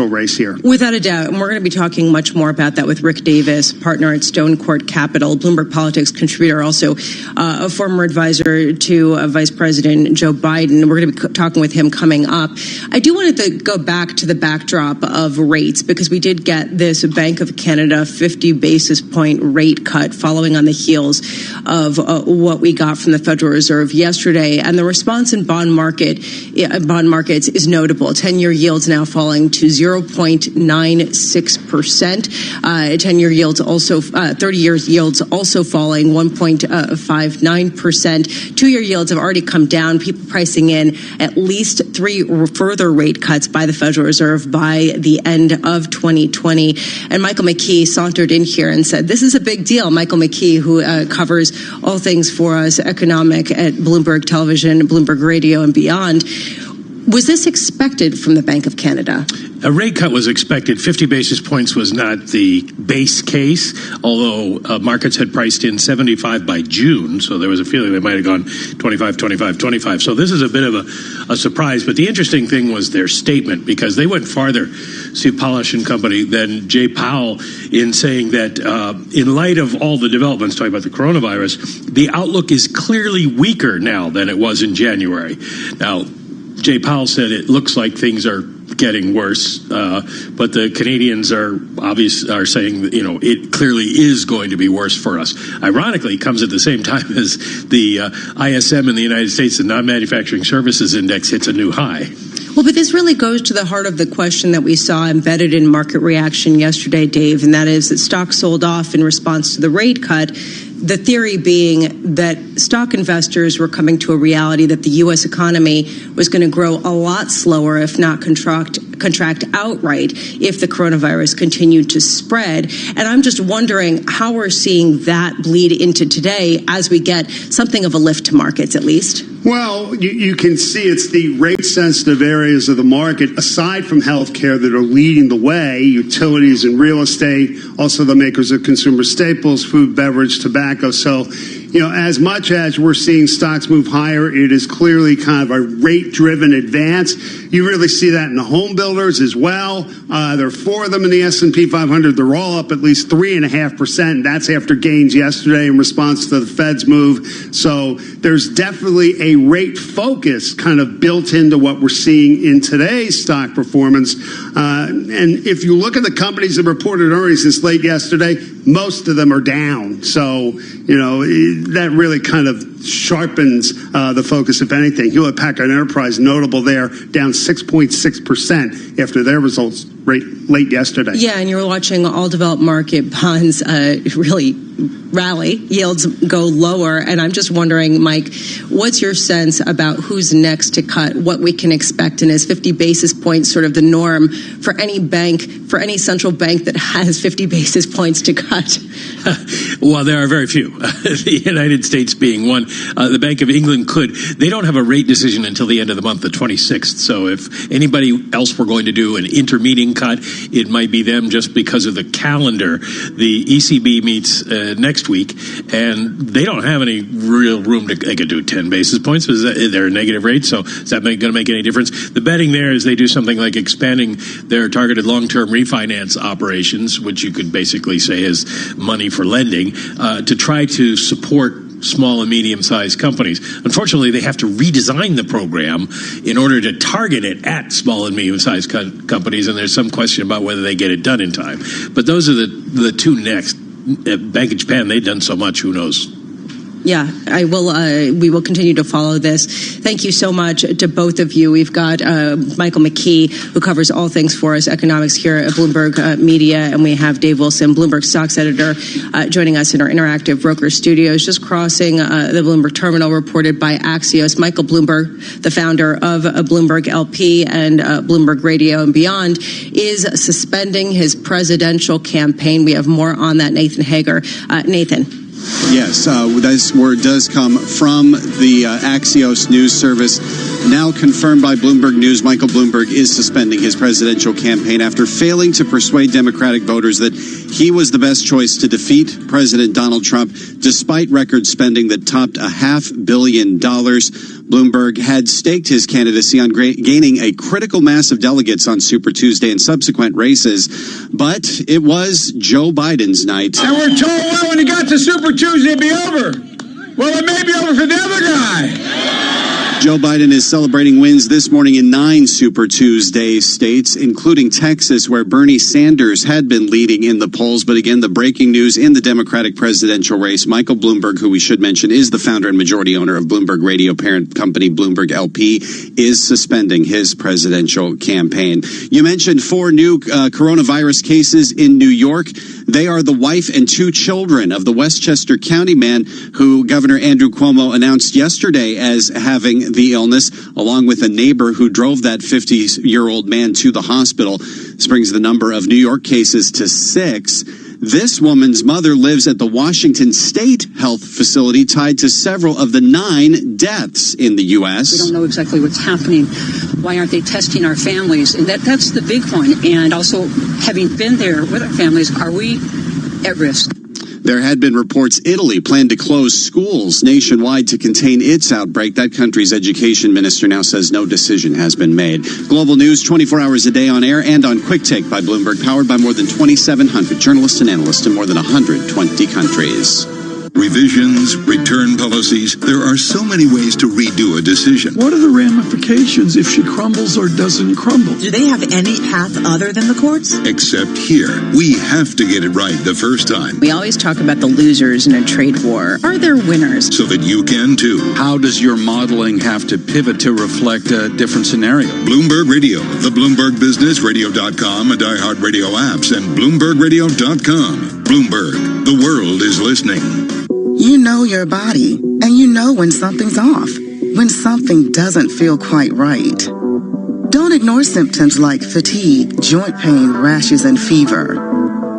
presidential race here. Without a doubt. And we're going to be talking much more about that with Rick Davis, partner at Stone Court Capital, Bloomberg Politics contributor, also a former advisor to Vice President Joe Biden. We're going to be talking with him coming up. I do want to go back to the backdrop of rates, because we did get this Bank of Canada 50 basis point rate cut following on the heels of what we got from the Federal Reserve yesterday. And the response in bond markets is notable. 10-year yields now falling to 0.96%. 10-year yields also, 30-year yields also falling 1.59%. 2-year yields have already come down. People pricing in at least 3 further rate cuts by the Federal Reserve by the end of 2020. And Michael McKee sauntered in here and said, this is a big deal. Michael McKee, who covers all things for us economic at Bloomberg Television, Bloomberg Radio, and beyond. Was this expected from the Bank of Canada? A rate cut was expected. 50 basis points was not the base case, although markets had priced in 75 by June, so there was a feeling they might have gone 25, 25, 25. So this is a bit of a surprise. But the interesting thing was their statement, because they went farther, Steve Polish and company, than Jay Powell in saying that in light of all the developments, talking about the coronavirus, the outlook is clearly weaker now than it was in January. Now, Jay Powell said it looks like things are getting worse, but the Canadians are saying, it clearly is going to be worse for us. Ironically, it comes at the same time as the ISM in the United States, the non-manufacturing services index, hits a new high. Well, but this really goes to the heart of the question that we saw embedded in market reaction yesterday, Dave, and that is that stocks sold off in response to the rate cut. The theory being that stock investors were coming to a reality that the U.S. economy was going to grow a lot slower, if not contract outright, if the coronavirus continued to spread. And I'm just wondering how we're seeing that bleed into today as we get something of a lift to markets, at least. Well, you can see it's the rate-sensitive areas of the market, aside from healthcare, that are leading the way. Utilities and real estate, also the makers of consumer staples, food, beverage, tobacco. So, as much as we're seeing stocks move higher, it is clearly kind of a rate-driven advance. You really see that in the home builders as well. There are 4 of them in the S&P 500. They're all up at least 3.5%. That's after gains yesterday in response to the Fed's move. So there's definitely a rate focus kind of built into what we're seeing in today's stock performance. And if you look at the companies that reported earnings since late yesterday, most of them are down. So, that really kind of sharpens the focus, if anything. Hewlett-Packard Enterprise, notable there, down 6.6% after their results late yesterday. Yeah, and you're watching all developed market bonds really rally, yields go lower. And I'm just wondering, Mike, what's your sense about who's next to cut, what we can expect? And is 50 basis points sort of the norm for any bank, for any central bank that has 50 basis points to cut? Well, there are very few, the United States being one. The Bank of England could. They don't have a rate decision until the end of the month, the 26th. So if anybody else were going to do an intermeeting cut, it might be them just because of the calendar. The ECB meets next week, and they don't have any real room to. They could do 10 basis points. They're a negative rate, so is that going to make any difference? The betting there is they do something like expanding their targeted long-term refinance operations, which you could basically say is money for lending, to try to support small and medium-sized companies. Unfortunately, they have to redesign the program in order to target it at small and medium-sized companies, and there's some question about whether they get it done in time. But those are the two next. Bank of Japan, they've done so much, who knows? Yeah, I will. We will continue to follow this. Thank you so much to both of you. We've got Michael McKee, who covers all things for us economics here at Bloomberg Media, and we have Dave Wilson, Bloomberg stocks editor, joining us in our interactive broker studios. Just crossing the Bloomberg terminal, reported by Axios. Michael Bloomberg, the founder of Bloomberg LP and Bloomberg Radio and Beyond, is suspending his presidential campaign. We have more on that. Nathan Hager. Nathan. Yes, this word does come from the Axios news service. Now confirmed by Bloomberg News, Michael Bloomberg is suspending his presidential campaign after failing to persuade Democratic voters that he was the best choice to defeat President Donald Trump, despite record spending that topped $500 million. Bloomberg had staked his candidacy on gaining a critical mass of delegates on Super Tuesday and subsequent races, but it was Joe Biden's night. And we're told, well, when it got to Super Tuesday, it'd be over. Well, it may be over for the other guy. Joe Biden is celebrating wins this morning in 9 Super Tuesday states, including Texas, where Bernie Sanders had been leading in the polls. But again, the breaking news in the Democratic presidential race, Michael Bloomberg, who we should mention is the founder and majority owner of Bloomberg Radio parent company Bloomberg LP, is suspending his presidential campaign. You mentioned 4 new coronavirus cases in New York. They are the wife and 2 children of the Westchester County man who Governor Andrew Cuomo announced yesterday as having the illness, along with a neighbor who drove that 50-year-old man to the hospital. This brings the number of New York cases to 6. This woman's mother lives at the Washington State Health Facility, tied to several of the 9 deaths in the U.S. We don't know exactly what's happening. Why aren't they testing our families? And that's the big one. And also, having been there with our families, are we at risk? There had been reports Italy planned to close schools nationwide to contain its outbreak. That country's education minister now says no decision has been made. Global news 24 hours a day on air and on Quick Take by Bloomberg, powered by more than 2,700 journalists and analysts in more than 120 countries. Revisions, return policies. There are so many ways to redo a decision. What are the ramifications if she crumbles or doesn't crumble? Do they have any path other than the courts? Except here, we have to get it right the first time. We always talk about the losers in a trade war. Are there winners? So that you can too. How does your modeling have to pivot to reflect a different scenario? Bloomberg Radio, the Bloomberg Business, Radio.com, and iHeartRadio apps, and BloombergRadio.com. Bloomberg, the world is listening. You know your body, and you know when something's off, when something doesn't feel quite right. Don't ignore symptoms like fatigue, joint pain, rashes, and fever.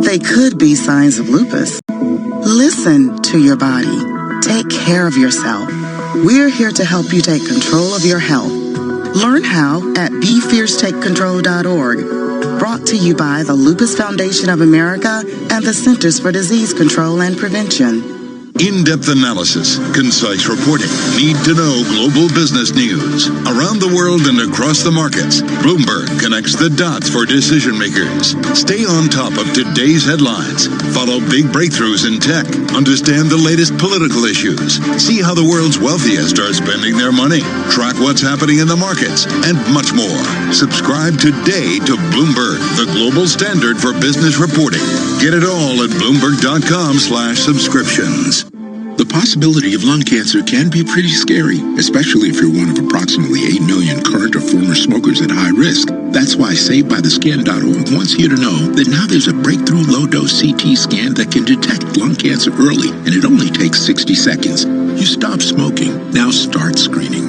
They could be signs of lupus. Listen to your body. Take care of yourself. We're here to help you take control of your health. Learn how at BeFierceTakeControl.org. Brought to you by the Lupus Foundation of America and the Centers for Disease Control and Prevention. In-depth analysis, concise reporting, need-to-know global business news. Around the world and across the markets, Bloomberg connects the dots for decision makers. Stay on top of today's headlines. Follow big breakthroughs in tech. Understand the latest political issues. See how the world's wealthiest are spending their money. Track what's happening in the markets, and much more. Subscribe today to Bloomberg, the global standard for business reporting. Get it all at Bloomberg.com/subscriptions. The possibility of lung cancer can be pretty scary, especially if you're one of approximately 8 million current or former smokers at high risk. That's why SaveByTheScan.org wants you to know that now there's a breakthrough low-dose CT scan that can detect lung cancer early, and it only takes 60 seconds. You stop smoking. Now start screening.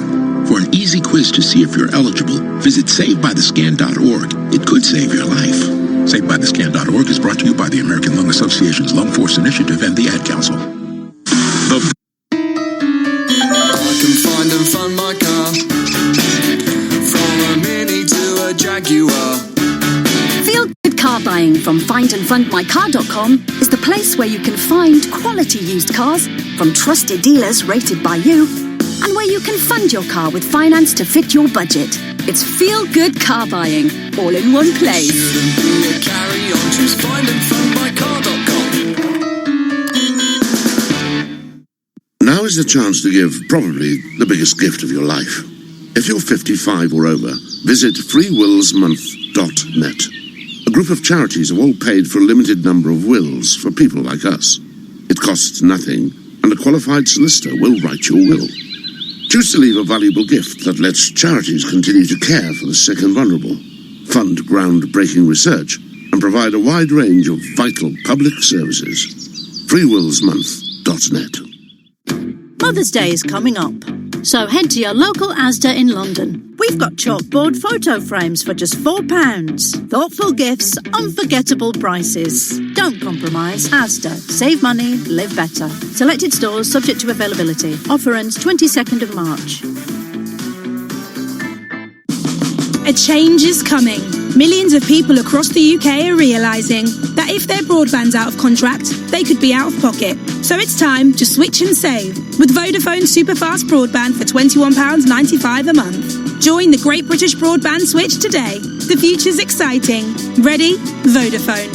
For an easy quiz to see if you're eligible, visit SaveByTheScan.org. It could save your life. SaveByTheScan.org is brought to you by the American Lung Association's Lung Force Initiative and the Ad Council. I can find and fund my car, from a Mini to a Jaguar. Feel good car buying from findandfundmycar.com is the place where you can find quality used cars from trusted dealers rated by you, and where you can fund your car with finance to fit your budget. It's feel good car buying, all in one place. Shouldn't be a carry on, choose findandfundmycar.com. Now is the chance to give probably the biggest gift of your life. If you're 55 or over, visit freewillsmonth.net. A group of charities have all paid for a limited number of wills for people like us. It costs nothing, and a qualified solicitor will write your will. Choose to leave a valuable gift that lets charities continue to care for the sick and vulnerable, fund groundbreaking research, and provide a wide range of vital public services. freewillsmonth.net. Mother's Day is coming up, so head to your local Asda in London. We've got chalkboard photo frames for just £4. Thoughtful gifts, unforgettable prices. Don't compromise. Asda. Save money, live better. Selected stores subject to availability. Offer ends 22nd of March. A change is coming. Millions of people across the UK are realising that if their broadband's out of contract, they could be out of pocket. So it's time to switch and save with Vodafone Superfast Broadband for £21.95 a month. Join the Great British Broadband switch today. The future's exciting. Ready? Vodafone.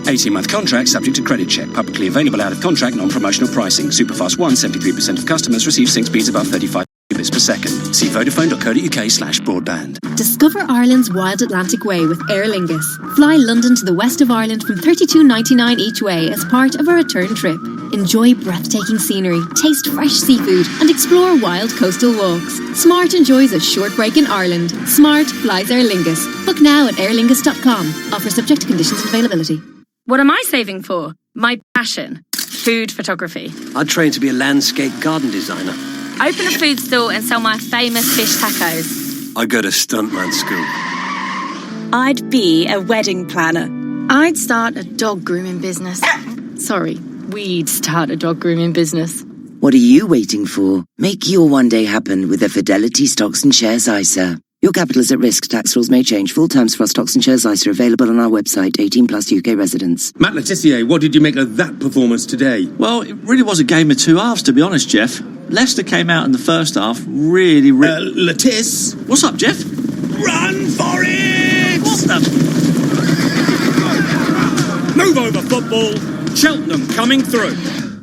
18-month contract subject to credit check. Publicly available out of contract, non-promotional pricing. Superfast 1, 73% of customers receive sync speeds above 35 megabits per second. See vodafone.co.uk/broadband. Discover Ireland's wild Atlantic way with Aer Lingus. Fly London to the west of Ireland from $32.99 each way as part of a return trip. Enjoy breathtaking scenery, taste fresh seafood, and explore wild coastal walks. Smart enjoys a short break in Ireland. Smart flies Aer Lingus. Book now at airlingus.com. Offer subject to conditions and availability. What am I saving for? My passion, food photography. I'd train to be a landscape garden designer. Open a food stall and sell my famous fish tacos. I'd go to stuntman school. I'd be a wedding planner. I'd start a dog grooming business. Sorry, we'd start a dog grooming business. What are you waiting for? Make your one day happen with a Fidelity Stocks and Shares ISA. Your capital is at risk. Tax rules may change. Full terms for our Stocks and Shares ISA are available on our website. 18 plus UK residents. Matt Letizia, what did you make of that performance today? Well, it really was a game of two halves, to be honest, Jeff. Leicester came out in the first half really... Letiz? What's up, Jeff? Run for it! What the... Move over, football. Cheltenham coming through.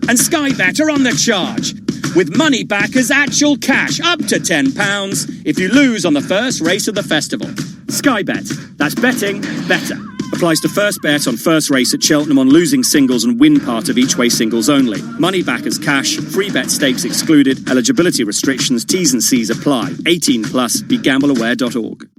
And Sky Bet are on the charge. With money back as actual cash, up to £10 if you lose on the first race of the festival. Sky Bet. That's betting better. Applies to first bet on first race at Cheltenham on losing singles and win part of each way singles only. Money back as cash, free bet stakes excluded, eligibility restrictions, T's and C's apply. 18 plus, begambleaware.org.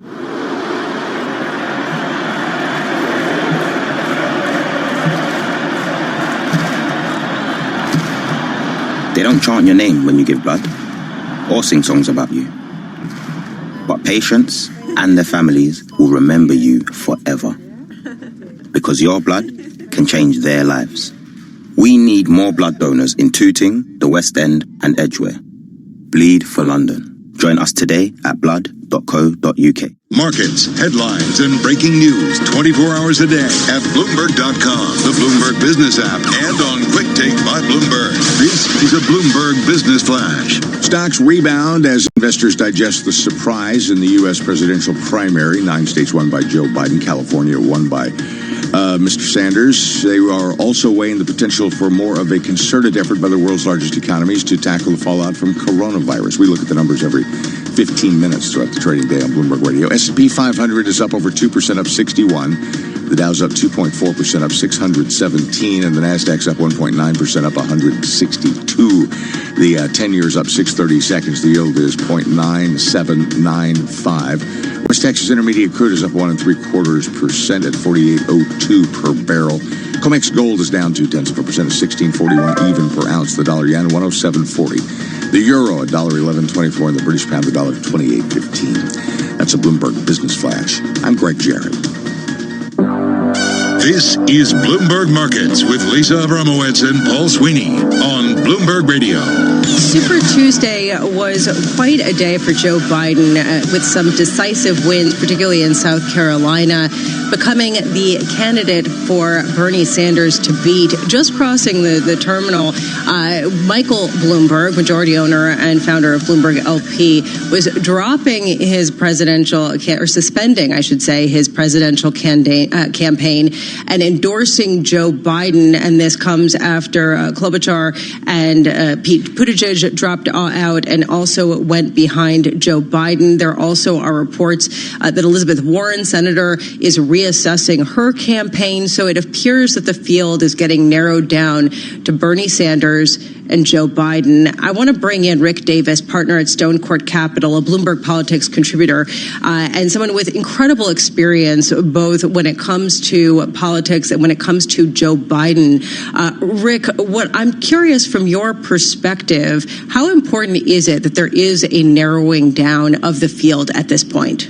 They don't chant your name when you give blood, or sing songs about you. But patients and their families will remember you forever. Because your blood can change their lives. We need more blood donors in Tooting, the West End and Edgware. Bleed for London. Join us today at blood.co.uk. Markets, headlines, and breaking news 24 hours a day at Bloomberg.com, the Bloomberg Business app, and on Quick Take by Bloomberg. This is a Bloomberg Business Flash. Stocks rebound as investors digest the surprise in the U.S. presidential primary. 9 states won by Joe Biden, California won by Mr. Sanders. They are also weighing the potential for more of a concerted effort by the world's largest economies to tackle the fallout from coronavirus. We look at the numbers every 15 minutes throughout the trading day on Bloomberg Radio. S&P 500 is up over 2%, up 61. The Dow's up 2.4%, up 617. And the Nasdaq's up 1.9%, up 162. The 10-year's up 630 seconds. The yield is 0.9795. West Texas Intermediate crude is up 1 3/4% at 48.02 per barrel. COMEX gold is down 0.2% at 16.41 even per ounce. The dollar yen 107.40. The euro $1.1124 and the British pound $1.2815. That's a Bloomberg Business Flash. I'm Greg Jarrett. This is Bloomberg Markets with Lisa Abramowitz and Paul Sweeney on Bloomberg Radio. Super Tuesday was quite a day for Joe Biden with some decisive wins, particularly in South Carolina, becoming the candidate for Bernie Sanders to beat. Just crossing the terminal, Michael Bloomberg, majority owner and founder of Bloomberg LP, was dropping his presidential, or suspending, I should say, his presidential campaign and endorsing Joe Biden. And this comes after Klobuchar and Pete Buttigieg dropped out and also went behind Joe Biden. There also are reports that Elizabeth Warren, senator, is reassessing her campaign. So it appears that the field is getting narrowed down to Bernie Sanders and Joe Biden. I want to bring in Rick Davis, partner at Stone Court Capital, a Bloomberg Politics contributor, and someone with incredible experience, both when it comes to politics and when it comes to Joe Biden. Rick, what I'm curious from your perspective, how important is it that there is a narrowing down of the field at this point?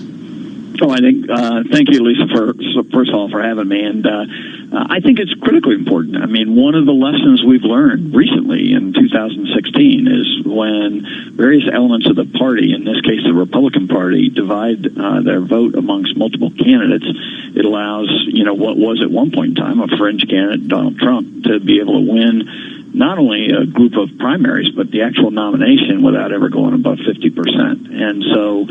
Oh, I think, thank you, Lisa, first of all, for having me. And I think it's critically important. I mean, one of the lessons we've learned recently in 2016 is when various elements of the party, in this case the Republican Party, divide their vote amongst multiple candidates, it allows, what was at one point in time a fringe candidate, Donald Trump, to be able to win not only a group of primaries, but the actual nomination without ever going above 50%. And so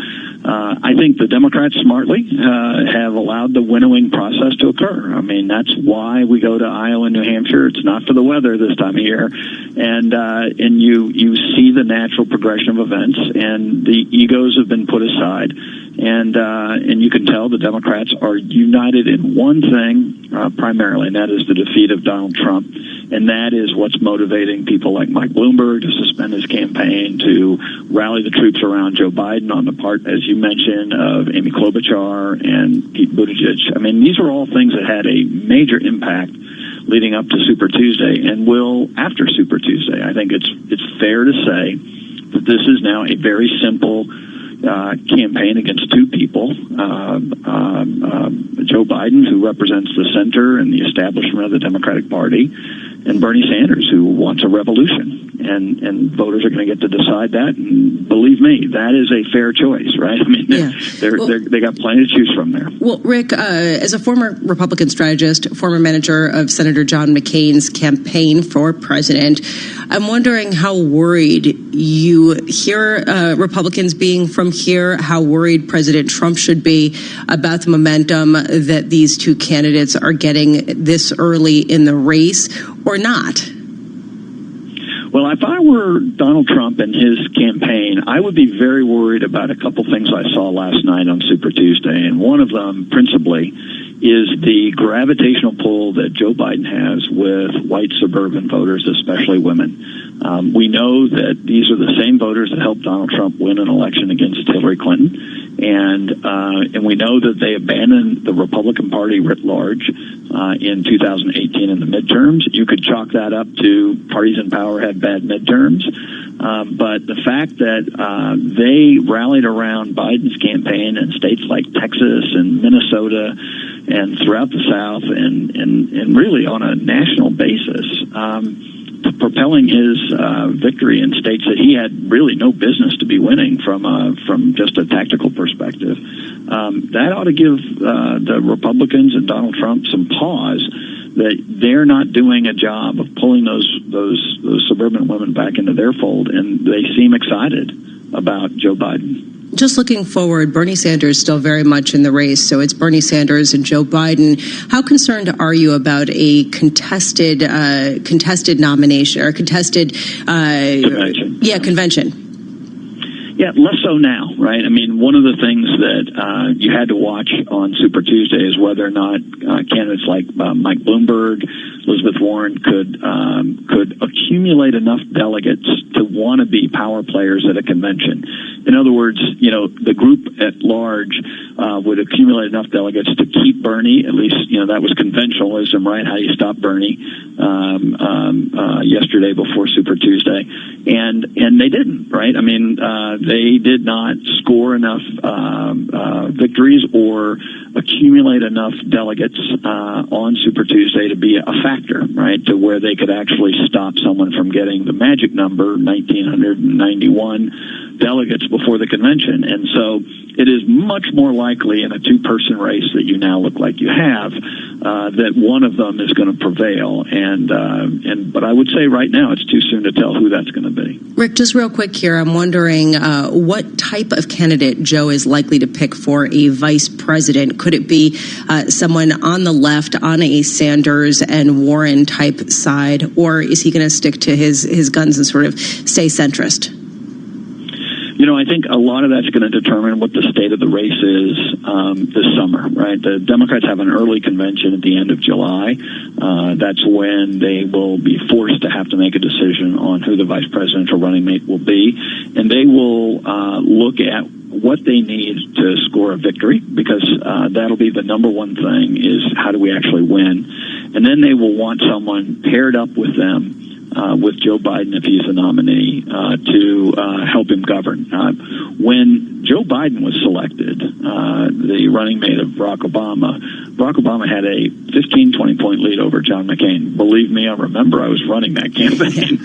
I think the Democrats smartly have allowed the winnowing process to occur. I mean, that's why we go to Iowa and New Hampshire. It's not for the weather this time of year. And you see the natural progression of events, and the egos have been put aside. And you can tell the Democrats are united in one thing primarily, and that is the defeat of Donald Trump. And that is what's motivating people like Mike Bloomberg to suspend his campaign, to rally the troops around Joe Biden on the part, as you mentioned, of Amy Klobuchar and Pete Buttigieg. I mean, these are all things that had a major impact leading up to Super Tuesday and will after Super Tuesday. I think it's fair to say that this is now a very simple campaign against two people, Joe Biden, who represents the center and the establishment of the Democratic Party, and Bernie Sanders, who wants a revolution. And voters are going to get to decide that. And believe me, that is a fair choice, right? I mean, they got plenty to choose from there. Well, Rick, as a former Republican strategist, former manager of Senator John McCain's campaign for president, I'm wondering how worried you hear Republicans being from here, how worried President Trump should be about the momentum that these two candidates are getting this early in the race, or not. Well, if I were Donald Trump and his campaign, I would be very worried about a couple things I saw last night on Super Tuesday. And one of them, principally, is the gravitational pull that Joe Biden has with white suburban voters, especially women. We know that these are the same voters that helped Donald Trump win an election against Hillary Clinton. And we know that they abandoned the Republican Party writ large in 2018 in the midterms. You could chalk that up to parties in power had bad midterms. But the fact that they rallied around Biden's campaign in states like Texas and Minnesota and throughout the South and really on a national basis, propelling his victory in states that he had really no business to be winning from just a tactical perspective. That ought to give the Republicans and Donald Trump some pause that they're not doing a job of pulling those suburban women back into their fold, and they seem excited about Joe Biden. Just looking forward, Bernie Sanders still very much in the race, so it's Bernie Sanders and Joe Biden. How concerned are you about a contested nomination or contested convention? Yeah, convention. Yeah, less so now, right? I mean, one of the things that you had to watch on Super Tuesday is whether or not candidates like Mike Bloomberg, Elizabeth Warren could accumulate enough delegates to want to be power players at a convention. In other words, the group at large would accumulate enough delegates to keep Bernie. At least, that was conventionalism, right? How you stop Bernie yesterday before Super Tuesday, and they didn't, right? I mean, they did not score enough victories or accumulate enough delegates on Super Tuesday to be a factor, right, to where they could actually stop someone from getting the magic number, 1,991 delegates before the convention. And so it is much more likely in a two-person race that you now look like you have that one of them is going to prevail. But I would say right now it's too soon to tell who that's going to be. Rick, just real quick here, I'm wondering what type of candidate Joe is likely to pick for a vice president. Could it be someone on the left, on a Sanders and Warren type side, or is he going to stick to his guns and sort of stay centrist? I think a lot of that's going to determine what the state of the race is this summer, right? The Democrats have an early convention at the end of July. That's when they will be forced to have to make a decision on who the vice presidential running mate will be. And they will look at what they need to score a victory, because that'll be the number one thing, is how do we actually win? And then they will want someone paired up with them with Joe Biden, if he's the nominee, to help him govern. When Joe Biden was selected, the running mate of Barack Obama had a 15, 20-point lead over John McCain. Believe me, I remember I was running that campaign.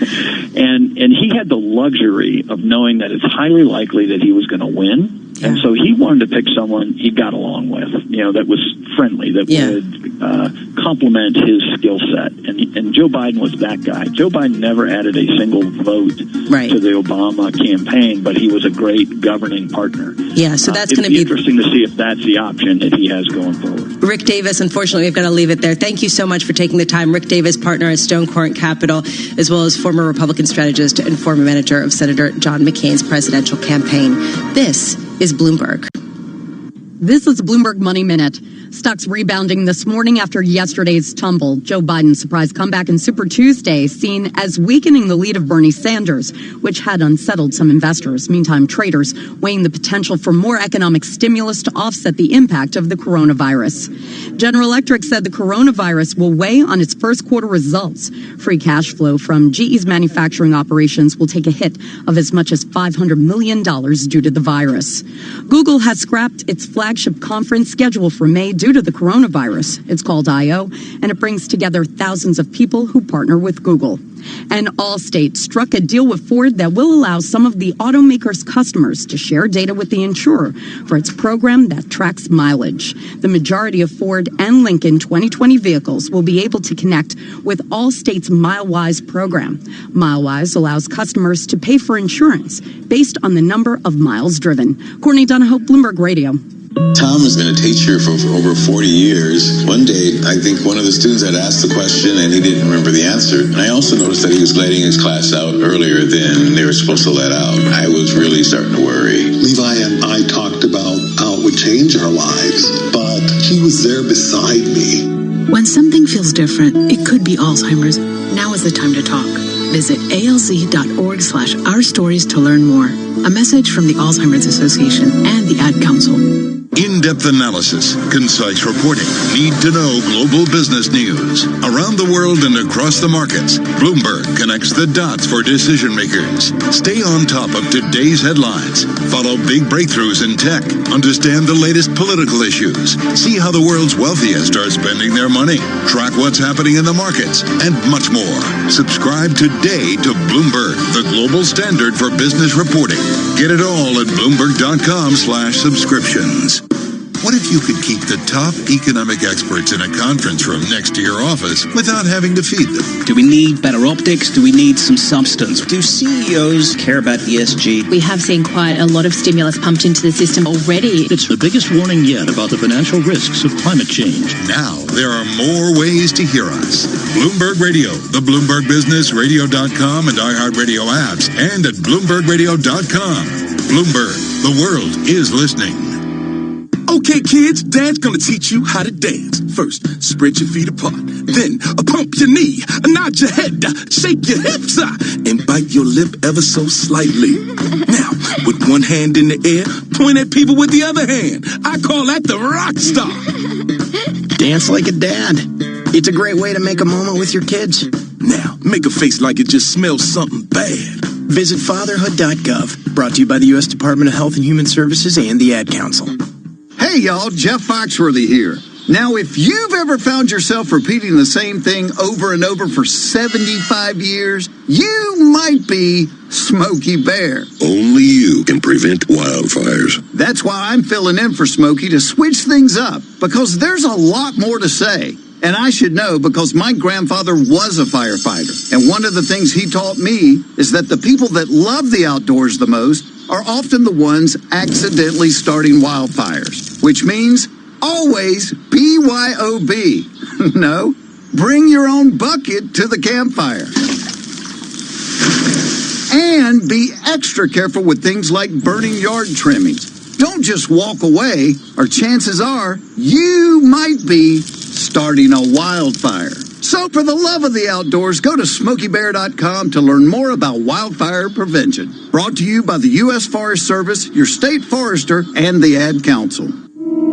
and he had the luxury of knowing that it's highly likely that he was going to win. Yeah. And so he wanted to pick someone he got along with, that was friendly, that would complement his skill set. And Joe Biden was that guy. Joe Biden never added a single vote to the Obama campaign, but he was a great governing partner. Yeah, so that's going to be interesting to see if that's the option that he has going forward. Rick Davis, unfortunately, we've got to leave it there. Thank you so much for taking the time. Rick Davis, partner at Stone Court Capital, as well as former Republican strategist and former manager of Senator John McCain's presidential campaign. This is Bloomberg. This is Bloomberg Money Minute. Stocks rebounding this morning after yesterday's tumble. Joe Biden's surprise comeback in Super Tuesday seen as weakening the lead of Bernie Sanders, which had unsettled some investors. Meantime, traders weighing the potential for more economic stimulus to offset the impact of the coronavirus. General Electric said the coronavirus will weigh on its first quarter results. Free cash flow from GE's manufacturing operations will take a hit of as much as $500 million due to the virus. Google has scrapped its flagship conference scheduled for May due to the coronavirus. It's called I.O., and it brings together thousands of people who partner with Google. And Allstate struck a deal with Ford that will allow some of the automaker's customers to share data with the insurer for its program that tracks mileage. The majority of Ford and Lincoln 2020 vehicles will be able to connect with Allstate's MileWise program. MileWise allows customers to pay for insurance based on the number of miles driven. Courtney Donahoe, Bloomberg Radio. Tom has been a teacher for over 40 years. One day, I think one of the students had asked the question and he didn't remember the answer. And I also noticed that he was letting his class out earlier than they were supposed to let out. I was really starting to worry. Levi and I talked about how it would change our lives, but he was there beside me. When something feels different, it could be Alzheimer's. Now is the time to talk. Visit alz.org/ourstories to learn more. A message from the Alzheimer's Association and the Ad Council. In-depth analysis, concise reporting, need-to-know global business news. Around the world and across the markets, Bloomberg connects the dots for decision makers. Stay on top of today's headlines. Follow big breakthroughs in tech. Understand the latest political issues. See how the world's wealthiest are spending their money. Track what's happening in the markets, and much more. Subscribe today to Bloomberg, the global standard for business reporting. Get it all at Bloomberg.com/subscriptions. What if you could keep the top economic experts in a conference room next to your office without having to feed them? Do we need better optics? Do we need some substance? Do CEOs care about ESG? We have seen quite a lot of stimulus pumped into the system already. It's the biggest warning yet about the financial risks of climate change. Now there are more ways to hear us. Bloomberg Radio, the Bloomberg Business, Radio.com, and iHeartRadio apps, and at BloombergRadio.com. Bloomberg, the world is listening. Okay, kids, Dad's gonna teach you how to dance. First, spread your feet apart. Then, pump your knee, nod your head, shake your hips, and bite your lip ever so slightly. Now, with one hand in the air, point at people with the other hand. I call that the rock star. Dance like a dad. It's a great way to make a moment with your kids. Now, make a face like it just smells something bad. Visit fatherhood.gov. Brought to you by the U.S. Department of Health and Human Services and the Ad Council. Hey y'all, Jeff Foxworthy here. Now, if you've ever found yourself repeating the same thing over and over for 75 years, you might be Smokey Bear. Only you can prevent wildfires. That's why I'm filling in for Smokey to switch things up, because there's a lot more to say. And I should know because my grandfather was a firefighter. And one of the things he taught me is that the people that love the outdoors the most are often the ones accidentally starting wildfires, which means always BYOB. No, bring your own bucket to the campfire. And be extra careful with things like burning yard trimmings. Don't just walk away, or chances are you might be starting a wildfire. So for the love of the outdoors, go to SmokeyBear.com to learn more about wildfire prevention. Brought to you by the U.S. Forest Service, your state forester, and the Ad Council.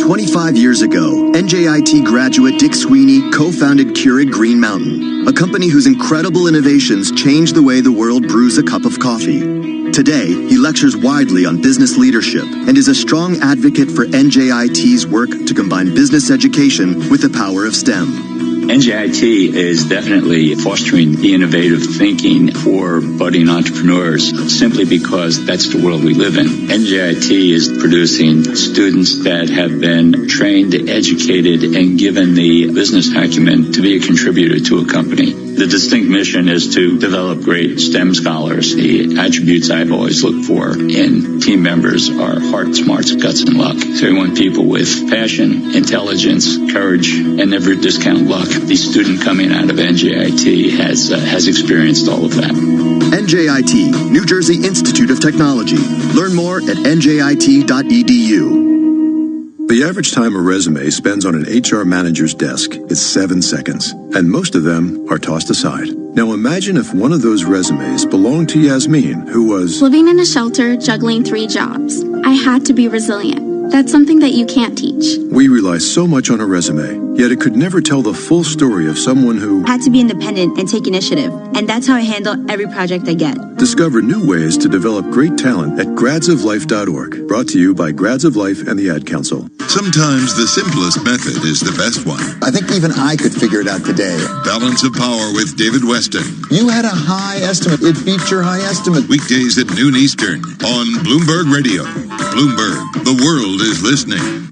25 years ago, NJIT graduate Dick Sweeney co-founded Keurig Green Mountain, a company whose incredible innovations changed the way the world brews a cup of coffee. Today, he lectures widely on business leadership and is a strong advocate for NJIT's work to combine business education with the power of STEM. NJIT is definitely fostering the innovative thinking for budding entrepreneurs simply because that's the world we live in. NJIT is producing students that have been trained, educated, and given the business acumen to be a contributor to a company. The distinct mission is to develop great STEM scholars. The attributes I've always looked for in team members are heart, smarts, guts, and luck. So we want people with passion, intelligence, courage, and never discount luck. The student coming out of NJIT has experienced all of that. NJIT, New Jersey Institute of Technology. Learn more at njit.edu. The average time a resume spends on an HR manager's desk is 7 seconds, and most of them are tossed aside. Now imagine if one of those resumes belonged to Yasmin, who was living in a shelter, juggling 3 jobs. I had to be resilient. That's something that you can't teach. We rely so much on a resume, yet it could never tell the full story of someone who had to be independent and take initiative, and that's how I handle every project I get. Discover new ways to develop great talent at gradsoflife.org. Brought to you by Grads of Life and the Ad Council. Sometimes the simplest method is the best one. I think even I could figure it out today. Balance of Power with David Weston. You had a high estimate. It beat your high estimate. Weekdays at noon Eastern on Bloomberg Radio. Bloomberg, the world is listening.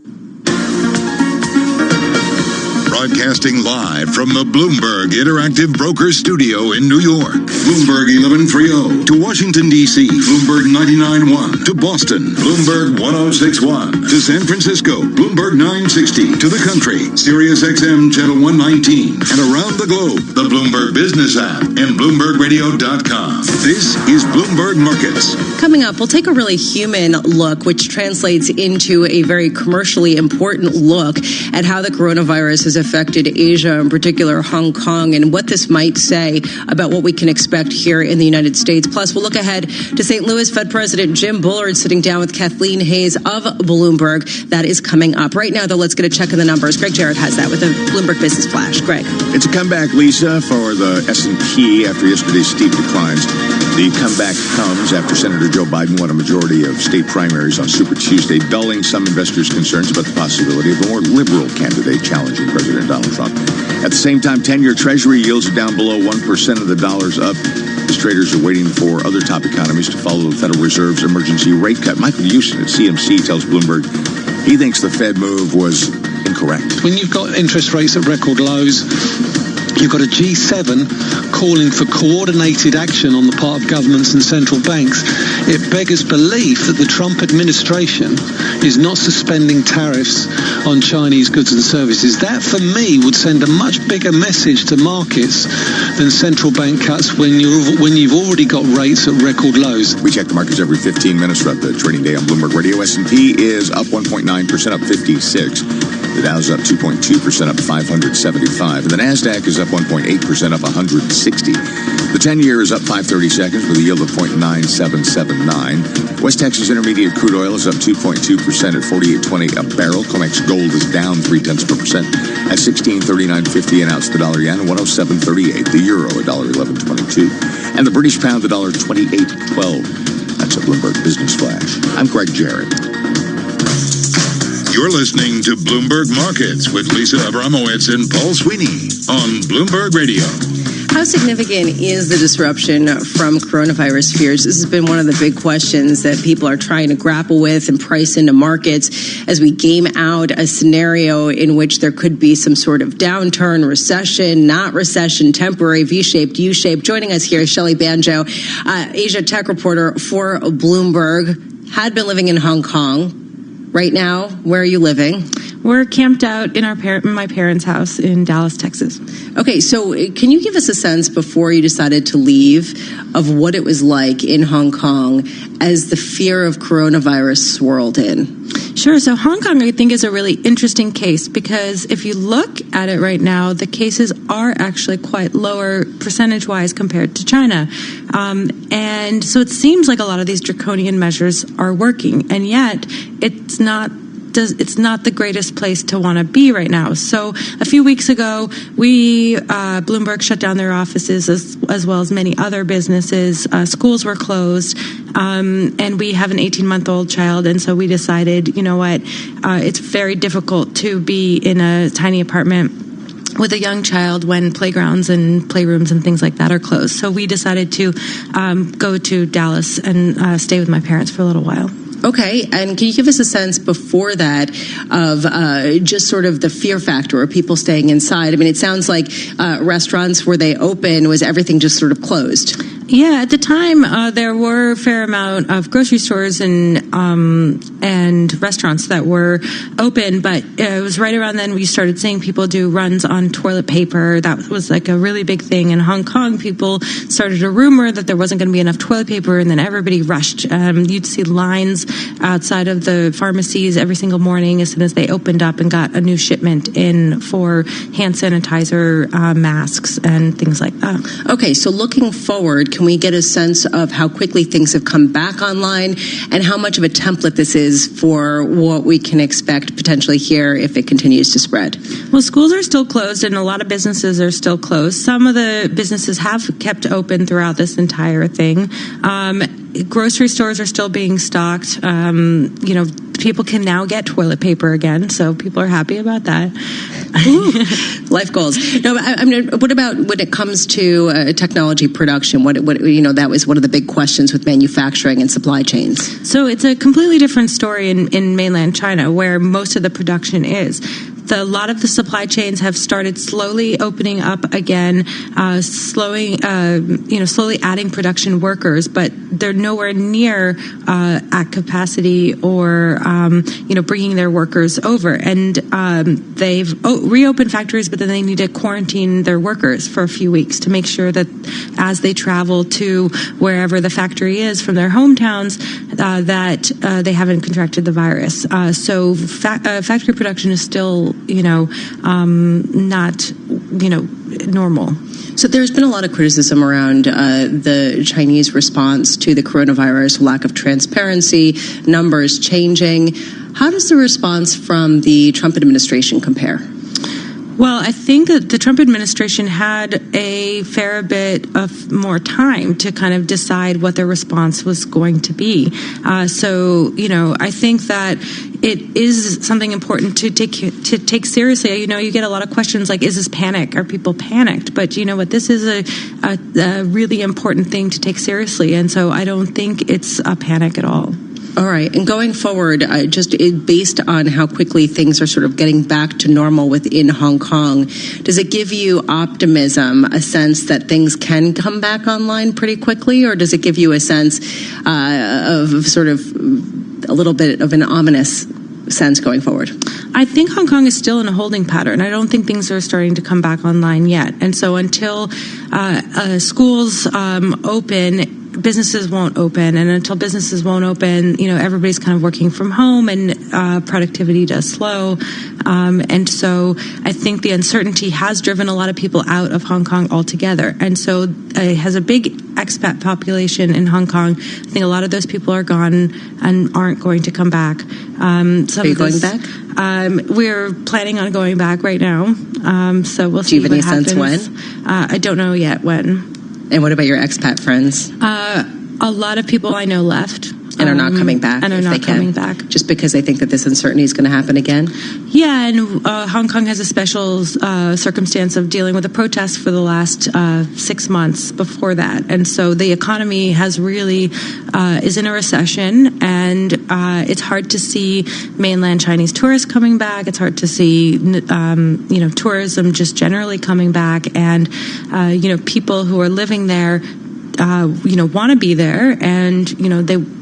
Broadcasting live from the Bloomberg Interactive Brokers Studio in New York. Bloomberg 1130 to Washington, D.C. Bloomberg 99.1 to Boston. Bloomberg 106.1 to San Francisco. Bloomberg 960 to the country. Sirius XM Channel 119 and around the globe. The Bloomberg Business app and BloombergRadio.com. This is Bloomberg Markets. Coming up, we'll take a really human look, which translates into a very commercially important look at how the coronavirus has affected Asia, in particular Hong Kong, and what this might say about what we can expect here in the United States. Plus, we'll look ahead to St. Louis Fed President Jim Bullard sitting down with Kathleen Hayes of Bloomberg. That is coming up. Right now, though, let's get a check on the numbers. Greg Jarrett has that with a Bloomberg Business Flash. Greg. It's a comeback, Lisa, for the S&P after yesterday's steep declines. The comeback comes after Senator Joe Biden won a majority of state primaries on Super Tuesday, dulling some investors' concerns about the possibility of a more liberal candidate challenging President Donald Trump. At the same time, 10-year Treasury yields are down below 1%, of the dollar's up. As traders are waiting for other top economies to follow the Federal Reserve's emergency rate cut. Michael Houston at CMC tells Bloomberg he thinks the Fed move was incorrect. When you've got interest rates at record lows, you've got a G7 calling for coordinated action on the part of governments and central banks. It beggars belief that the Trump administration is not suspending tariffs on Chinese goods and services. That, for me, would send a much bigger message to markets than central bank cuts when you've already got rates at record lows. We check the markets every 15 minutes throughout the trading day on Bloomberg Radio. S&P is up 1.9%, up 56. The Dow's up 2.2%, up 575. And the NASDAQ is up 1.8%, up 160. The 10-year is up 5/30 seconds with a yield of 0.9779. West Texas Intermediate crude oil is up 2.2% at $48.20 a barrel. COMEX gold is down 0.3% at $16.3950 an ounce. The dollar yen, 107.38. The euro, $1.1122. And the British pound, $1.2812. That's a Bloomberg Business Flash. I'm Greg Jarrett. You're listening to Bloomberg Markets with Lisa Abramowitz and Paul Sweeney on Bloomberg Radio. How significant is the disruption from coronavirus fears? This has been one of the big questions that people are trying to grapple with and price into markets as we game out a scenario in which there could be some sort of downturn, recession, not recession, temporary, V-shaped, U-shaped. Joining us here is Shelley Banjo, Asia tech reporter for Bloomberg, had been living in Hong Kong. Right now, where are you living? We're camped out in my parents' house in Dallas, Texas. Okay, so can you give us a sense before you decided to leave of what it was like in Hong Kong as the fear of coronavirus swirled in? Sure. So Hong Kong, I think, is a really interesting case because if you look at it right now, the cases are actually quite lower percentage-wise compared to China. And so it seems like a lot of these draconian measures are working, and yet it's not it's not the greatest place to want to be right now. So a few weeks ago, Bloomberg shut down their offices as well as many other businesses. Schools were closed, and we have an 18-month-old child, and so we decided, you know what, it's very difficult to be in a tiny apartment with a young child when playgrounds and playrooms and things like that are closed. So we decided to go to Dallas and stay with my parents for a little while. Okay, and can you give us a sense before that of just sort of the fear factor of people staying inside? I mean, it sounds like restaurants, were they open? Was everything just sort of closed? Yeah, at the time, there were a fair amount of grocery stores and restaurants that were open, but it was right around then we started seeing people do runs on toilet paper. That was like a really big thing in Hong Kong. People started a rumor that there wasn't going to be enough toilet paper, and then everybody rushed. You'd see lines outside of the pharmacies every single morning as soon as they opened up and got a new shipment in for hand sanitizer, masks, and things like that. Okay, so looking forward, can we get a sense of how quickly things have come back online and how much of a template this is for what we can expect potentially here if it continues to spread? Well, schools are still closed and a lot of businesses are still closed. Some of the businesses have kept open throughout this entire thing. Grocery stores are still being stocked. People can now get toilet paper again, so people are happy about that. Life goals. No, I mean, what about when it comes to technology production? What that was one of the big questions with manufacturing and supply chains. So it's a completely different story in mainland China, where most of the production is. A lot of the supply chains have started slowly opening up again, slowly adding production workers, but they're nowhere near at capacity or bringing their workers over. And they've reopened factories, but then they need to quarantine their workers for a few weeks to make sure that as they travel to wherever the factory is from their hometowns, that they haven't contracted the virus. So factory production is still not normal. So there's been a lot of criticism around the Chinese response to the coronavirus, lack of transparency, numbers changing. How does the response from the Trump administration compare? Well, I think that the Trump administration had a fair bit of more time to kind of decide what their response was going to be. I think that it is something important to take seriously. You get a lot of questions like, is this panic? Are people panicked? But you know what? This is a really important thing to take seriously. And so I don't think it's a panic at all. All right. And going forward, based on how quickly things are sort of getting back to normal within Hong Kong, does it give you optimism, a sense that things can come back online pretty quickly? Or does it give you a sense of sort of a little bit of an ominous sense going forward? I think Hong Kong is still in a holding pattern. I don't think things are starting to come back online yet. And so until schools open, businesses won't open, and until businesses won't open, everybody's kind of working from home, and productivity does slow. And so I think the uncertainty has driven a lot of people out of Hong Kong altogether. And so it has a big expat population in Hong Kong. I think a lot of those people are gone and aren't going to come back. Are you going back? We're planning on going back right now. So we'll see. Do you have any sense when? I don't know yet when. And what about your expat friends? A lot of people I know left. And are not coming back. And are not coming back. Just because they think that this uncertainty is going to happen again? Yeah, and Hong Kong has a special circumstance of dealing with the protests for the last 6 months before that. And so the economy has really is in a recession, and it's hard to see mainland Chinese tourists coming back. It's hard to see, tourism just generally coming back. And, people who are living there want to be there, and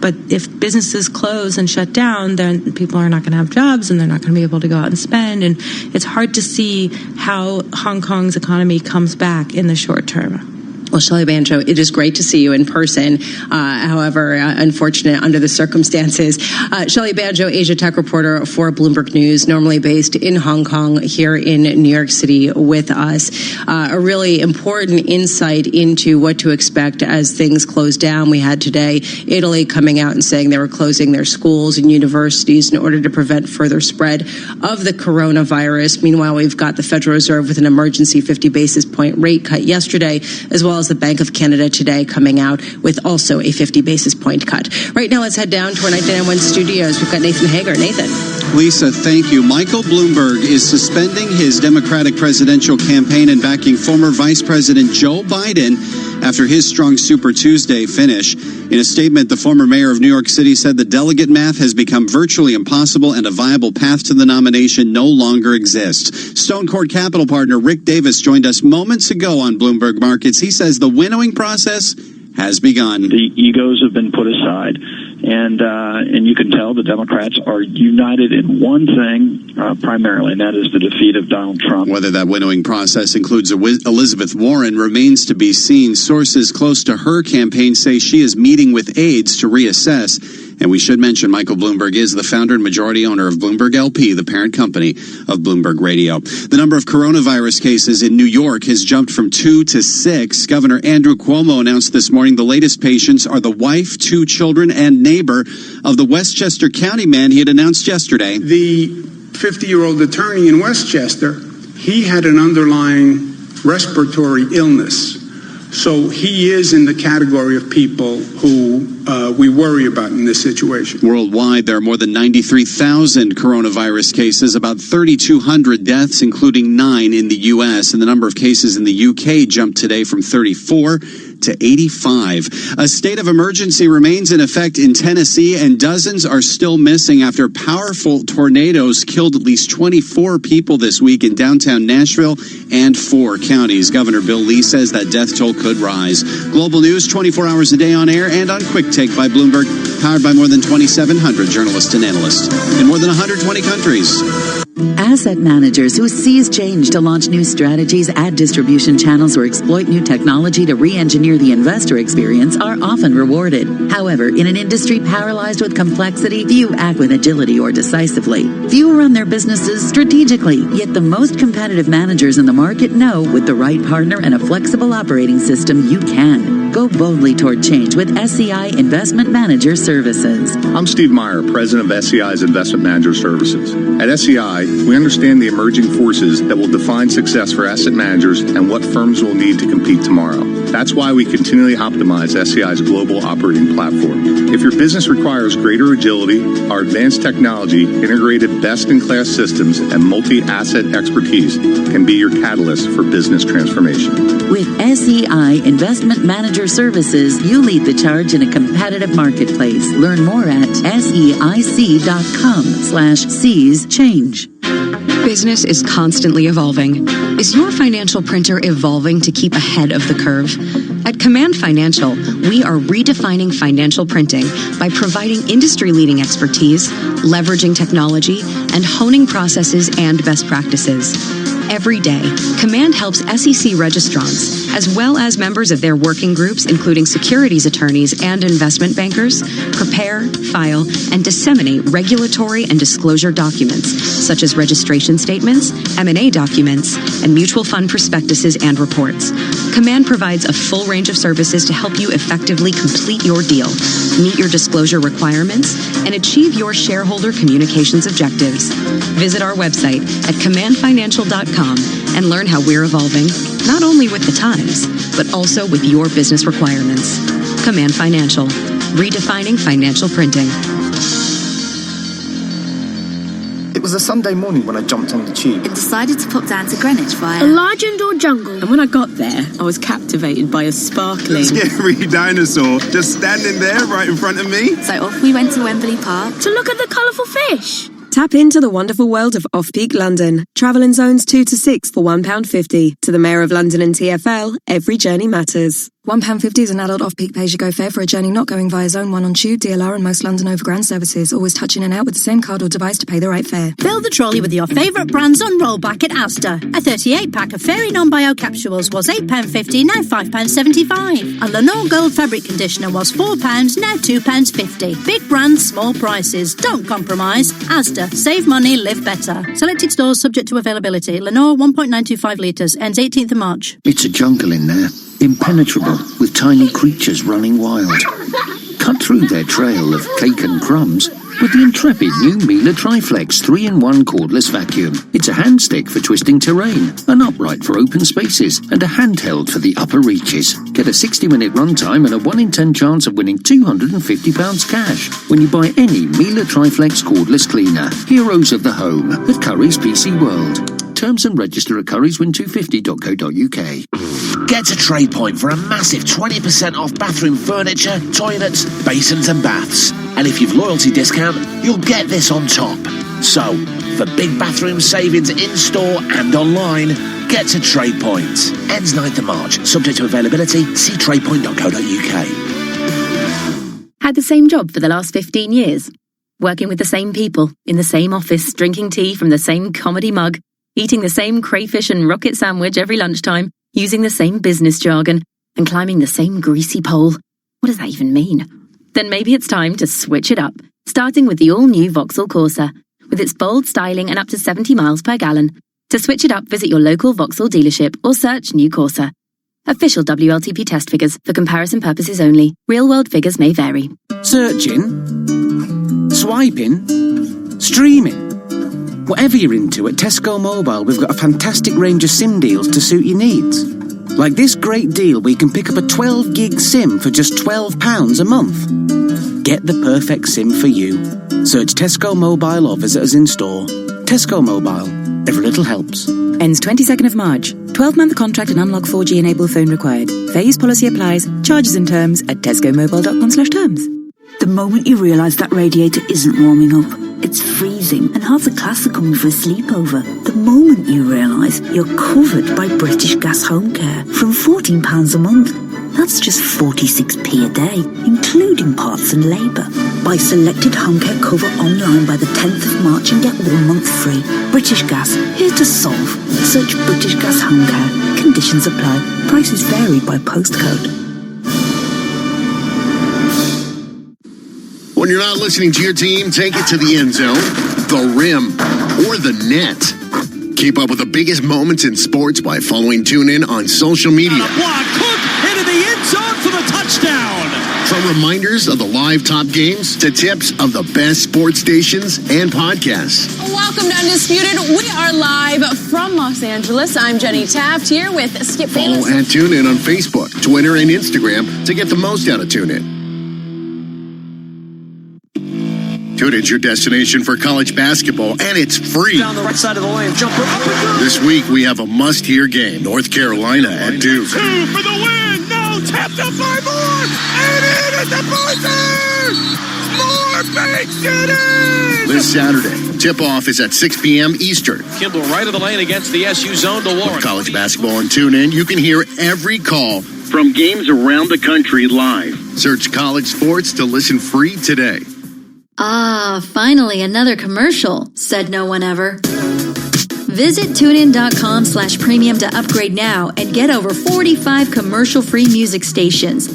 but if businesses close and shut down, then people are not going to have jobs, and they're not going to be able to go out and spend, and it's hard to see how Hong Kong's economy comes back in the short term. Well, Shelley Banjo, it is great to see you in person. However, unfortunate under the circumstances. Shelley Banjo, Asia Tech reporter for Bloomberg News, normally based in Hong Kong, here in New York City with us. A really important insight into what to expect as things close down. We had today Italy coming out and saying they were closing their schools and universities in order to prevent further spread of the coronavirus. Meanwhile, we've got the Federal Reserve with an emergency 50 basis point rate cut yesterday, as well as the Bank of Canada today coming out with also a 50 basis point cut. Right now, let's head down to our 99.1 studios. We've got Nathan Hager. Nathan. Lisa, thank you. Michael Bloomberg is suspending his Democratic presidential campaign and backing former Vice President Joe Biden after his strong Super Tuesday finish. In a statement, the former mayor of New York City said the delegate math has become virtually impossible and a viable path to the nomination no longer exists. Stone Court Capital partner Rick Davis joined us moments ago on Bloomberg Markets. He says the winnowing process has begun. The egos have been put aside, and you can tell the Democrats are united in one thing primarily, and that is the defeat of Donald Trump. Whether that winnowing process includes Elizabeth Warren remains to be seen. Sources close to her campaign say she is meeting with aides to reassess. And we should mention Michael Bloomberg is the founder and majority owner of Bloomberg LP, the parent company of Bloomberg Radio. The number of coronavirus cases in New York has jumped from 2 to 6. Governor Andrew Cuomo announced this morning the latest patients are the wife, 2 children, and neighbor of the Westchester County man he had announced yesterday. The 50-year-old attorney in Westchester, he had an underlying respiratory illness. So he is in the category of people who we worry about in this situation. Worldwide, there are more than 93,000 coronavirus cases, about 3,200 deaths, including 9 in the U.S. And the number of cases in the U.K. jumped today from 34 to 85. A state of emergency remains in effect in Tennessee, and dozens are still missing after powerful tornadoes killed at least 24 people this week in downtown Nashville and 4 counties. Governor Bill Lee says that death toll could rise. Global news 24 hours a day on air and on Quick Take by Bloomberg, powered by more than 2,700 journalists and analysts in more than 120 countries. Asset managers who seize change to launch new strategies, add distribution channels, or exploit new technology to re-engineer the investor experience are often rewarded. However, in an industry paralyzed with complexity, few act with agility or decisively. Few run their businesses strategically, yet the most competitive managers in the market know with the right partner and a flexible operating system, you can. Go boldly toward change with SEI Investment Manager Services. I'm Steve Meyer, president of SEI's Investment Manager Services. At SEI, we understand the emerging forces that will define success for asset managers and what firms will need to compete tomorrow. That's why we continually optimize SEI's global operating platform. If your business requires greater agility, our advanced technology, integrated best-in-class systems, and multi-asset expertise can be your catalyst for business transformation. With SEI Investment Manager Services, you lead the charge in a competitive marketplace. Learn more at SEIC.com/seize change. Business is constantly evolving. Is your financial printer evolving to keep ahead of the curve? At Command Financial, we are redefining financial printing by providing industry-leading expertise, leveraging technology, and honing processes and best practices. Every day, Command helps SEC registrants, as well as members of their working groups, including securities attorneys and investment bankers, prepare, file, and disseminate regulatory and disclosure documents, such as registration statements, M&A documents, and mutual fund prospectuses and reports. Command provides a full range of services to help you effectively complete your deal, meet your disclosure requirements, and achieve your shareholder communications objectives. Visit our website at commandfinancial.com and learn how we're evolving, not only with the times, but also with your business requirements. Command Financial, redefining financial printing. It was a Sunday morning when I jumped on the tube and decided to pop down to Greenwich via a large indoor jungle. And when I got there, I was captivated by a sparkling, scary dinosaur just standing there right in front of me. So off we went to Wembley Park to look at the colourful fish. Tap into the wonderful world of Off-Peak London. Travel in zones 2 to 6 for £1.50. To the Mayor of London and TfL, every journey matters. £1.50 is an adult off-peak pay-as-you-go fare for a journey not going via Zone 1 on Tube, DLR and most London Overground services. Always touch in and out with the same card or device to pay the right fare. Fill the trolley with your favourite brands on rollback at Asda. A 38-pack of Fairy Non-Bio capsules was £8.50, now £5.75. A Lenore Gold fabric conditioner was £4, now £2.50. Big brands, small prices. Don't compromise. Asda. Save money, live better. Selected stores subject to availability. Lenore 1.925 litres. Ends 18th of March. It's a jungle in there. Impenetrable, with tiny creatures running wild. Cut through their trail of cake and crumbs with the intrepid new Miele Triflex 3-in-1 cordless vacuum. It's a hand stick for twisting terrain, an upright for open spaces, and a handheld for the upper reaches. Get a 60-minute runtime and a 1 in 10 chance of winning £250 cash when you buy any Miele Triflex cordless cleaner. Heroes of the home at Currys PC World. Terms and register at currys250.co.uk. Get to Trade Point for a massive 20% off bathroom furniture, toilets, basins and baths. And if you've loyalty discount, you'll get this on top. So, for big bathroom savings in-store and online, get to Trade Point. Ends 9th of March. Subject to availability, see tradepoint.co.uk. Had the same job for the last 15 years? Working with the same people, in the same office, drinking tea from the same comedy mug, eating the same crayfish and rocket sandwich every lunchtime, using the same business jargon, and climbing the same greasy pole. What does that even mean? Then maybe it's time to switch it up, starting with the all-new Vauxhall Corsa. With its bold styling and up to 70 miles per gallon. To switch it up, visit your local Vauxhall dealership or search New Corsa. Official WLTP test figures for comparison purposes only. Real-world figures may vary. Searching, swiping, streaming. Whatever you're into, at Tesco Mobile we've got a fantastic range of SIM deals to suit your needs. Like this great deal where you can pick up a 12 gig SIM for just £12 a month. Get the perfect SIM for you. Search Tesco Mobile or visit us in store. Tesco Mobile. Every little helps. Ends 22nd of March. 12-month contract and unlock 4G enabled phone required. Fair use policy applies. Charges and terms at tescomobile.com/terms. The moment you realise that radiator isn't warming up, it's freezing, and half the class are coming for a sleepover. The moment you realise you're covered by British Gas Home Care from £14 a month. That's just 46p a day, including parts and labour. Buy selected home care cover online by the 10th of March and get 1 month free. British Gas, here to solve. Search British Gas Home Care. Conditions apply. Prices vary by postcode. When you're not listening to your team, take it to the end zone, the rim, or the net. Keep up with the biggest moments in sports by following TuneIn on social media. Cook into the end zone for the touchdown. From reminders of the live top games to tips of the best sports stations and podcasts. Welcome to Undisputed. We are live from Los Angeles. I'm Jenny Taft here with Skip Bayless. Follow at TuneIn on Facebook, Twitter, and Instagram to get the most out of TuneIn. TuneIn's your destination for college basketball, and it's free. Down the right side of the lane, jumper up and good. This week, we have a must-hear game. North Carolina at Duke. 2 for the win. No, tapped up by more. And it is the Blazers. More bakes it in. This Saturday, tip-off is at 6 p.m. Eastern. Kimball right of the lane against the SU zone to Warren. With college basketball on TuneIn, you can hear every call from games around the country live. Search college sports to listen free today. Ah, finally another commercial, said no one ever. Visit tunein.com/premium to upgrade now and get over 45 commercial-free music stations.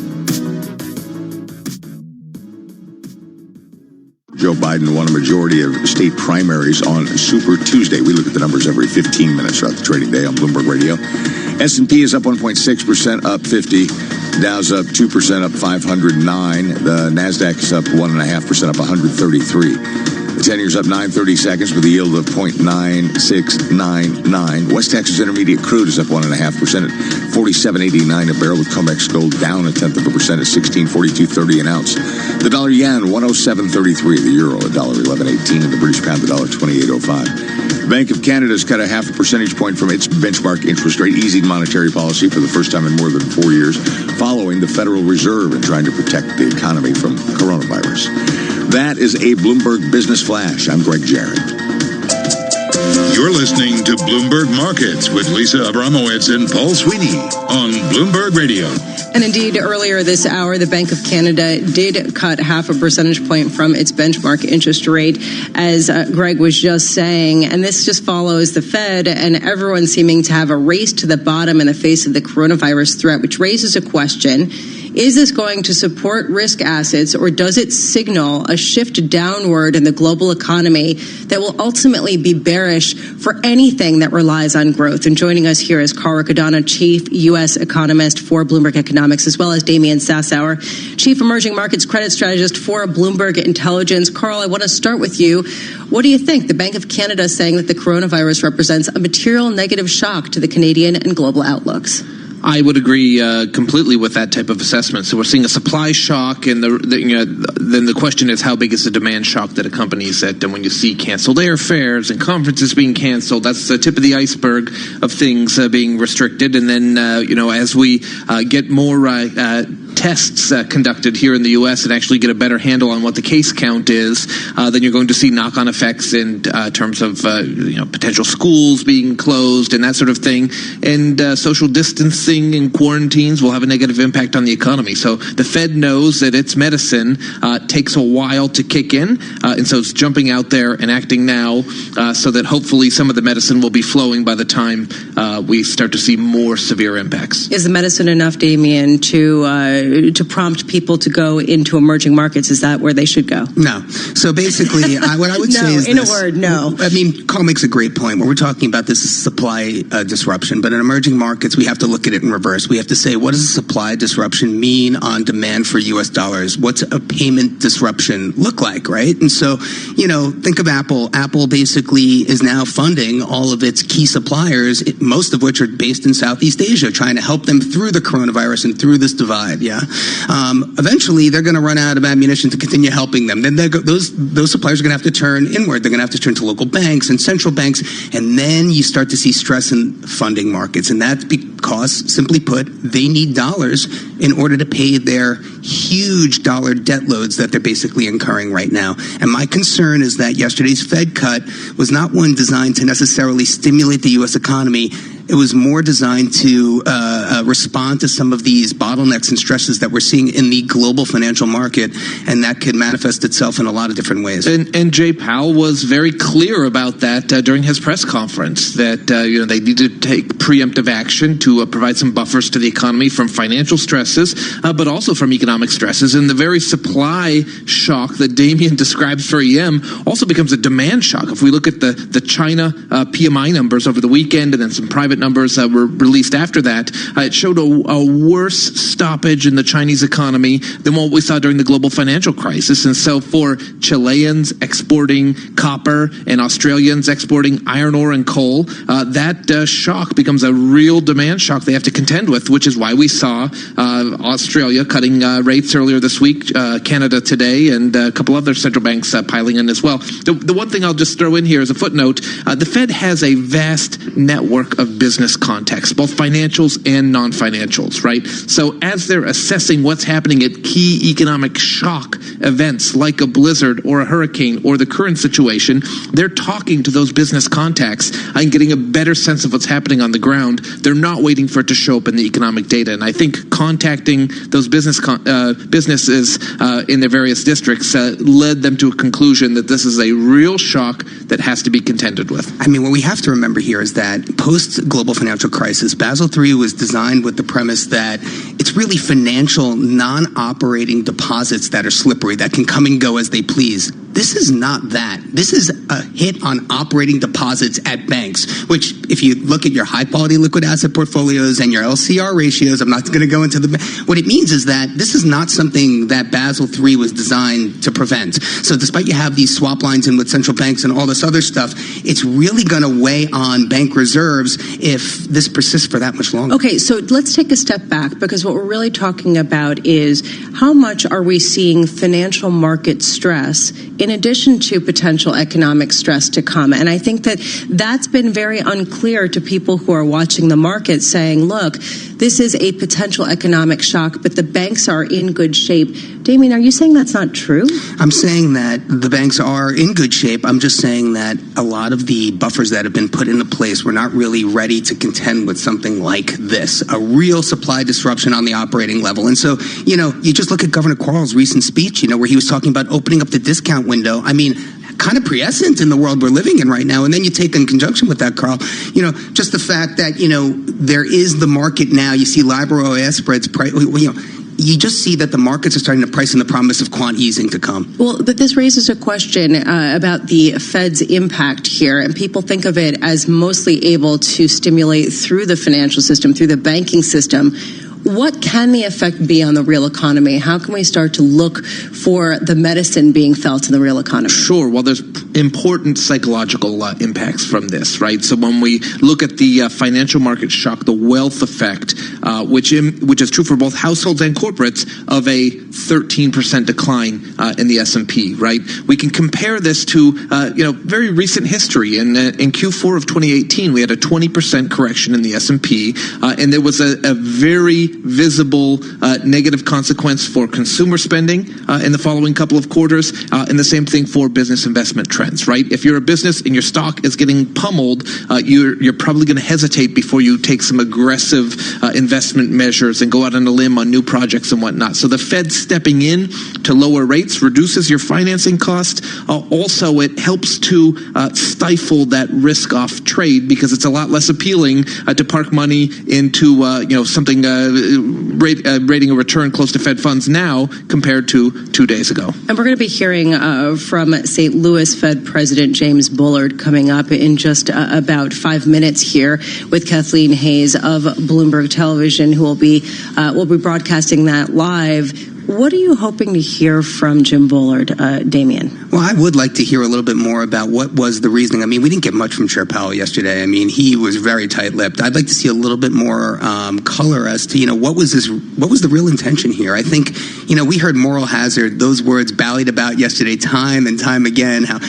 Joe Biden won a majority of state primaries on Super Tuesday. We look at the numbers every 15 minutes throughout the trading day on Bloomberg Radio. S&P is up 1.6%, up 50. Dow's up 2%, up 509. The NASDAQ is up 1.5%, up 133. The 10-year's up 9.30 seconds with a yield of 0.9699. West Texas Intermediate Crude is up 1.5% at 47.89 a barrel, with COMEX gold down 0.1% at 16.4230 an ounce. The dollar yen 107.33. The euro $1.1118, and the British pound $1.2805. The Bank of Canada has cut a 0.5 percentage point from its benchmark interest rate, easing monetary policy for the first time in more than 4 years, following the Federal Reserve and trying to protect the economy from coronavirus. That is a Bloomberg Business Flash. I'm Greg Jarrett. You're listening to Bloomberg Markets with Lisa Abramowitz and Paul Sweeney on Bloomberg Radio. And indeed, earlier this hour, the Bank of Canada did cut 0.5 percentage point from its benchmark interest rate, as Greg was just saying. And this just follows the Fed and everyone seeming to have a race to the bottom in the face of the coronavirus threat, which raises a question. Is this going to support risk assets, or does it signal a shift downward in the global economy that will ultimately be bearish for anything that relies on growth? And joining us here is Carl Riccadonna, Chief U.S. Economist for Bloomberg Economics, as well as Damian Sassower, Chief Emerging Markets Credit Strategist for Bloomberg Intelligence. Carl, I want to start with you. What do you think? The Bank of Canada is saying that the coronavirus represents a material negative shock to the Canadian and global outlooks. I would agree completely with that type of assessment. So we're seeing a supply shock, and then the question is, how big is the demand shock that accompanies it? And when you see canceled airfares and conferences being canceled, that's the tip of the iceberg of things being restricted. And then as we get more tests conducted here in the U.S. and actually get a better handle on what the case count is, then you're going to see knock-on effects in terms of potential schools being closed and that sort of thing, and social distancing and quarantines will have a negative impact on the economy. So the Fed knows that its medicine takes a while to kick in, and so it's jumping out there and acting now, so that hopefully some of the medicine will be flowing by the time we start to see more severe impacts. Is the medicine enough, Damian, to prompt people to go into emerging markets? Is that where they should go? No. So basically, what I would say is in a word, no. I mean, Carl makes a great point. When we're talking about this is supply disruption, but in emerging markets, we have to look at it in reverse. We have to say, what does a supply disruption mean on demand for U.S. dollars? What's a payment disruption look like, right? And so, think of Apple. Apple basically is now funding all of its key suppliers, most of which are based in Southeast Asia, trying to help them through the coronavirus and through this divide, yeah? Eventually, they're going to run out of ammunition to continue helping them. Then those suppliers are going to have to turn inward. They're going to have to turn to local banks and central banks, and then you start to see stress in funding markets. And that's because, simply put, they need dollars in order to pay their huge dollar debt loads that they're basically incurring right now. And my concern is that yesterday's Fed cut was not one designed to necessarily stimulate the U.S. economy. It was more designed to respond to some of these bottlenecks and stresses that we're seeing in the global financial market, and that could manifest itself in a lot of different ways. And Jay Powell was very clear about that during his press conference, that they need to take preemptive action to provide some buffers to the economy from financial stresses, but also from economic stresses. And the very supply shock that Damian describes for EM also becomes a demand shock. If we look at the China PMI numbers over the weekend, and then some private numbers that were released after that, it showed a worse stoppage in the Chinese economy than what we saw during the global financial crisis. And so for Chileans exporting copper and Australians exporting iron ore and coal, that shock becomes a real demand shock they have to contend with, which is why we saw Australia cutting rates earlier this week, Canada today, and a couple other central banks piling in as well. The one thing I'll just throw in here as a footnote, the Fed has a vast network of business contacts, both financials and non-financials, right? So as they're assessing what's happening at key economic shock events like a blizzard or a hurricane or the current situation, they're talking to those business contacts and getting a better sense of what's happening on the ground. They're not waiting for it to show up in the economic data. And I think contacting those businesses in their various districts led them to a conclusion that this is a real shock that has to be contended with. I mean, what we have to remember here is that post-global financial crisis, Basel III was designed with the premise that it's really financial non-operating deposits that are slippery, that can come and go as they please. This is not that. This is a hit on operating deposits at banks, which if you look at your high-quality liquid asset portfolios and your LCR ratios, I'm not going to go into what it means is that this is not something that Basel III was designed to prevent. So despite you have these swap lines in with central banks and all this other stuff, it's really going to weigh on bank reserves if this persists for that much longer. Okay, so let's take a step back, because what we're really talking about is how much are we seeing financial market stress in addition to potential economic stress to come. And I think that that's been very unclear clear to people who are watching the market, saying, look, this is a potential economic shock, but the banks are in good shape. Damien, are you saying that's not true? I'm saying that the banks are in good shape. I'm just saying that a lot of the buffers that have been put into place were not really ready to contend with something like this, a real supply disruption on the operating level. And so, you just look at Governor Quarles' recent speech, where he was talking about opening up the discount window. I mean, kind of prescient in the world we're living in right now. And then you take in conjunction with that, Carl, just the fact that, there is the market now. You see LIBOR-OIS spreads, you just see that the markets are starting to price in the promise of quant easing to come. Well, but this raises a question about the Fed's impact here, and people think of it as mostly able to stimulate through the financial system, through the banking system. What can the effect be on the real economy? How can we start to look for the medicine being felt in the real economy? Sure. Well, there's important psychological impacts from this, right? So when we look at the financial market shock, the wealth effect, which is true for both households and corporates, of a 13% decline in the S&P, right? We can compare this to, very recent history. In Q4 of 2018, we had a 20% correction in the S&P, and there was a very visible negative consequence for consumer spending in the following couple of quarters, and the same thing for business investment trends, right? If you're a business and your stock is getting pummeled, you're probably going to hesitate before you take some aggressive investment measures and go out on a limb on new projects and whatnot. So the Fed stepping in to lower rates reduces your financing cost. Also, it helps to stifle that risk-off trade, because it's a lot less appealing to park money into something rating a return close to Fed funds now compared to 2 days ago. And we're going to be hearing from St. Louis Fed President James Bullard coming up in just about 5 minutes here with Kathleen Hayes of Bloomberg Television, who will be broadcasting that live. What are you hoping to hear from Jim Bullard, Damien? Well, I would like to hear a little bit more about what was the reasoning. I mean, we didn't get much from Chair Powell yesterday. I mean, he was very tight-lipped. I'd like to see a little bit more color as to, what was the real intention here? I think, we heard moral hazard, those words ballied about yesterday time and time again. How,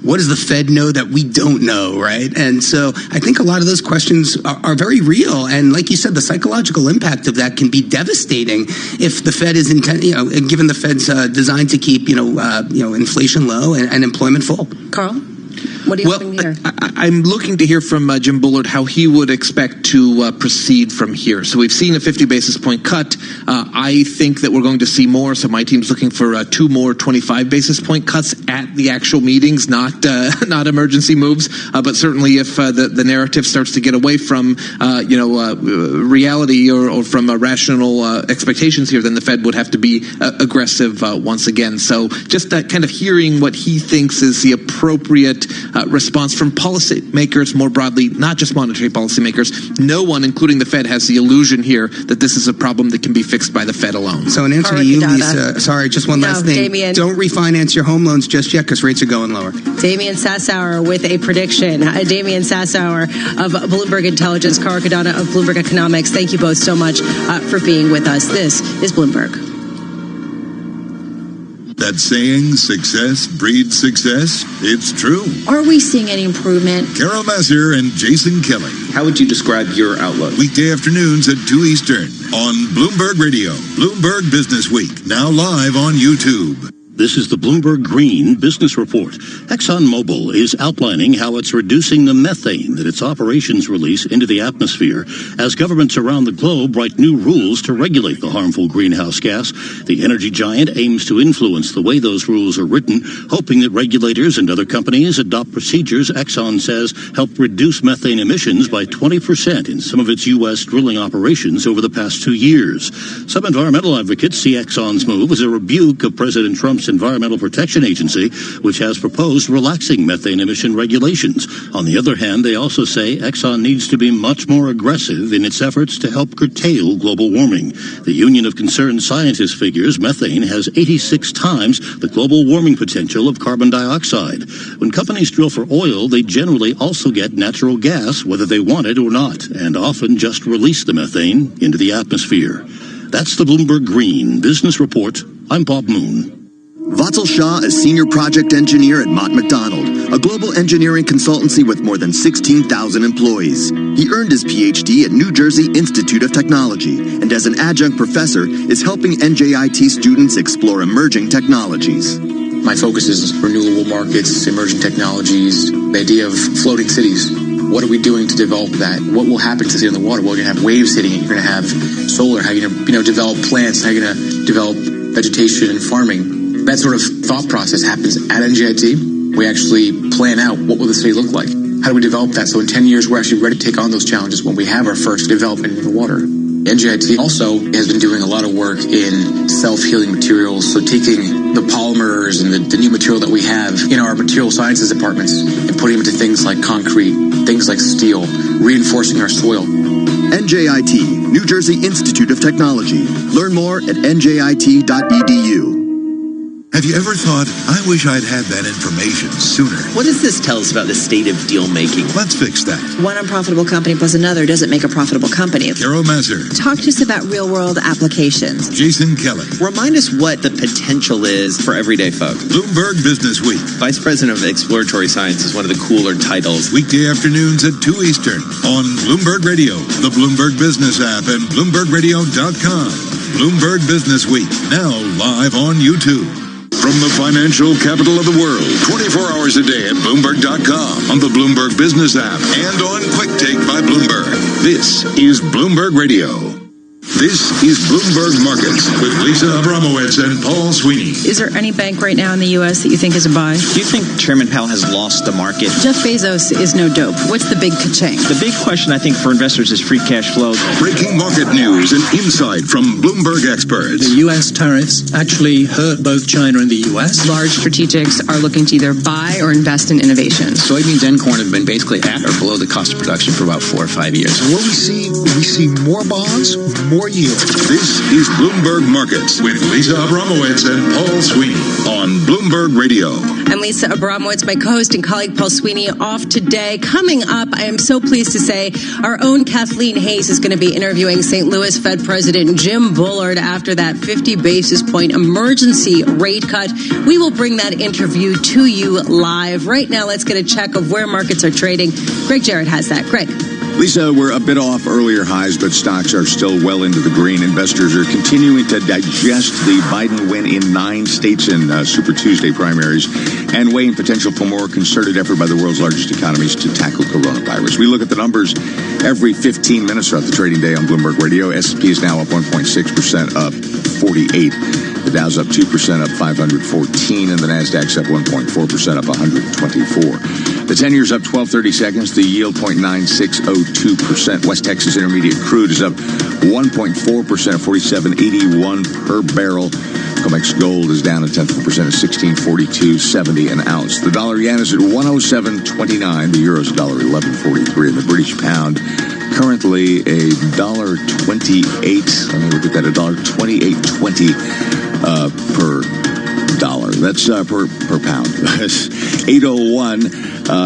what does the Fed know that we don't know, right? And so I think a lot of those questions are very real. And like you said, the psychological impact of that can be devastating if the Fed is given the Fed's designed to keep, inflation low and employment full. Carl? What are you hoping to hear? I'm looking to hear from Jim Bullard how he would expect to proceed from here. So we've seen a 50 basis point cut. I think that we're going to see more. So my team's looking for 2 more 25 basis point cuts at the actual meetings, not emergency moves. But certainly if the narrative starts to get away from reality or from rational expectations here, then the Fed would have to be aggressive once again. So just that kind of hearing what he thinks is the appropriate response from policymakers more broadly, not just monetary policymakers. No one, including the Fed, has the illusion here that this is a problem that can be fixed by the Fed alone. So in answer to you, Lisa, sorry, just one last thing. Damien. Don't refinance your home loans just yet because rates are going lower. Damien Sassower with a prediction. Damien Sassower of Bloomberg Intelligence, Carl Cadana of Bloomberg Economics. Thank you both so much for being with us. This is Bloomberg. That saying, success breeds success, it's true. Are we seeing any improvement? Carol Massar and Jason Kelly. How would you describe your outlook? Weekday afternoons at 2 Eastern on Bloomberg Radio. Bloomberg Business Week, now live on YouTube. This is the Bloomberg Green Business Report. ExxonMobil is outlining how it's reducing the methane that its operations release into the atmosphere as governments around the globe write new rules to regulate the harmful greenhouse gas. The energy giant aims to influence the way those rules are written, hoping that regulators and other companies adopt procedures Exxon says help reduce methane emissions by 20% in some of its U.S. drilling operations over the past 2 years. Some environmental advocates see Exxon's move as a rebuke of President Trump's Environmental Protection Agency, which has proposed relaxing methane emission regulations. On the other hand, they also say Exxon needs to be much more aggressive in its efforts to help curtail global warming. The Union of Concerned Scientists figures methane has 86 times the global warming potential of carbon dioxide. When companies drill for oil, they generally also get natural gas, whether they want it or not, and often just release the methane into the atmosphere. That's the Bloomberg Green Business Report. I'm Bob Moon. Vattel Shah is Senior Project Engineer at Mott MacDonald, a global engineering consultancy with more than 16,000 employees. He earned his PhD at New Jersey Institute of Technology, and as an adjunct professor, is helping NJIT students explore emerging technologies. My focus is renewable markets, emerging technologies, the idea of floating cities. What are we doing to develop that? What will happen to the city on the water? Well, you're going to have waves hitting it. You're going to have solar. How are you going to develop plants? How are you going to develop vegetation and farming? That sort of thought process happens at NJIT. We actually plan out what will the city look like. How do we develop that? So in 10 years, we're actually ready to take on those challenges when we have our first development in the water. NJIT also has been doing a lot of work in self-healing materials, so taking the polymers and the new material that we have in our material sciences departments and putting them into things like concrete, things like steel, reinforcing our soil. NJIT, New Jersey Institute of Technology. Learn more at njit.edu. Have you ever thought, I wish I'd had that information sooner? What does this tell us about the state of deal making? Let's fix that. One unprofitable company plus another doesn't make a profitable company. Carol Mazur. Talk to us about real-world applications. Jason Kelly. Remind us what the potential is for everyday folk. Bloomberg Business Week. Vice President of Exploratory Science is one of the cooler titles. Weekday afternoons at 2 Eastern on Bloomberg Radio, the Bloomberg Business app, and BloombergRadio.com. Bloomberg Business Week, now live on YouTube. From the financial capital of the world, 24 hours a day at Bloomberg.com, on the Bloomberg Business app, and on Quick Take by Bloomberg. This is Bloomberg Radio. This is Bloomberg Markets with Lisa Abramowitz and Paul Sweeney. Is there any bank right now in the U.S. that you think is a buy? Do you think Chairman Powell has lost the market? Jeff Bezos is no dope. What's the big ka-ching? The big question, I think, for investors is free cash flow. Breaking market news and insight from Bloomberg experts. The U.S. tariffs actually hurt both China and the U.S. Large strategics are looking to either buy or invest in innovation. Soybeans and corn have been basically at or below the cost of production for about 4 or 5 years. So what we see more bonds, more yield. This is Bloomberg Markets with Lisa Abramowitz and Paul Sweeney on Bloomberg Radio. I'm Lisa Abramowitz, my co-host and colleague Paul Sweeney off today. Coming up, I am so pleased to say our own Kathleen Hayes is going to be interviewing St. Louis Fed President Jim Bullard after that 50 basis point emergency rate cut. We will bring that interview to you live. Right now, let's get a check of where markets are trading. Greg Jarrett has that. Greg. Lisa, we're a bit off earlier highs, but stocks are still well into the green. Investors are continuing to digest the Biden win in 9 states in Super Tuesday primaries and weighing potential for more concerted effort by the world's largest economies to tackle coronavirus. We look at the numbers every 15 minutes throughout the trading day on Bloomberg Radio. S&P is now up 1.6%, up 48. The Dow's up 2%, up 514, and the Nasdaq's up 1.4%, up 124. The 10-year's up 12.30 seconds. The yield 0.9602%. West Texas Intermediate crude is up 1.4%, 47.81 per barrel. COMEX gold is down 0.1% at 16.4270 an ounce. The dollar yen is at 107.29. The euro's $1.1143, and the British pound currently $1.28. Let me look at that. $1.2820 per dollar. That's per pound. 8:01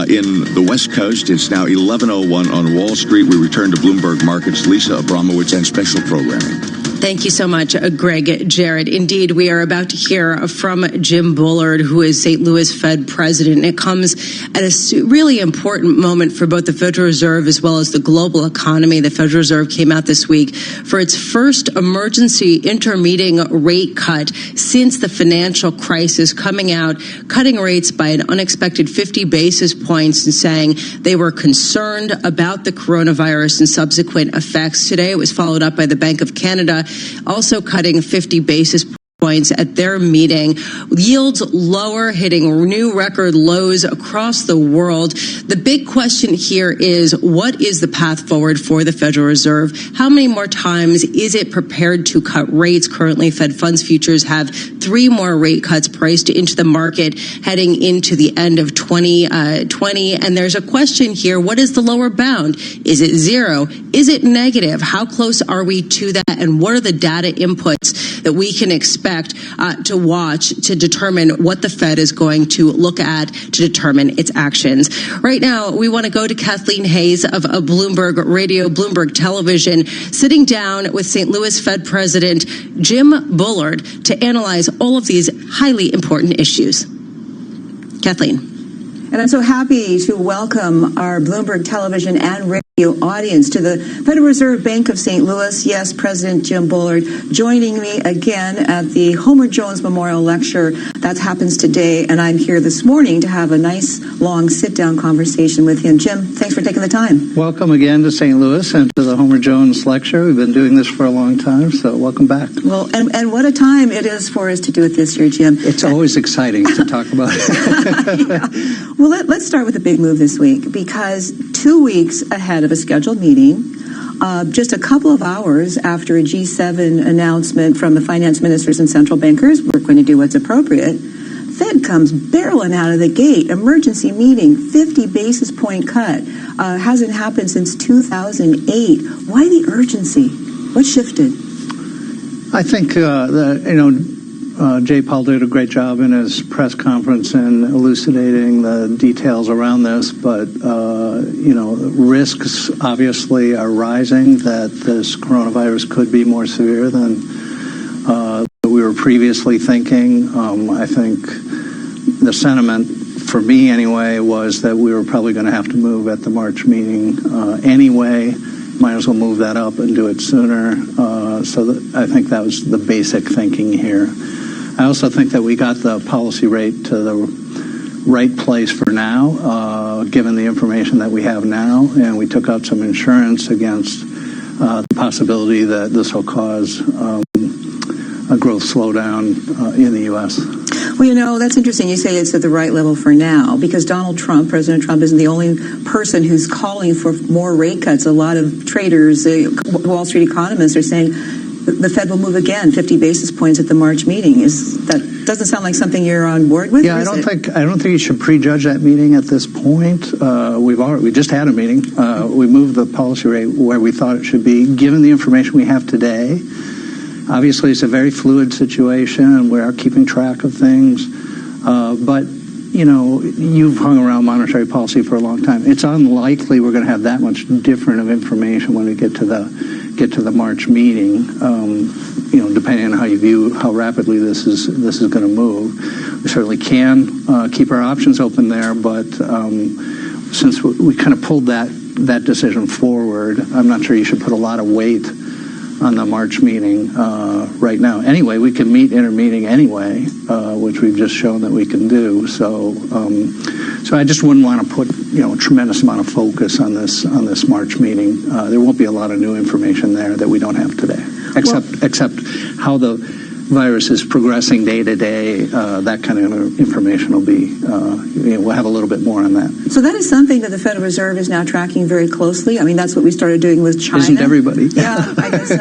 in the West Coast. It's now 11:01 on Wall Street. We return to Bloomberg Markets. Lisa Abramowitz and special programming. Thank you so much, Greg Jarrett. Indeed, we are about to hear from Jim Bullard, who is St. Louis Fed president. It comes at a really important moment for both the Federal Reserve as well as the global economy. The Federal Reserve came out this week for its first emergency intermeeting rate cut since the financial crisis, coming out, cutting rates by an unexpected 50 basis points and saying they were concerned about the coronavirus and subsequent effects. Today, it was followed up by the Bank of Canada, also cutting 50 basis points at their meeting. Yields lower, hitting new record lows across the world. The big question here is, what is the path forward for the Federal Reserve? How many more times is it prepared to cut rates? Currently, Fed funds futures have 3 more rate cuts priced into the market heading into the end of 2020. And there's a question here. What is the lower bound? Is it 0? Is it negative? How close are we to that? And what are the data inputs that we can expect to watch to determine what the Fed is going to look at to determine its actions. Right now, we want to go to Kathleen Hayes of Bloomberg Radio, Bloomberg Television, sitting down with St. Louis Fed President Jim Bullard to analyze all of these highly important issues. Kathleen. And I'm so happy to welcome our Bloomberg Television and radio audience to the Federal Reserve Bank of St. Louis. Yes, President Jim Bullard joining me again at the Homer Jones Memorial Lecture. That happens today, and I'm here this morning to have a nice, long sit-down conversation with him. Jim, thanks for taking the time. Welcome again to St. Louis and to the Homer Jones Lecture. We've been doing this for a long time, so welcome back. Well, and what a time it is for us to do it this year, Jim. It's always exciting to talk about it. Yeah. Well, let's start with the big move this week, because 2 weeks ahead of a scheduled meeting, just a couple of hours after a G7 announcement from the finance ministers and central bankers, we're going to do what's appropriate, Fed comes barreling out of the gate, emergency meeting, 50 basis point cut. Hasn't happened since 2008. Why the urgency? What shifted? I think Jay Powell did a great job in his press conference in elucidating the details around this, but risks obviously are rising that this coronavirus could be more severe than we were previously thinking. I think the sentiment, for me anyway, was that we were probably going to have to move at the March meeting anyway. Might as well move that up and do it sooner. I think that was the basic thinking here. I also think that we got the policy rate to the right place for now, given the information that we have now, and we took out some insurance against the possibility that this will cause a growth slowdown in the U.S. Well, that's interesting. You say it's at the right level for now, because President Trump isn't the only person who's calling for more rate cuts. A lot of traders, Wall Street economists are saying the Fed will move again 50 basis points at the March meeting. That doesn't sound like something you're on board with? Yeah, I don't think you should prejudge that meeting at this point. We just had a meeting. We moved the policy rate where we thought it should be, given the information we have today. Obviously, it's a very fluid situation, and we are keeping track of things. But you've hung around monetary policy for a long time. It's unlikely we're going to have that much different of information when we get to the March meeting. Depending on how you view how rapidly this is going to move, we certainly can keep our options open there. But since we kind of pulled that decision forward, I'm not sure you should put a lot of weight on the March meeting right now. Anyway, we can meet intermeeting anyway, which we've just shown that we can do. So I just wouldn't want to put a tremendous amount of focus on this March meeting. There won't be a lot of new information there that we don't have today, except how the virus is progressing day to day. That kind of information will be. We'll have a little bit more on that. So that is something that the Federal Reserve is now tracking very closely. I mean, that's what we started doing with China. Isn't everybody? Yeah, I guess so.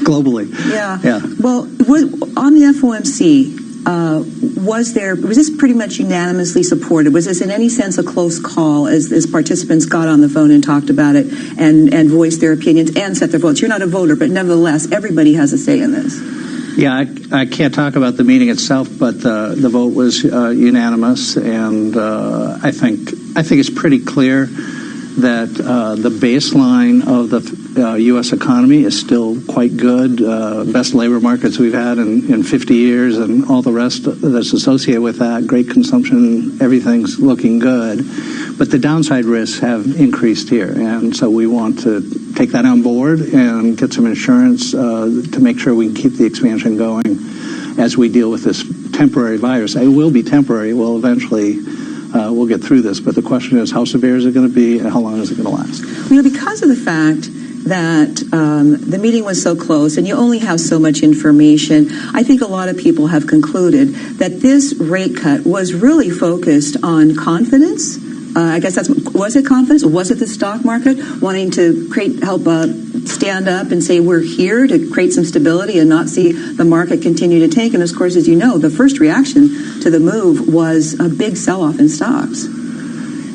Globally. Yeah. Well, on the FOMC, was this pretty much unanimously supported? Was this in any sense a close call as participants got on the phone and talked about it and voiced their opinions and set their votes? You're not a voter, but nevertheless, everybody has a say in this. Yeah, I can't talk about the meeting itself, but the vote was unanimous, and I think it's pretty clear that the baseline of the U.S. economy is still quite good. Best labor markets we've had in 50 years, and all the rest that's associated with that. Great consumption, everything's looking good. But the downside risks have increased here, and so we want to take that on board and get some insurance to make sure we can keep the expansion going as we deal with this temporary virus. It will be temporary. We'll eventually we'll get through this, but the question is, how severe is it going to be, and how long is it going to last? Because of the fact that the meeting was so close and you only have so much information, I think a lot of people have concluded that this rate cut was really focused on confidence. I guess was it confidence, or was it the stock market wanting to help stand up and say we're here to create some stability and not see the market continue to tank? And of course, as you know, the first reaction to the move was a big sell-off in stocks.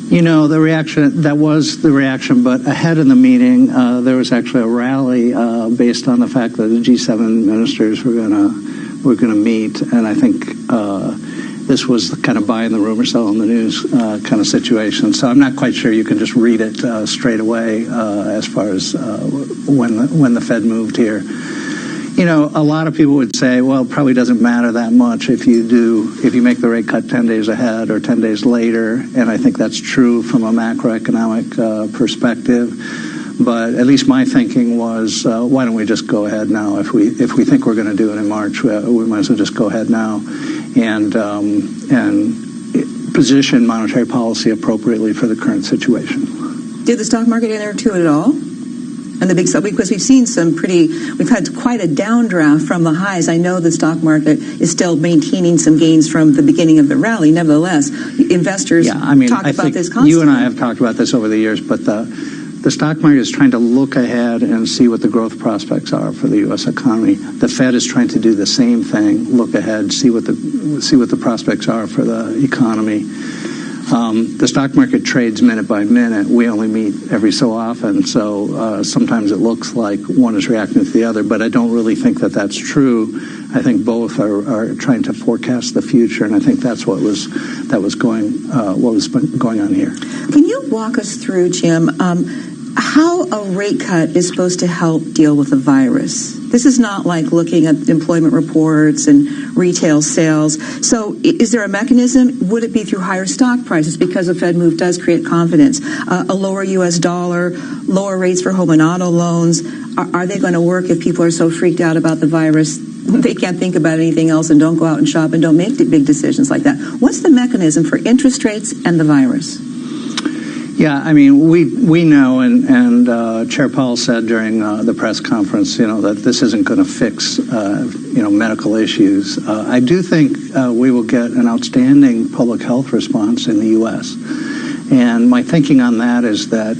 The reaction, that was the reaction, but ahead of the meeting, there was actually a rally based on the fact that the G7 ministers were going to meet, and I think this was the kind of buying the rumor, selling the news kind of situation. So I'm not quite sure you can just read it straight away as far as when the Fed moved here. A lot of people would say, well, it probably doesn't matter that much if you make the rate cut 10 days ahead or 10 days later, and I think that's true from a macroeconomic perspective. But at least my thinking was, why don't we just go ahead now? If we think we're going to do it in March, we might as well just go ahead now and position monetary policy appropriately for the current situation. Did the stock market enter into it at all? And the big stuff, because we've had quite a downdraft from the highs. I know the stock market is still maintaining some gains from the beginning of the rally. Nevertheless, investors talk about this constantly. You and I have talked about this over the years, but the stock market is trying to look ahead and see what the growth prospects are for the U.S. economy. The Fed is trying to do the same thing, look ahead, see what the prospects are for the economy. The stock market trades minute by minute. We only meet every so often, so sometimes it looks like one is reacting to the other, but I don't really think that that's true. I think both are trying to forecast the future, and I think that's what was going on here. Can you walk us through, Jim, how a rate cut is supposed to help deal with the virus? This is not like looking at employment reports and retail sales. So is there a mechanism? Would it be through higher stock prices because the Fed move does create confidence? A lower U.S. dollar, lower rates for home and auto loans. Are they going to work if people are so freaked out about the virus they can't think about anything else and don't go out and shop and don't make big decisions like that? What's the mechanism for interest rates and the virus? Yeah, we know, and Chair Powell said during the press conference, that this isn't going to fix, medical issues. I do think we will get an outstanding public health response in the U.S. And my thinking on that is that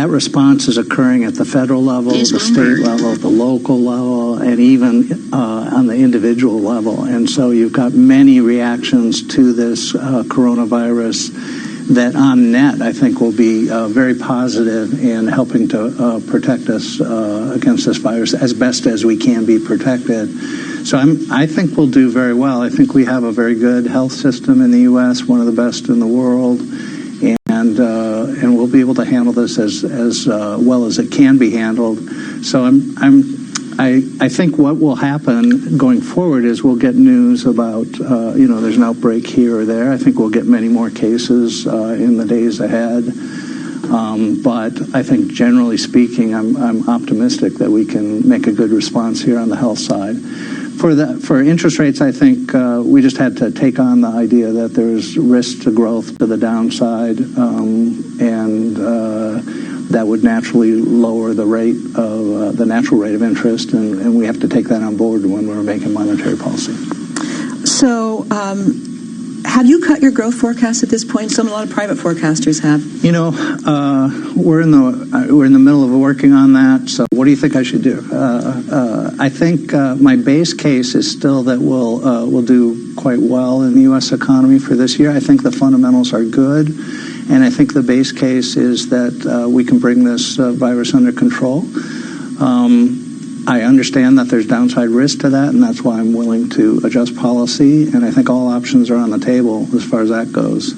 response is occurring at the federal level, the state level, the local level, and even on the individual level. And so you've got many reactions to this coronavirus that on net, I think, will be very positive in helping to protect us against this virus as best as we can be protected. So I think we'll do very well. I think we have a very good health system in the U.S., one of the best in the world, and we'll be able to handle this as well as it can be handled. So I think what will happen going forward is we'll get news about, there's an outbreak here or there. I think we'll get many more cases in the days ahead. But I think generally speaking, I'm optimistic that we can make a good response here on the health side. For interest rates, I think we just had to take on the idea that there's risk to growth to the downside, and that would naturally lower the rate of the natural rate of interest, and we have to take that on board when we're making monetary policy. So, have you cut your growth forecast at this point? A lot of private forecasters have. We're in the middle of working on that. So, what do you think I should do? I think my base case is still that we'll do quite well in the U.S. economy for this year. I think the fundamentals are good, and I think the base case is that we can bring this virus under control. I understand that there's downside risk to that, and that's why I'm willing to adjust policy, and I think all options are on the table as far as that goes.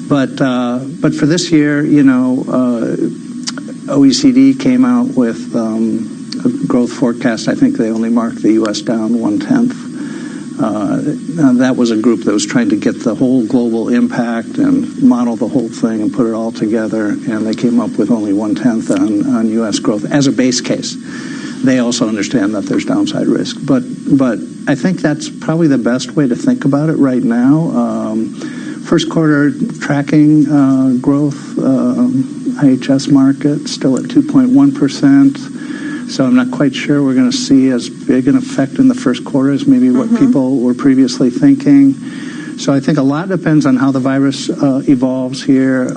But for this year, OECD came out with a growth forecast. I think they only marked the U.S. down 0.1. That was a group that was trying to get the whole global impact and model the whole thing and put it all together, and they came up with only 0.1 on U.S. growth as a base case. They also understand that there's downside risk, but I think that's probably the best way to think about it right now. First quarter tracking growth, IHS market still at 2.1%. So I'm not quite sure we're going to see as big an effect in the first quarter as maybe what people were previously thinking. So I think a lot depends on how the virus evolves here,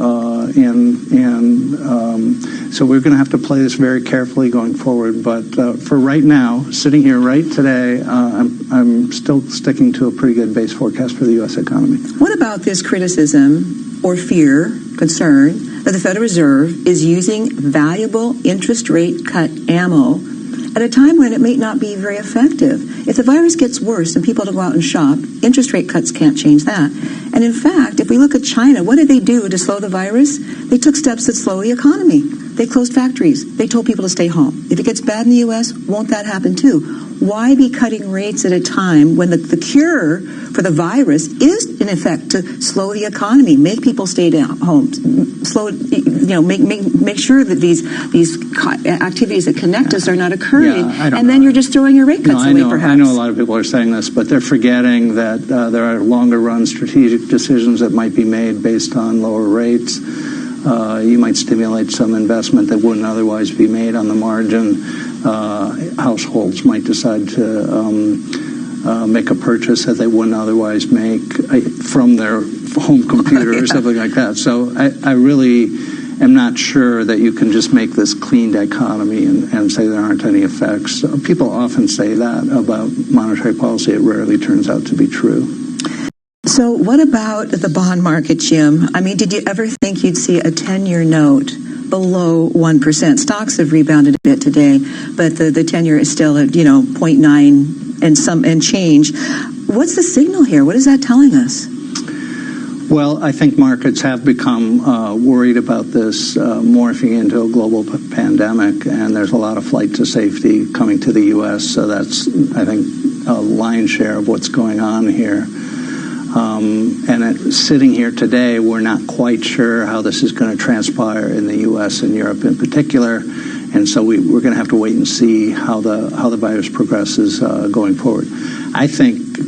so we're going to have to play this very carefully going forward. But for right now, sitting here right today, I'm still sticking to a pretty good base forecast for the U.S. economy. What about this criticism or fear concern that the Federal Reserve is using valuable interest rate cut ammo at a time when it may not be very effective. If the virus gets worse and people don't go out and shop, interest rate cuts can't change that. And in fact, if we look at China, what did they do to slow the virus? They took steps that slow the economy. They closed factories. They told people to stay home. If it gets bad in the U.S., won't that happen too? Why be cutting rates at a time when the cure for the virus is, in effect, to slow the economy, make people stay down home, make sure that these activities that connect us are not occurring, and then you're just throwing your rate cuts away, perhaps. I know a lot of people are saying this, but they're forgetting that there are longer-run strategic decisions that might be made based on lower rates. You might stimulate some investment that wouldn't otherwise be made on the margin. Households might decide to make a purchase that they wouldn't otherwise make from their home computer or something like that. So I really am not sure that you can just make this clean dichotomy and say there aren't any effects. People often say that about monetary policy. It rarely turns out to be true. So what about the bond market, Jim? I mean, did you ever think you'd see a 10-year note below 1%? Stocks have rebounded a bit today, but the 10-year is still at 0.9 and change. What's the signal here? What is that telling us? Well, I think markets have become worried about this morphing into a global pandemic, and there's a lot of flight to safety coming to the U.S., so that's, I think, a lion's share of what's going on here. Sitting here today, we're not quite sure how this is going to transpire in the U.S. and Europe in particular, and so we're going to have to wait and see how the virus progresses going forward. I think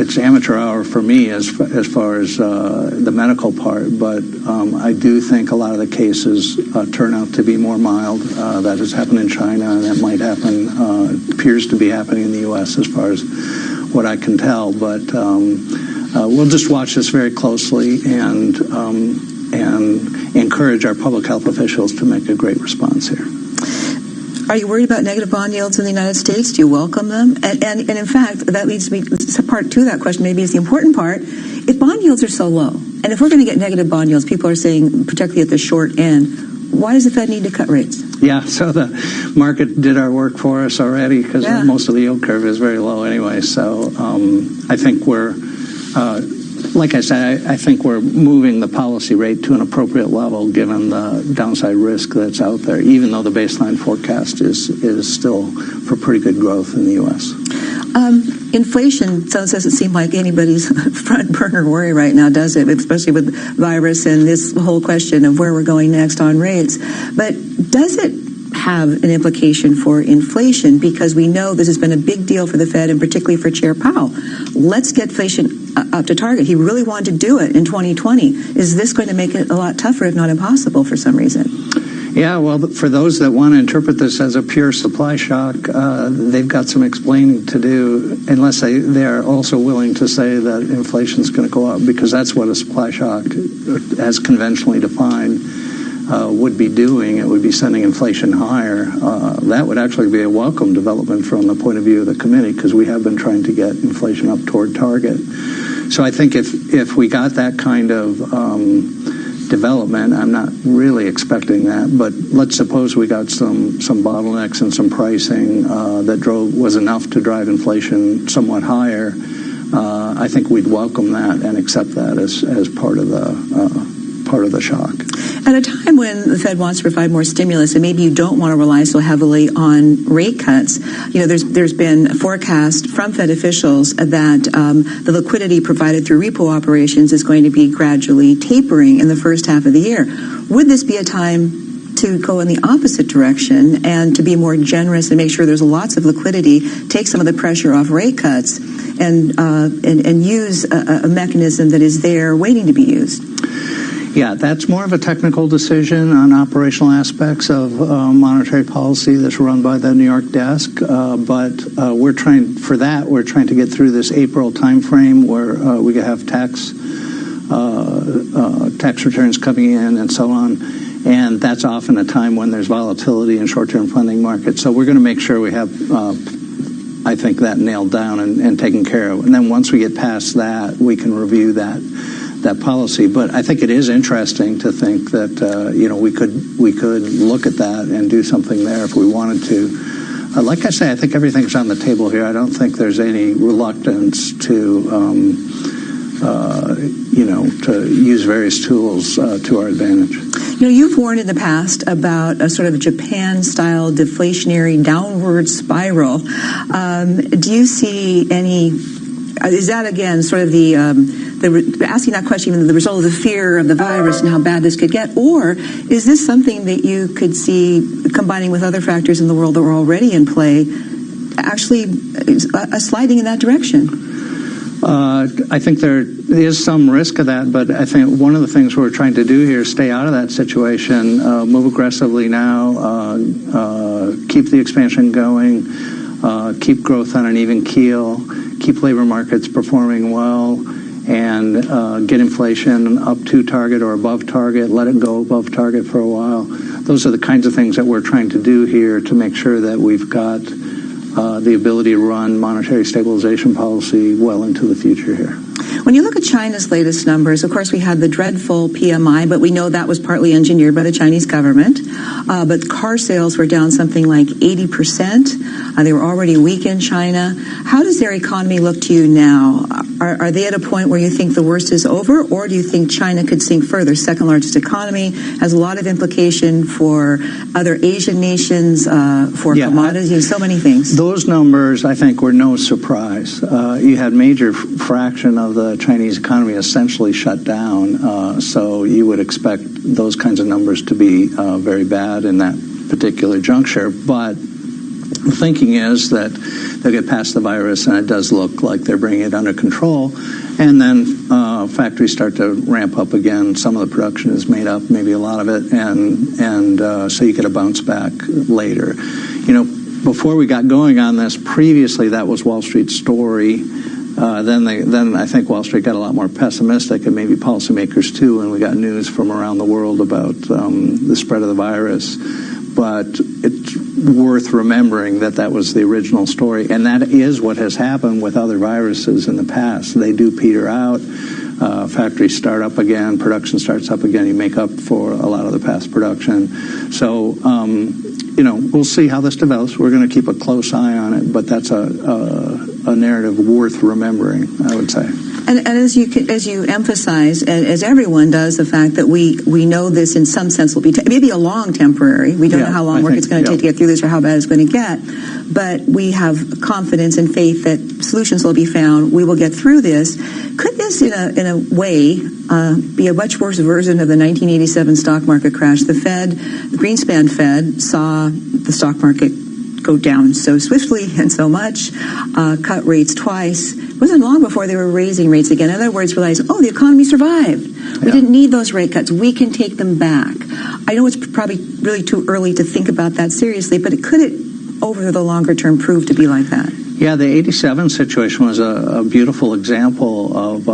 it's amateur hour for me as far as the medical part, but I do think a lot of the cases turn out to be more mild. That has happened in China, and that might happen, appears to be happening in the U.S. as far as what I can tell, but we'll just watch this very closely and encourage our public health officials to make a great response here. Are you worried about negative bond yields in the United States? Do you welcome them? And in fact, that leads me to part two of that question, maybe is the important part. If bond yields are so low, and if we're going to get negative bond yields, people are saying, particularly at the short end, why does the Fed need to cut rates? Yeah, so the market did our work for us already because most of the yield curve is very low anyway. So I think we're, like I said, I think we're moving the policy rate to an appropriate level given the downside risk that's out there, even though the baseline forecast is still for pretty good growth in the U.S. Inflation doesn't seem like anybody's front burner worry right now, does it? Especially with virus and this whole question of where we're going next on rates. But does it have an implication for inflation? Because we know this has been a big deal for the Fed and particularly for Chair Powell. Let's get inflation up to target. He really wanted to do it in 2020. Is this going to make it a lot tougher, if not impossible, for some reason? Yeah, well, for those that want to interpret this as a pure supply shock, they've got some explaining to do, unless they are also willing to say that inflation is going to go up, because that's what a supply shock, as conventionally defined, would be doing. It would be sending inflation higher. That would actually be a welcome development from the point of view of the committee, because we have been trying to get inflation up toward target. So I think if we got that kind of development, I'm not really expecting that, but let's suppose we got some bottlenecks and some pricing that was enough to drive inflation somewhat higher. I think we'd welcome that and accept that as part of the shock. At a time when the Fed wants to provide more stimulus, and maybe you don't want to rely so heavily on rate cuts, there's been a forecast from Fed officials that the liquidity provided through repo operations is going to be gradually tapering in the first half of the year. Would this be a time to go in the opposite direction and to be more generous and make sure there's lots of liquidity, take some of the pressure off rate cuts, and use a mechanism that is there waiting to be used? Yeah, that's more of a technical decision on operational aspects of monetary policy that's run by the New York desk. But we're trying to get through this April timeframe where we have tax returns coming in and so on. And that's often a time when there's volatility in short-term funding markets. So we're going to make sure we have, I think, that nailed down and taken care of. And then once we get past that, we can review that that policy. But I think it is interesting to think that we could look at that and do something there if we wanted to. Like I say, I think everything's on the table here. I don't think there's any reluctance to use various tools to our advantage. You've warned in the past about a sort of Japan-style deflationary downward spiral. Do you see any? Is that again sort of the asking that question, even the result of the fear of the virus and how bad this could get, or is this something that you could see combining with other factors in the world that were already in play, actually a sliding in that direction? I think there is some risk of that, but I think one of the things we're trying to do here is stay out of that situation, move aggressively now, keep the expansion going, keep growth on an even keel, keep labor markets performing well, and get inflation up to target or above target, let it go above target for a while. Those are the kinds of things that we're trying to do here to make sure that we've got the ability to run monetary stabilization policy well into the future here. When you look at China's latest numbers, of course, we had the dreadful PMI, but we know that was partly engineered by the Chinese government. But car sales were down something like 80%. They were already weak in China. How does their economy look to you now? Are they at a point where you think the worst is over, or do you think China could sink further? Second largest economy, has a lot of implication for other Asian nations, for commodities, so many things. Those numbers, I think, were no surprise. You had major fraction of the Chinese economy essentially shut down, so you would expect those kinds of numbers to be very bad in that particular juncture. But the thinking is that they'll get past the virus, and it does look like they're bringing it under control. And then factories start to ramp up again. Some of the production is made up, maybe a lot of it, and so you get a bounce back later. Before we got going on this, previously that was Wall Street's story. Then I think Wall Street got a lot more pessimistic, and maybe policymakers too, and we got news from around the world about the spread of the virus. But it's worth remembering that was the original story, and that is what has happened with other viruses in the past. They do peter out, factories start up again, production starts up again, you make up for a lot of the past production. So, we'll see how this develops. We're going to keep a close eye on it, but that's a narrative worth remembering, I would say. And as you emphasize, as everyone does, the fact that we know this in some sense will be maybe a long temporary. We don't know how long it's going to take to get through this or how bad it's going to get. But we have confidence and faith that solutions will be found. We will get through this. Could this, in a way, be a much worse version of the 1987 stock market crash? The Fed, the Greenspan Fed, saw the stock market go down so swiftly and so much, cut rates twice. It wasn't long before they were raising rates again. In other words, realized, the economy survived. We didn't need those rate cuts. We can take them back. I know it's probably really too early to think about that seriously, but could it, over the longer term, prove to be like that? Yeah, the 87 situation was a beautiful example of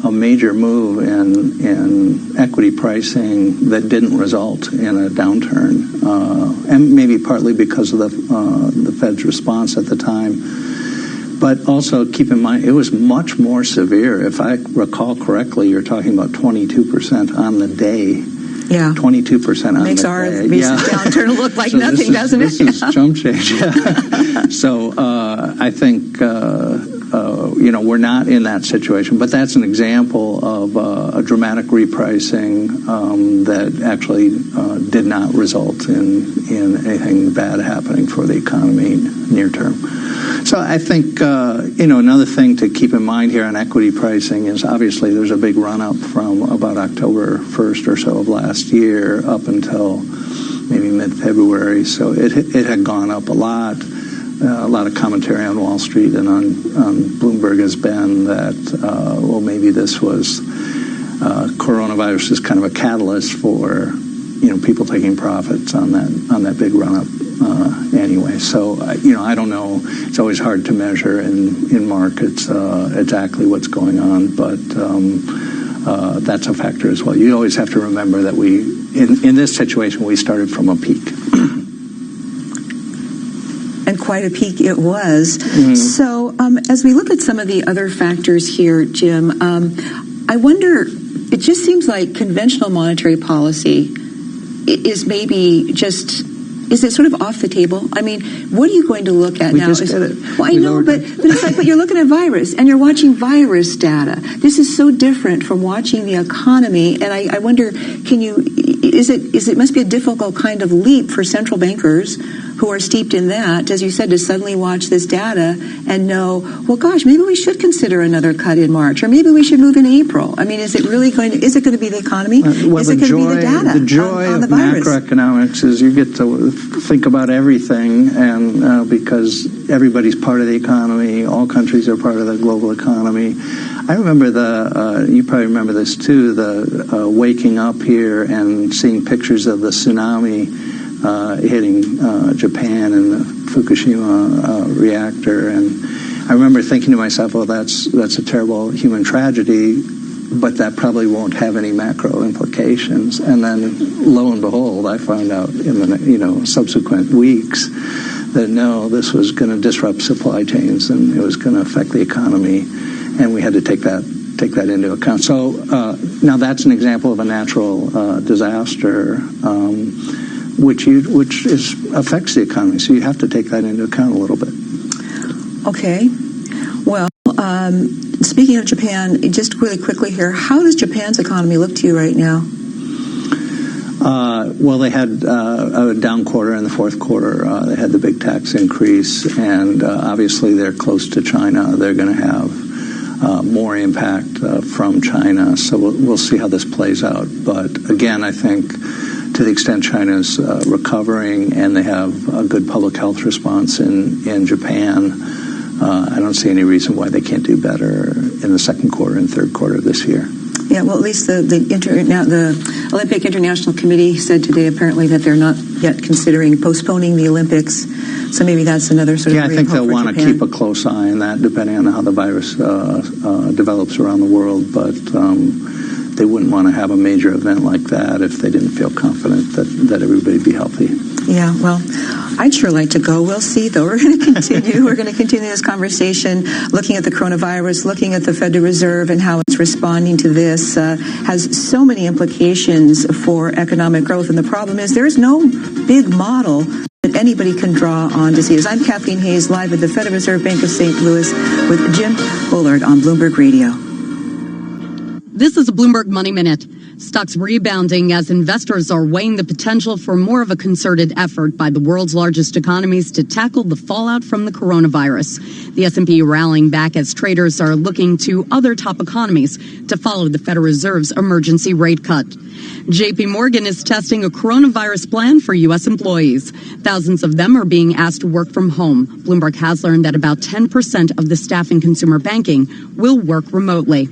a major move in equity pricing that didn't result in a downturn, and maybe partly because of the Fed's response at the time. But also keep in mind, it was much more severe. If I recall correctly, you're talking about 22% on the day. Yeah, 22% on the day. Makes our recent downturn look like nothing, doesn't it? This is jump change. So I think we're not in that situation, but that's an example of a dramatic repricing that actually did not result in anything bad happening for the economy near term. So I think another thing to keep in mind here on equity pricing is obviously there's a big run up from about October 1st or so of last year up until maybe mid-February. So it had gone up a lot. A lot of commentary on Wall Street and on Bloomberg has been that maybe this was coronavirus is kind of a catalyst for people taking profits on that big run up anyway. So I don't know. It's always hard to measure in markets exactly what's going on, but that's a factor as well. You always have to remember that in this situation we started from a peak. And quite a peak it was. Mm-hmm. So as we look at some of the other factors here, Jim, I wonder, it just seems like conventional monetary policy is maybe just... Is it sort of off the table? I mean, what are you going to look at now? We just did it. Well, I know, but it's like, but you're looking at virus, and you're watching virus data. This is so different from watching the economy, and I wonder, it must be a difficult kind of leap for central bankers who are steeped in that, as you said, to suddenly watch this data and know, well, gosh, maybe we should consider another cut in March, or maybe we should move in April. I mean, is it going to be the economy? Well, is it going to be the data? The joy on of the virus? macroeconomics is you get to think about everything, and because everybody's part of the economy, all countries are part of the global economy. I remember you probably remember this too, the waking up here and seeing pictures of the tsunami hitting Japan and the Fukushima reactor, and I remember thinking to myself, well, that's a terrible human tragedy, but that probably won't have any macro implications. And then, lo and behold, I found out in the subsequent weeks that no, this was going to disrupt supply chains and it was going to affect the economy, and we had to take that into account. So now that's an example of a natural disaster. Which affects the economy. So you have to take that into account a little bit. Okay. Well, speaking of Japan, just really quickly here, how does Japan's economy look to you right now? Well, they had a down quarter in the fourth quarter. They had the big tax increase, and obviously they're close to China. They're going to have more impact from China. So we'll see how this plays out. But again, I think to the extent China's recovering and they have a good public health response in Japan, I don't see any reason why they can't do better in the second quarter and third quarter of this year. Yeah, well, at least the Olympic International Committee said today apparently that they're not yet considering postponing the Olympics. So maybe that's another sort of I think they'll want to keep a close eye on that, depending on how the virus develops around the world. But they wouldn't want to have a major event like that if they didn't feel confident that everybody'd be healthy. Yeah, well, I'd sure like to go. We'll see, though. We're going to continue. We're going to continue this conversation, looking at the coronavirus, looking at the Federal Reserve and how it's responding to this. Has so many implications for economic growth. And the problem is there's no big model that anybody can draw on to see. As I'm Kathleen Hayes, live at the Federal Reserve Bank of St. Louis with Jim Bullard on Bloomberg Radio. This is a Bloomberg Money Minute. Stocks rebounding as investors are weighing the potential for more of a concerted effort by the world's largest economies to tackle the fallout from the coronavirus. The S&P rallying back as traders are looking to other top economies to follow the Federal Reserve's emergency rate cut. JP Morgan is testing a coronavirus plan for U.S. employees. Thousands of them are being asked to work from home. Bloomberg has learned that about 10% of the staff in consumer banking will work remotely.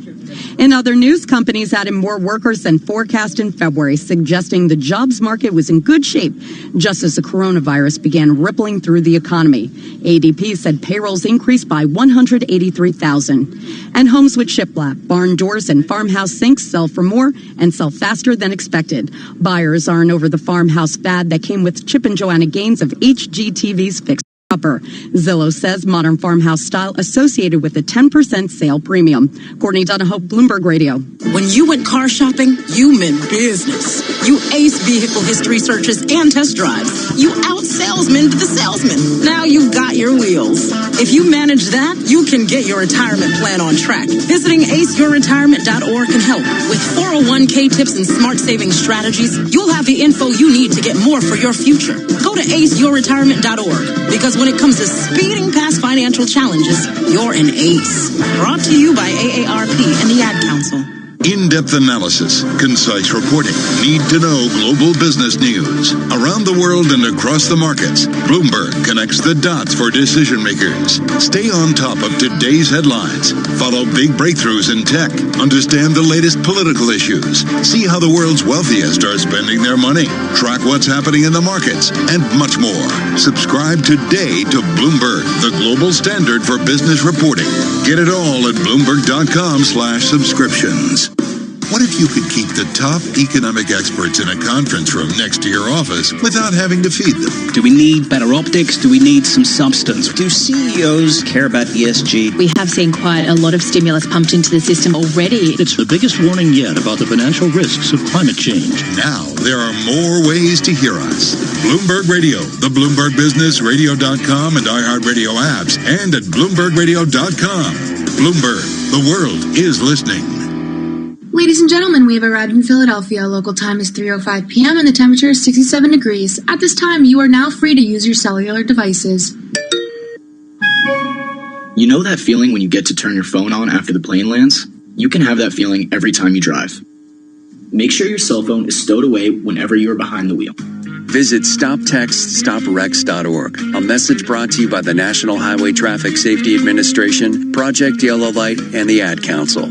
In other news, companies added more workers than forecast in February, suggesting the jobs market was in good shape just as the coronavirus began rippling through the economy. ADP said payrolls increased by 183,000. And homes with shiplap, barn doors, and farmhouse sinks sell for more and sell faster than expected. Buyers aren't over the farmhouse fad that came with Chip and Joanna Gaines of HGTV's Fixer Upper. Zillow says modern farmhouse style associated with a 10% sale premium. Courtney Donahoe, Bloomberg Radio. When you went car shopping, you meant business. You aced vehicle history searches and test drives. You out-salesman to the salesman. Now you've got your wheels. If you manage that, you can get your retirement plan on track. Visiting aceyourretirement.org can help. With 401k tips and smart saving strategies, you'll have the info you need to get more for your future. Go to aceyourretirement.org, because when it comes to speeding past financial challenges, you're an ace. Brought to you by AARP and the Ad Council. In-depth analysis, concise reporting, need-to-know global business news. Around the world and across the markets, Bloomberg connects the dots for decision makers. Stay on top of today's headlines. Follow big breakthroughs in tech. Understand the latest political issues. See how the world's wealthiest are spending their money. Track what's happening in the markets, and much more. Subscribe today to Bloomberg, the global standard for business reporting. Get it all at Bloomberg.com/subscriptions. What if you could keep the top economic experts in a conference room next to your office without having to feed them? Do we need better optics? Do we need some substance? Do CEOs care about ESG? We have seen quite a lot of stimulus pumped into the system already. It's the biggest warning yet about the financial risks of climate change. Now there are more ways to hear us. Bloomberg Radio, the Bloomberg Business, Radio.com and iHeartRadio apps, and at BloombergRadio.com. Bloomberg, the world is listening. Ladies and gentlemen, we have arrived in Philadelphia. Local time is 3:05 p.m. and the temperature is 67 degrees. At this time, you are now free to use your cellular devices. You know that feeling when you get to turn your phone on after the plane lands? You can have that feeling every time you drive. Make sure your cell phone is stowed away whenever you are behind the wheel. Visit StopTextStopWrecks.org. A message brought to you by the National Highway Traffic Safety Administration, Project Yellow Light, and the Ad Council.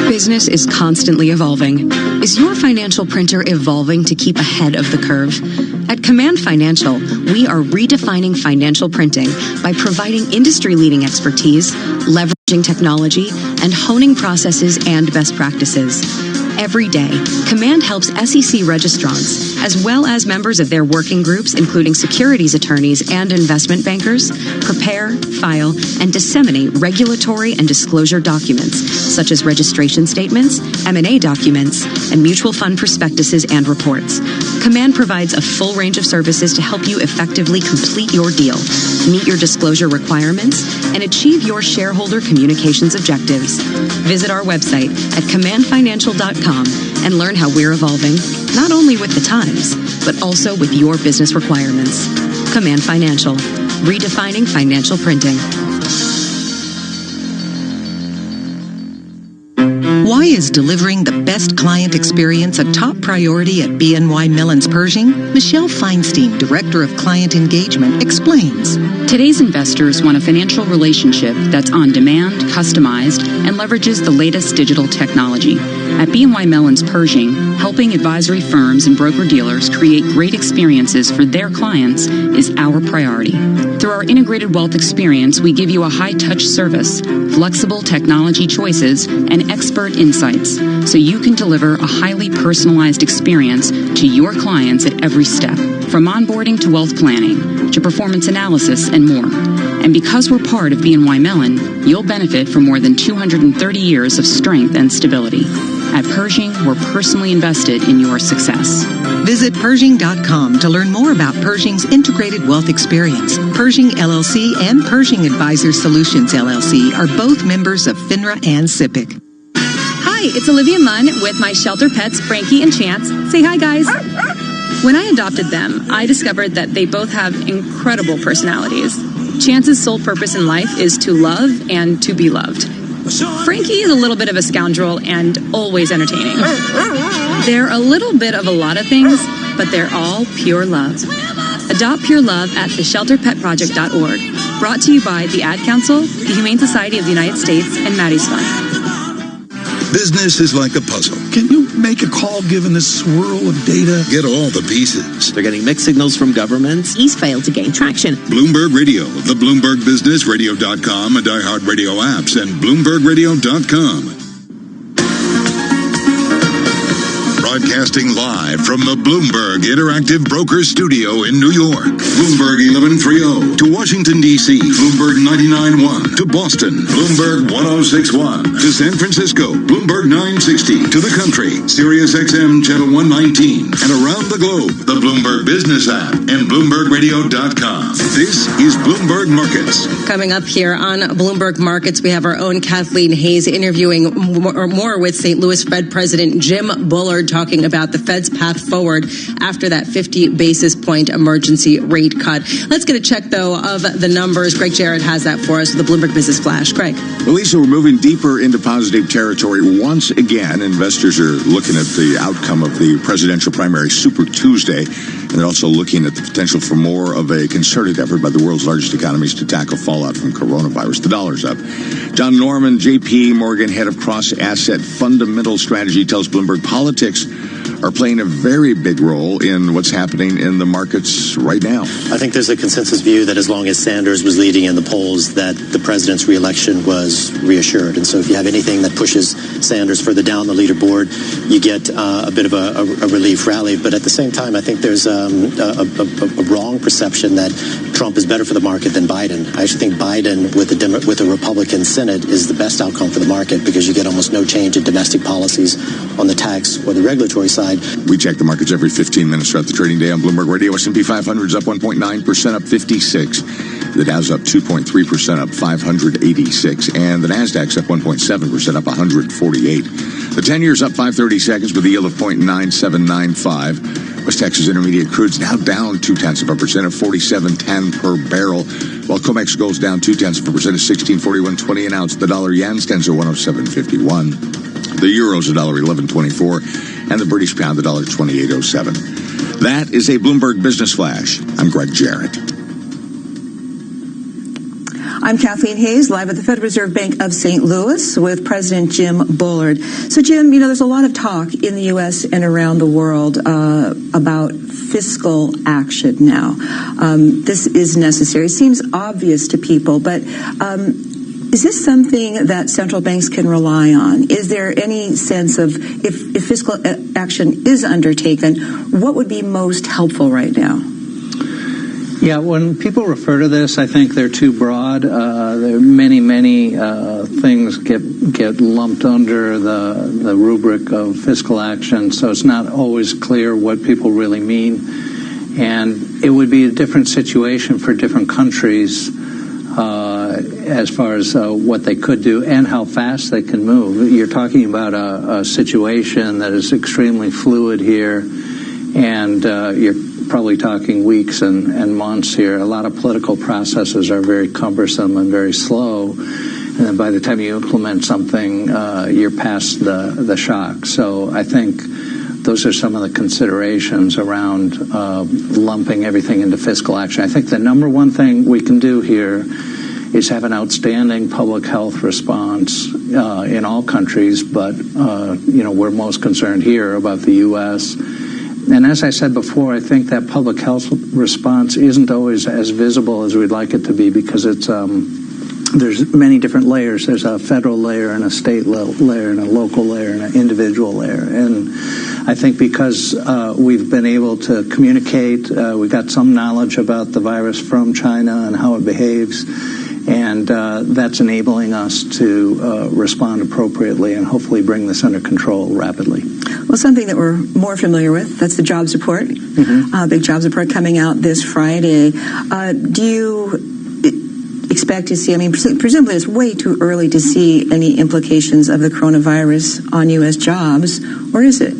Business is constantly evolving. Is your financial printer evolving to keep ahead of the curve? At Command Financial, we are redefining financial printing by providing industry-leading expertise, leveraging technology, and honing processes and best practices. Every day, Command helps SEC registrants, as well as members of their working groups, including securities attorneys and investment bankers, prepare, file, and disseminate regulatory and disclosure documents, such as registration statements, M&A documents, and mutual fund prospectuses and reports. Command provides a full range of services to help you effectively complete your deal, meet your disclosure requirements, and achieve your shareholder communications objectives. Visit our website at commandfinancial.com and learn how we're evolving, not only with the times, but also with your business requirements. Command Financial, redefining financial printing. Why is delivering the best client experience a top priority at BNY Mellon's Pershing? Michelle Feinstein, Director of Client Engagement, explains. Today's investors want a financial relationship that's on demand, customized, and leverages the latest digital technology. At BNY Mellon's Pershing, helping advisory firms and broker-dealers create great experiences for their clients is our priority. Through our integrated wealth experience, we give you a high-touch service, flexible technology choices, and expert insights, so you can deliver a highly personalized experience to your clients at every step, from onboarding to wealth planning, to performance analysis and more. And because we're part of BNY Mellon, you'll benefit from more than 230 years of strength and stability. At Pershing, we're personally invested in your success. Visit Pershing.com to learn more about Pershing's integrated wealth experience. Pershing LLC and Pershing Advisor Solutions LLC are both members of FINRA and SIPC. Hi, it's Olivia Munn with my shelter pets, Frankie and Chance. Say hi, guys. When I adopted them, I discovered that they both have incredible personalities. Chance's sole purpose in life is to love and to be loved. Frankie is a little bit of a scoundrel and always entertaining. They're a little bit of a lot of things, but they're all pure love. Adopt pure love at theshelterpetproject.org. Brought to you by the Ad Council, the Humane Society of the United States, and Maddie's Fund. Business is like a puzzle. Can you make a call given this swirl of data? Get all the pieces. They're getting mixed signals from governments. He's failed to gain traction. Bloomberg Radio, the Bloomberg Business, Radio.com and iHeartRadio apps, and BloombergRadio.com. Broadcasting live from the Bloomberg Interactive Brokers Studio in New York. Bloomberg 1130 to Washington, D.C. Bloomberg 99.1 to Boston. Bloomberg 106.1 to San Francisco. Bloomberg 960 to the country. Sirius XM Channel 119. And around the globe, the Bloomberg Business app and BloombergRadio.com. This is Bloomberg Markets. Coming up here on Bloomberg Markets, we have our own Kathleen Hayes interviewing more with St. Louis Fed President Jim Bullard, talking about the Fed's path forward after that 50 basis point emergency rate cut. Let's get a check, though, of the numbers. Greg Jarrett has that for us with the Bloomberg Business Flash. Greg. Well, Lisa, we're moving deeper into positive territory once again. Investors are looking at the outcome of the presidential primary Super Tuesday, and they're also looking at the potential for more of a concerted effort by the world's largest economies to tackle fallout from coronavirus. The dollar's up. John Norman, JP Morgan, head of cross-asset fundamental strategy, tells Bloomberg politics are playing a very big role in what's happening in the markets right now. I think there's a consensus view that as long as Sanders was leading in the polls, that the president's reelection was reassured. And so if you have anything that pushes Sanders further down the leaderboard, you get a bit of a relief rally. But at the same time, I think there's a wrong perception that Trump is better for the market than Biden. I actually think Biden with a Republican Senate is the best outcome for the market, because you get almost no change in domestic policies on the tax or the regulatory side. We check the markets every 15 minutes throughout the trading day on Bloomberg Radio. S&P 500 is up 1.9%, up 56. The Dow's up 2.3%, up 586. And the Nasdaq's up 1.7%, up 148. The 10-year's up 530 seconds with a yield of 0.9795. West Texas Intermediate crude's now down 0.2% at 47.10 per barrel, while COMEX gold's down 0.2% at 16.4120 an ounce. The dollar yen stands at 107.51. The euro's $1.1124, and the British pound $1.2807. That is a Bloomberg Business Flash. I'm Greg Jarrett. I'm Kathleen Hayes, live at the Federal Reserve Bank of St. Louis with President Jim Bullard. So, Jim, there's a lot of talk in the U.S. and around the world about fiscal action now. This is necessary. It seems obvious to people, but is this something that central banks can rely on? Is there any sense of if fiscal action is undertaken, what would be most helpful right now? Yeah, when people refer to this, I think they're too broad. There are many things get lumped under the rubric of fiscal action, so it's not always clear what people really mean. And it would be a different situation for different countries as far as what they could do and how fast they can move. You're talking about a situation that is extremely fluid here, and you're probably talking weeks and months here. A lot of political processes are very cumbersome and very slow, and then by the time you implement something, you're past the shock. So I think those are some of the considerations around lumping everything into fiscal action. I think the number one thing we can do here is have an outstanding public health response in all countries, but we're most concerned here about the U.S. And as I said before, I think that public health response isn't always as visible as we'd like it to be, because it's there's many different layers. There's a federal layer and a state layer and a local layer and an individual layer. And I think because we've been able to communicate, we got some knowledge about the virus from China and how it behaves, and that's enabling us to respond appropriately and hopefully bring this under control rapidly. Well, something that we're more familiar with, that's the jobs report. Big jobs report coming out this Friday. Do you expect to see, presumably it's way too early to see any implications of the coronavirus on U.S. jobs, or is it?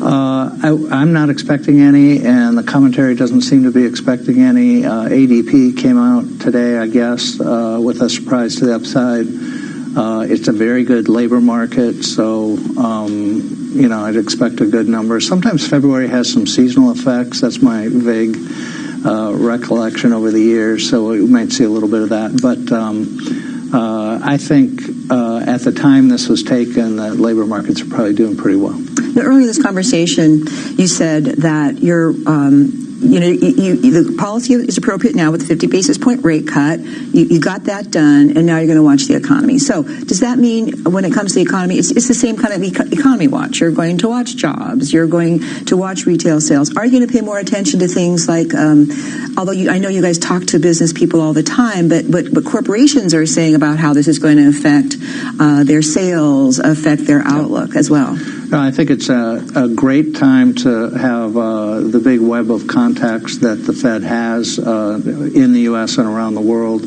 I'm not expecting any, and the commentary doesn't seem to be expecting any. ADP came out today, I guess, with a surprise to the upside. It's a very good labor market, so I'd expect a good number. Sometimes February has some seasonal effects. That's my vague recollection over the years, so we might see a little bit of that. But I think at the time this was taken, the labor markets are probably doing pretty well. Now, earlier in this conversation, you said that the policy is appropriate now with the 50 basis point rate cut. You got that done, and now you're going to watch the economy. So does that mean when it comes to the economy, it's the same kind of economy watch? You're going to watch jobs. You're going to watch retail sales. Are you going to pay more attention to things like, although I know you guys talk to business people all the time, but corporations are saying about how this is going to affect their sales, affect their outlook as well? I think it's a great time to have the big web of contacts that the Fed has in the U.S. and around the world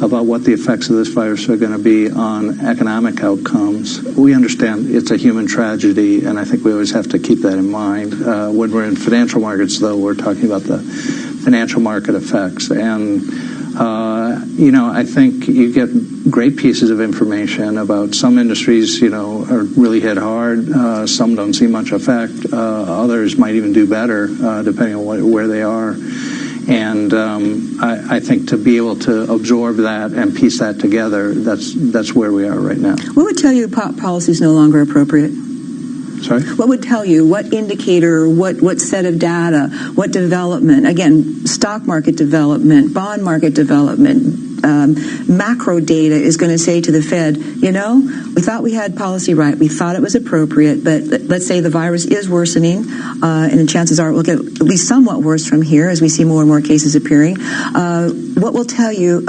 about what the effects of this virus are going to be on economic outcomes. We understand it's a human tragedy, and I think we always have to keep that in mind. When we're in financial markets, though, we're talking about the financial market effects. And I think you get great pieces of information about some industries, are really hit hard. Some don't see much effect. Others might even do better, depending on where they are. And I think to be able to absorb that and piece that together, that's where we are right now. What would tell you policy is no longer appropriate? Sorry? What would tell you, what indicator, what set of data, what development? Again, stock market development, bond market development, macro data is going to say to the Fed, we thought we had policy right. We thought it was appropriate, but let's say the virus is worsening, and the chances are it will get at least somewhat worse from here as we see more and more cases appearing. What will tell you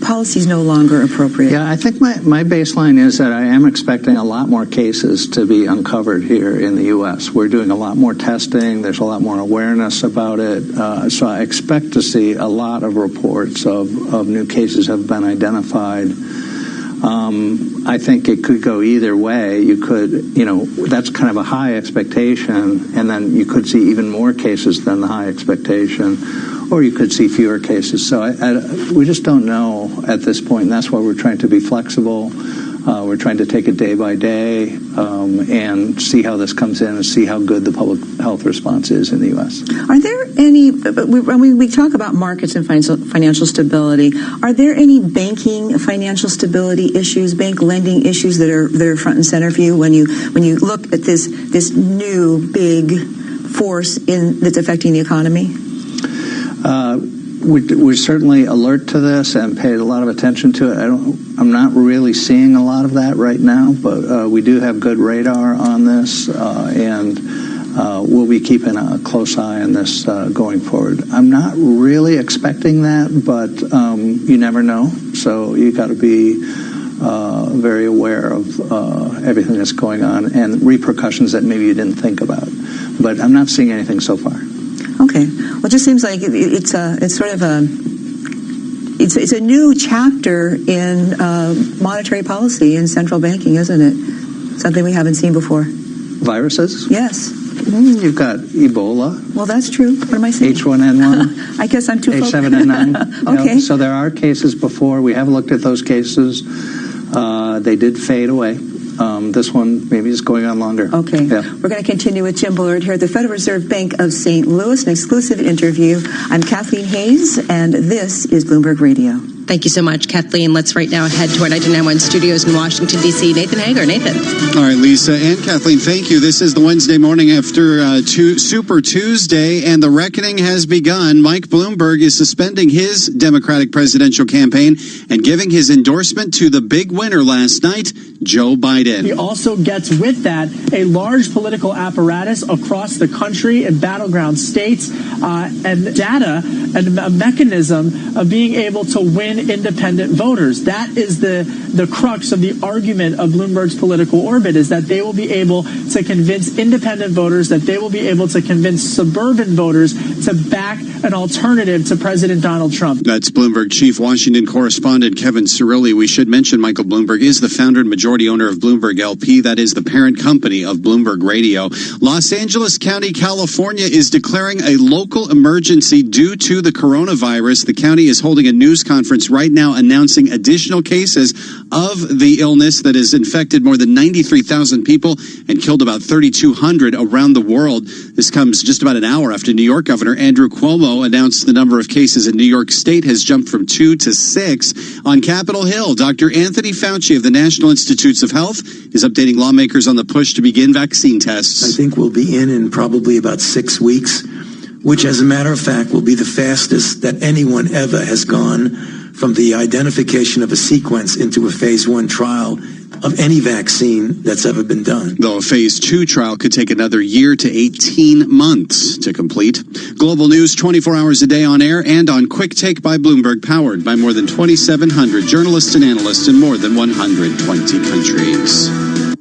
policy is no longer appropriate? Yeah, I think my baseline is that I am expecting a lot more cases to be uncovered here in the U.S. We're doing a lot more testing. There's a lot more awareness about it. So I expect to see a lot of reports of new cases have been identified. I think it could go either way. You could, that's kind of a high expectation, and then you could see even more cases than the high expectation, or you could see fewer cases. So we just don't know at this point, and that's why we're trying to be flexible. We're trying to take it day by day and see how this comes in and see how good the public health response is in the U.S. Are there any, when we talk about markets and financial stability, are there any banking financial stability issues, bank lending issues that are front and center for you when you look at this new big force that's affecting the economy? We're certainly alert to this and paid a lot of attention to it. I'm not really seeing a lot of that right now, but we do have good radar on this, and we'll be keeping a close eye on this going forward. I'm not really expecting that, but you never know. So you got to be very aware of everything that's going on and repercussions that maybe you didn't think about. But I'm not seeing anything so far. Okay. Well, it just seems like it's sort of it's a new chapter in monetary policy and central banking, isn't it? Something we haven't seen before. Viruses? Yes. You've got Ebola. Well, that's true. What am I saying? H1N1. I guess I'm too H7N9. Okay. So there are cases before. We have looked at those cases. They did fade away. This one maybe is going on longer. Okay. Yeah. We're going to continue with Jim Bullard here at the Federal Reserve Bank of St. Louis, an exclusive interview. I'm Kathleen Hayes, and this is Bloomberg Radio. Thank you so much, Kathleen. Let's right now head to our 99.1 studios in Washington, D.C. Nathan Hager. Nathan. All right, Lisa and Kathleen, thank you. This is the Wednesday morning after Super Tuesday, and the reckoning has begun. Mike Bloomberg is suspending his Democratic presidential campaign and giving his endorsement to the big winner last night, Joe Biden. He also gets with that a large political apparatus across the country in battleground states and data and a mechanism of being able to win independent voters. That is the crux of the argument of Bloomberg's political orbit, is that they will be able to convince independent voters, that they will be able to convince suburban voters to back an alternative to President Donald Trump. That's Bloomberg Chief Washington correspondent Kevin Cirilli. We should mention Michael Bloomberg is the founder and majority owner of Bloomberg LP. That is the parent company of Bloomberg Radio. Los Angeles County, California is declaring a local emergency due to the coronavirus. The county is holding a news conference right now announcing additional cases of the illness that has infected more than 93,000 people and killed about 3,200 around the world. This comes just about an hour after New York Governor Andrew Cuomo announced the number of cases in New York State has jumped from 2 to 6. On Capitol Hill, Dr. Anthony Fauci of the National Institutes of Health is updating lawmakers on the push to begin vaccine tests. I think we'll be in probably about 6 weeks, which, as a matter of fact, will be the fastest that anyone ever has gone from the identification of a sequence into a phase 1 trial of any vaccine that's ever been done. Though a phase 2 trial could take another year to 18 months to complete. Global news 24 hours a day on air and on Quick Take by Bloomberg, powered by more than 2,700 journalists and analysts in more than 120 countries.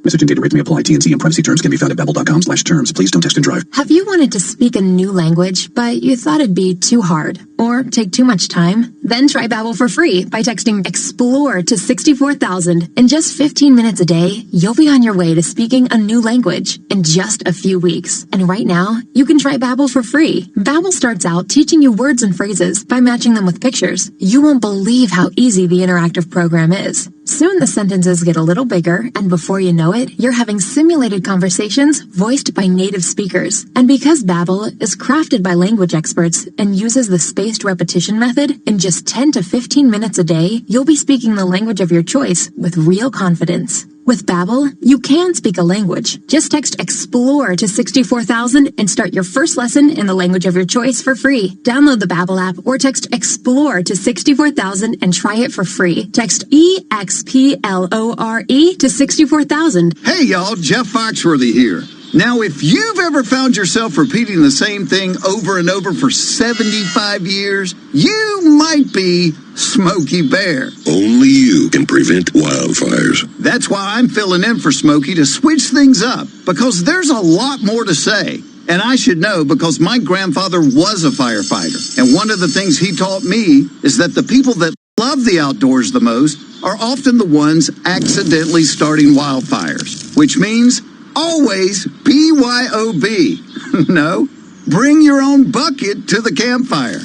Message and data rates may apply. T&C and privacy terms can be found at babbel.com/terms. Please don't text and drive. Have you wanted to speak a new language, but you thought it'd be too hard or take too much time? Then try Babbel for free by texting EXPLORE to 64,000. In just 15 minutes a day, you'll be on your way to speaking a new language in just a few weeks. And right now, you can try Babbel for free. Babbel starts out teaching you words and phrases by matching them with pictures. You won't believe how easy the interactive program is. Soon the sentences get a little bigger, and before you know it, you're having simulated conversations voiced by native speakers. And because Babbel is crafted by language experts and uses the spaced repetition method, in just 10 to 15 minutes a day, you'll be speaking the language of your choice with real confidence. With Babbel, you can speak a language. Just text EXPLORE to 64,000 and start your first lesson in the language of your choice for free. Download the Babbel app or text EXPLORE to 64,000 and try it for free. Text EXPLORE to 64,000. Hey y'all, Jeff Foxworthy here. Now, if you've ever found yourself repeating the same thing over and over for 75 years, you might be Smokey Bear. Only you can prevent wildfires. That's why I'm filling in for Smokey to switch things up, because there's a lot more to say. And I should know because my grandfather was a firefighter. And one of the things he taught me is that the people that love the outdoors the most are often the ones accidentally starting wildfires, which means always BYOB. No, bring your own bucket to the campfire.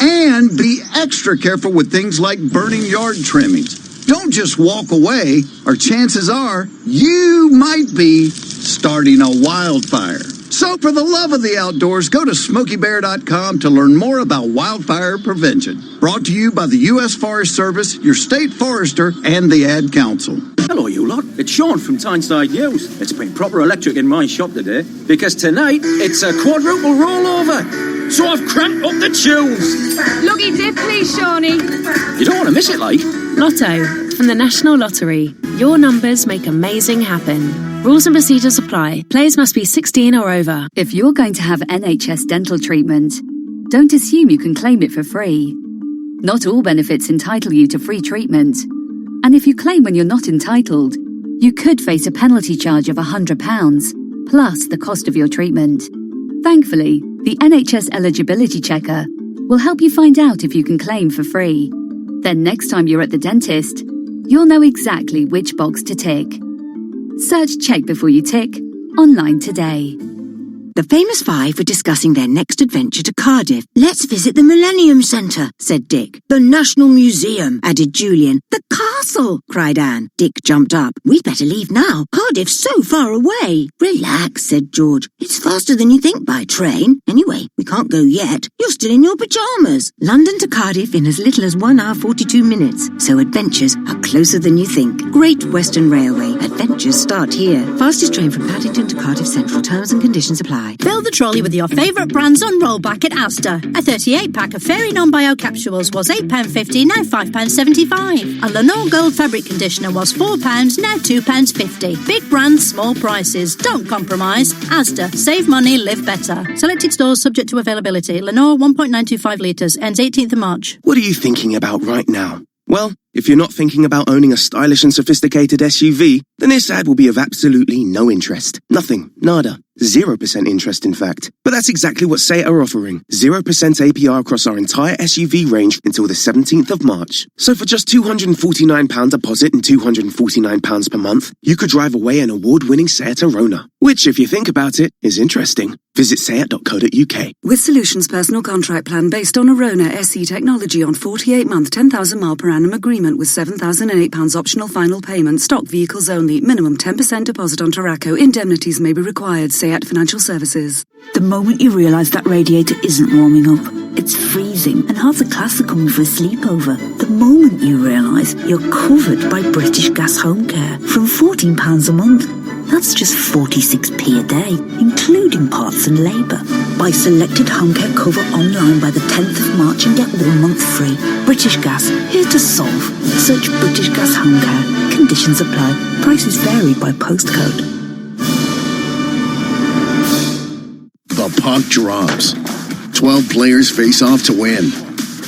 And be extra careful with things like burning yard trimmings. Don't just walk away, or chances are you might be starting a wildfire. So for the love of the outdoors, go to SmokeyBear.com to learn more about wildfire prevention. Brought to you by the U.S. Forest Service, your state forester, and the Ad Council. Hello, you lot. It's Sean from Tyneside News. It's been proper electric in my shop today because tonight it's a quadruple rollover. So I've cranked up the tunes. Loggy dip, please, Shawnee. You don't want to miss it, like. Lotto. From the National Lottery. Your numbers make amazing happen. Rules and procedures apply. Players must be 16 or over. If you're going to have NHS dental treatment, don't assume you can claim it for free. Not all benefits entitle you to free treatment. And if you claim when you're not entitled, you could face a penalty charge of £100, plus the cost of your treatment. Thankfully, the NHS Eligibility Checker will help you find out if you can claim for free. Then next time you're at the dentist, you'll know exactly which box to tick. Search Check Before You Tick online today. The famous five were discussing their next adventure to Cardiff. Let's visit the Millennium Centre, said Dick. The National Museum, added Julian. The castle, cried Anne. Dick jumped up. We'd better leave now. Cardiff's so far away. Relax, said George. It's faster than you think by train. Anyway, we can't go yet. You're still in your pyjamas. London to Cardiff in as little as 1 hour 42 minutes. So adventures are closer than you think. Great Western Railway. Adventures start here. Fastest train from Paddington to Cardiff Central. Terms and conditions apply. Fill the trolley with your favourite brands on rollback at Asda. A 38-pack of Fairy Non-Bio capsules was £8.50, now £5.75. A Lenore Gold fabric conditioner was £4, now £2.50. Big brands, small prices. Don't compromise. Asda. Save money, live better. Selected stores subject to availability. Lenore 1.925 litres, ends 18th of March. What are you thinking about right now? Well, if you're not thinking about owning a stylish and sophisticated SUV, then this ad will be of absolutely no interest. Nothing. Nada. 0% interest, in fact. But that's exactly what SEAT are offering. 0% APR across our entire SUV range until the 17th of March. So for just £249 deposit and £249 per month, you could drive away an award-winning SEAT Arona. Which, if you think about it, is interesting. Visit seat.co.uk. With Solutions Personal Contract Plan based on Arona SE technology on 48-month, 10,000 mile per annum agreement with £7,008 optional final payment. Stock vehicles only. Minimum 10% deposit on Taraco. Indemnities may be required. SEAT Financial Services. The moment you realise that radiator isn't warming up, it's freezing, and half the class are coming for a sleepover. The moment you realise you're covered by British Gas Home Care from £14 a month. That's just 46p a day, including parts and labour. Buy selected home care cover online by the 10th of March and get 1 month free. British Gas, here to solve. Search British Gas Home Care. Conditions apply. Prices vary by postcode. The puck drops. 12 players face off to win.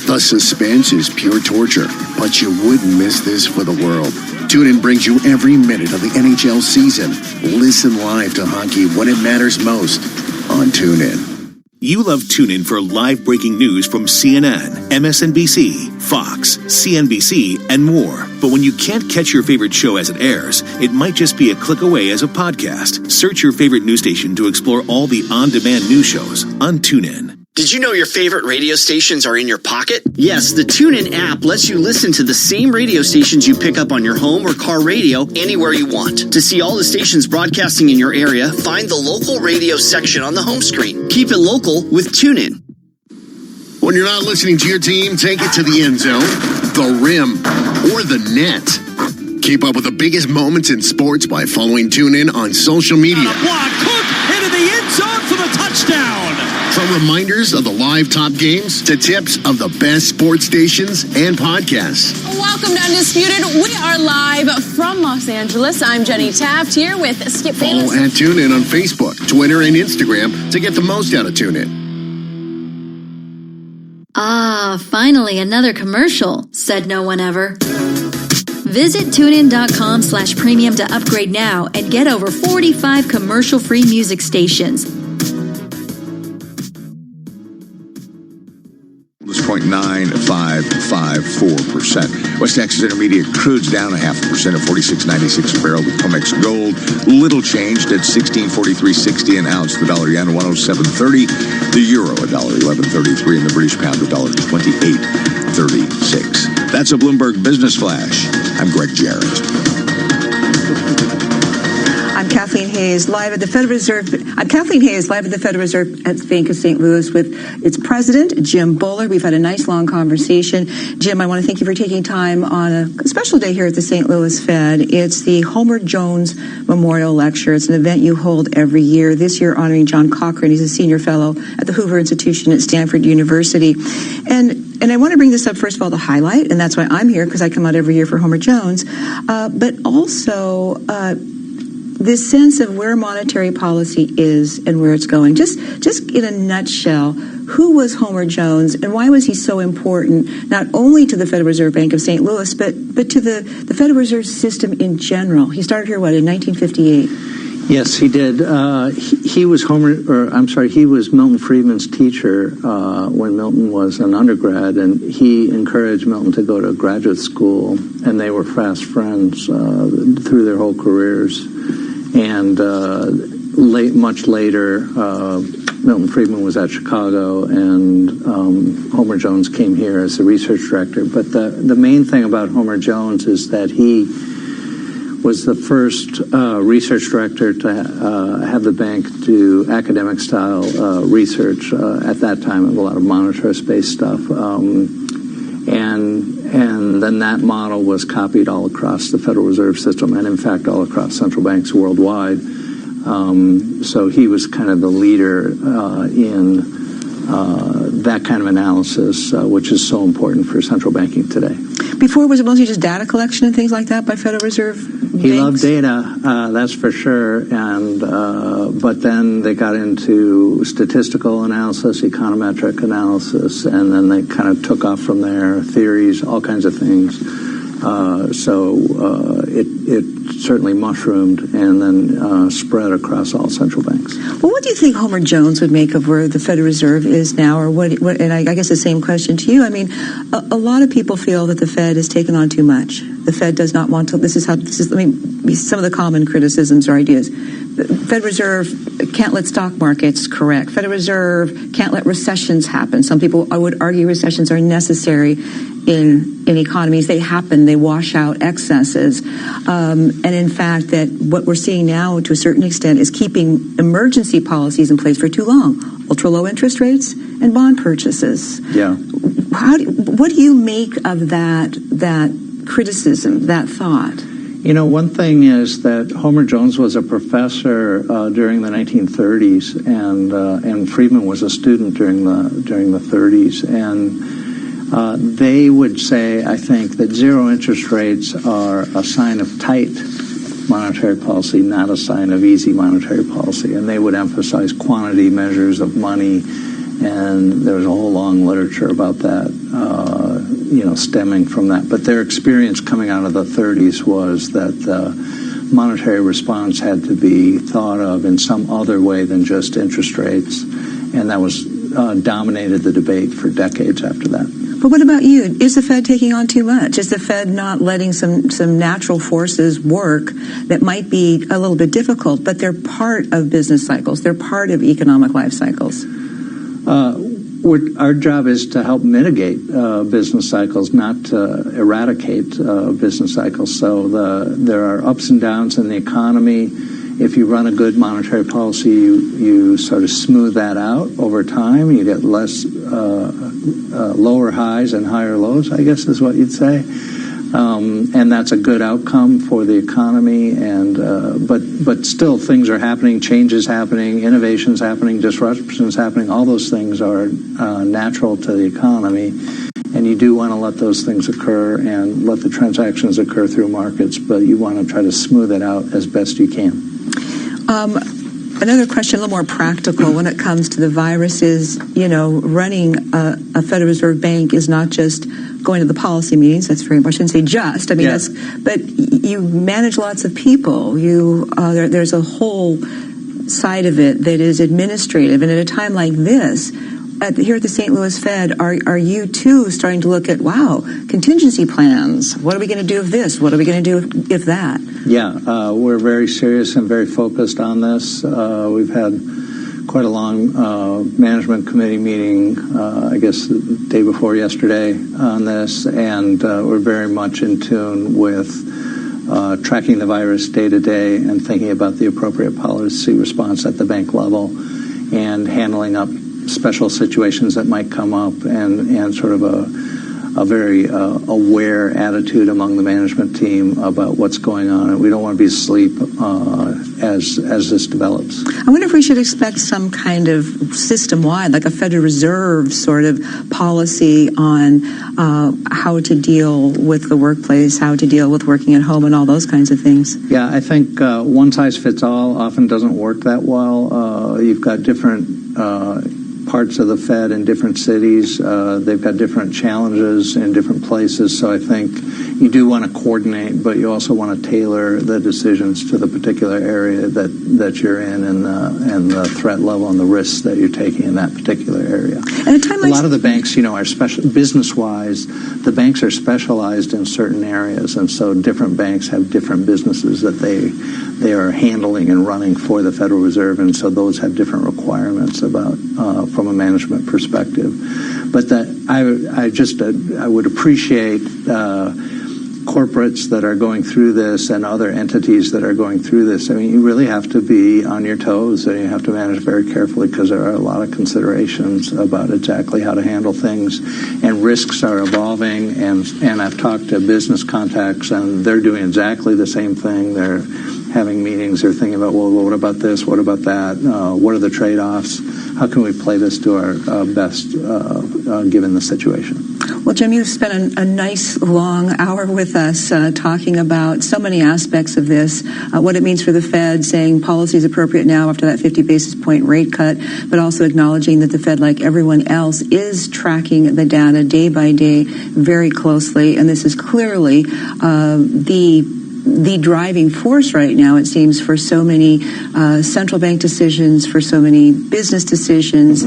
The suspense is pure torture, but you wouldn't miss this for the world. TuneIn brings you every minute of the NHL season. Listen live to hockey when it matters most on TuneIn. You love TuneIn for live breaking news from CNN, MSNBC, Fox, CNBC, and more. But when you can't catch your favorite show as it airs, it might just be a click away as a podcast. Search your favorite news station to explore all the on-demand news shows on TuneIn. Did you know your favorite radio stations are in your pocket? Yes, the TuneIn app lets you listen to the same radio stations you pick up on your home or car radio anywhere you want. To see all the stations broadcasting in your area, find the local radio section on the home screen. Keep it local with TuneIn. When you're not listening to your team, take it to the end zone, the rim, or the net. Keep up with the biggest moments in sports by following TuneIn on social media. Block, Cook into the end zone for the touchdown. From reminders of the live top games to tips of the best sports stations and podcasts. Welcome to Undisputed. We are live from Los Angeles. I'm Jenny Taft here with Skip Follow at TuneIn on Facebook, Twitter, and Instagram to get the most out of TuneIn. Ah, finally another commercial, said no one ever. Visit TuneIn.com/premium to upgrade now and get over 45 commercial-free music stations. 0.9554%. West Texas Intermediate crude's down 0.5% at 46.96 a barrel. With COMEX gold, little changed at 16.4360 an ounce. The dollar yen 107.30. The euro $1.1133, and the British pound $1.2836. That's a Bloomberg Business Flash. I'm Greg Jarrett. I'm Kathleen Hayes, live at the Federal Reserve. I'm Kathleen Hayes, live at the Federal Reserve at the Bank of St. Louis with its president, Jim Bullard. We've had a nice, long conversation. Jim, I want to thank you for taking time on a special day here at the St. Louis Fed. It's the Homer Jones Memorial Lecture. It's an event you hold every year. This year, honoring John Cochran. He's a senior fellow at the Hoover Institution at Stanford University. And I want to bring this up, first of all, to highlight, and that's why I'm here, because I come out every year for Homer Jones, but also this sense of where monetary policy is and where it's going. Just in a nutshell, who was Homer Jones and why was he so important, not only to the Federal Reserve Bank of St. Louis, but to the Federal Reserve System in general? He started here, in 1958? Yes, he did. He was Milton Friedman's teacher when Milton was an undergrad, and he encouraged Milton to go to graduate school, and they were fast friends through their whole careers. And much later, Milton Friedman was at Chicago, and Homer Jones came here as the research director. But the main thing about Homer Jones is that he was the first research director to have the bank do academic-style research at that time of a lot of monetary-based stuff. And then that model was copied all across the Federal Reserve System and, in fact, all across central banks worldwide. So he was kind of the leader in that kind of analysis, which is so important for central banking today. Before, was it mostly just data collection and things like that by Federal Reserve banks? He loved data, that's for sure. And but then they got into statistical analysis, econometric analysis, and then they kind of took off from there, theories, all kinds of things. So it certainly mushroomed and then spread across all central banks. Well, what do you think Homer Jones would make of where the Federal Reserve is now, or what? And I guess the same question to you. I mean, a lot of people feel that the Fed has taken on too much. The Fed does not want to. Some of the common criticisms or ideas. The Federal Reserve can't let stock markets correct. Federal Reserve can't let recessions happen. Some people, I would argue, recessions are necessary in economies. They happen. They wash out excesses. And in fact, that what we're seeing now, to a certain extent, is keeping emergency policies in place for too long. Ultra low interest rates and bond purchases. Yeah. What do you make of that criticism, that thought? You know, one thing is that Homer Jones was a professor during the 1930s, and Friedman was a student during the 30s, and they would say, I think, that zero interest rates are a sign of tight monetary policy, not a sign of easy monetary policy, and they would emphasize quantity measures of money, and there's a whole long literature about that. Stemming from that. But their experience coming out of the 30s was that the monetary response had to be thought of in some other way than just interest rates, and that was dominated the debate for decades after that. But what about you? Is the Fed taking on too much? Is the Fed not letting some natural forces work that might be a little bit difficult, but they're part of business cycles? They're part of economic life cycles. Our job is to help mitigate business cycles, not to eradicate business cycles. So there are ups and downs in the economy. If you run a good monetary policy, you sort of smooth that out over time. You get less lower highs and higher lows, I guess is what you'd say. And that's a good outcome for the economy. And but still, things are happening, changes happening, innovations happening, disruptions happening. All those things are natural to the economy. And you do want to let those things occur and let the transactions occur through markets, but you want to try to smooth it out as best you can. Another question, a little more practical when it comes to the virus is, running a Federal Reserve Bank is not just going to the policy meetings. That's very, I shouldn't say just. I mean, but you manage lots of people. There's a whole side of it that is administrative. And at a time like this, here at the St. Louis Fed, are you too starting to look at, contingency plans? What are we going to do if this? What are we going to do if that? Yeah, we're very serious and very focused on this. We've had quite a long management committee meeting, I guess the day before yesterday on this, and we're very much in tune with tracking the virus day to day and thinking about the appropriate policy response at the bank level and handling up special situations that might come up and sort of a very aware attitude among the management team about what's going on. And we don't want to be asleep as this develops. I wonder if we should expect some kind of system-wide, like a Federal Reserve sort of policy on how to deal with the workplace, how to deal with working at home and all those kinds of things. Yeah, I think one size fits all often doesn't work that well. You've got different parts of the Fed in different cities. They've got different challenges in different places. So I think you do want to coordinate, but you also want to tailor the decisions to the particular area that you're in and the threat level and the risks that you're taking in that particular area. And a lot of the banks, are special business-wise. The banks are specialized in certain areas, and so different banks have different businesses that they are handling and running for the Federal Reserve, and so those have different requirements about from a management perspective. But I would appreciate corporates that are going through this and other entities that are going through this. I mean, you really have to be on your toes and you have to manage very carefully because there are a lot of considerations about exactly how to handle things, and risks are evolving. And I've talked to business contacts and they're doing exactly the same thing. They're having meetings. They're thinking about, well, what about this? What about that? What are the trade-offs? How can we play this to our best given the situation? Well, Jim, you've spent a nice long hour with us talking about so many aspects of this, what it means for the Fed, saying policy is appropriate now after that 50 basis point rate cut, but also acknowledging that the Fed, like everyone else, is tracking the data day by day very closely. And this is clearly the driving force right now, it seems, for so many central bank decisions, for so many business decisions,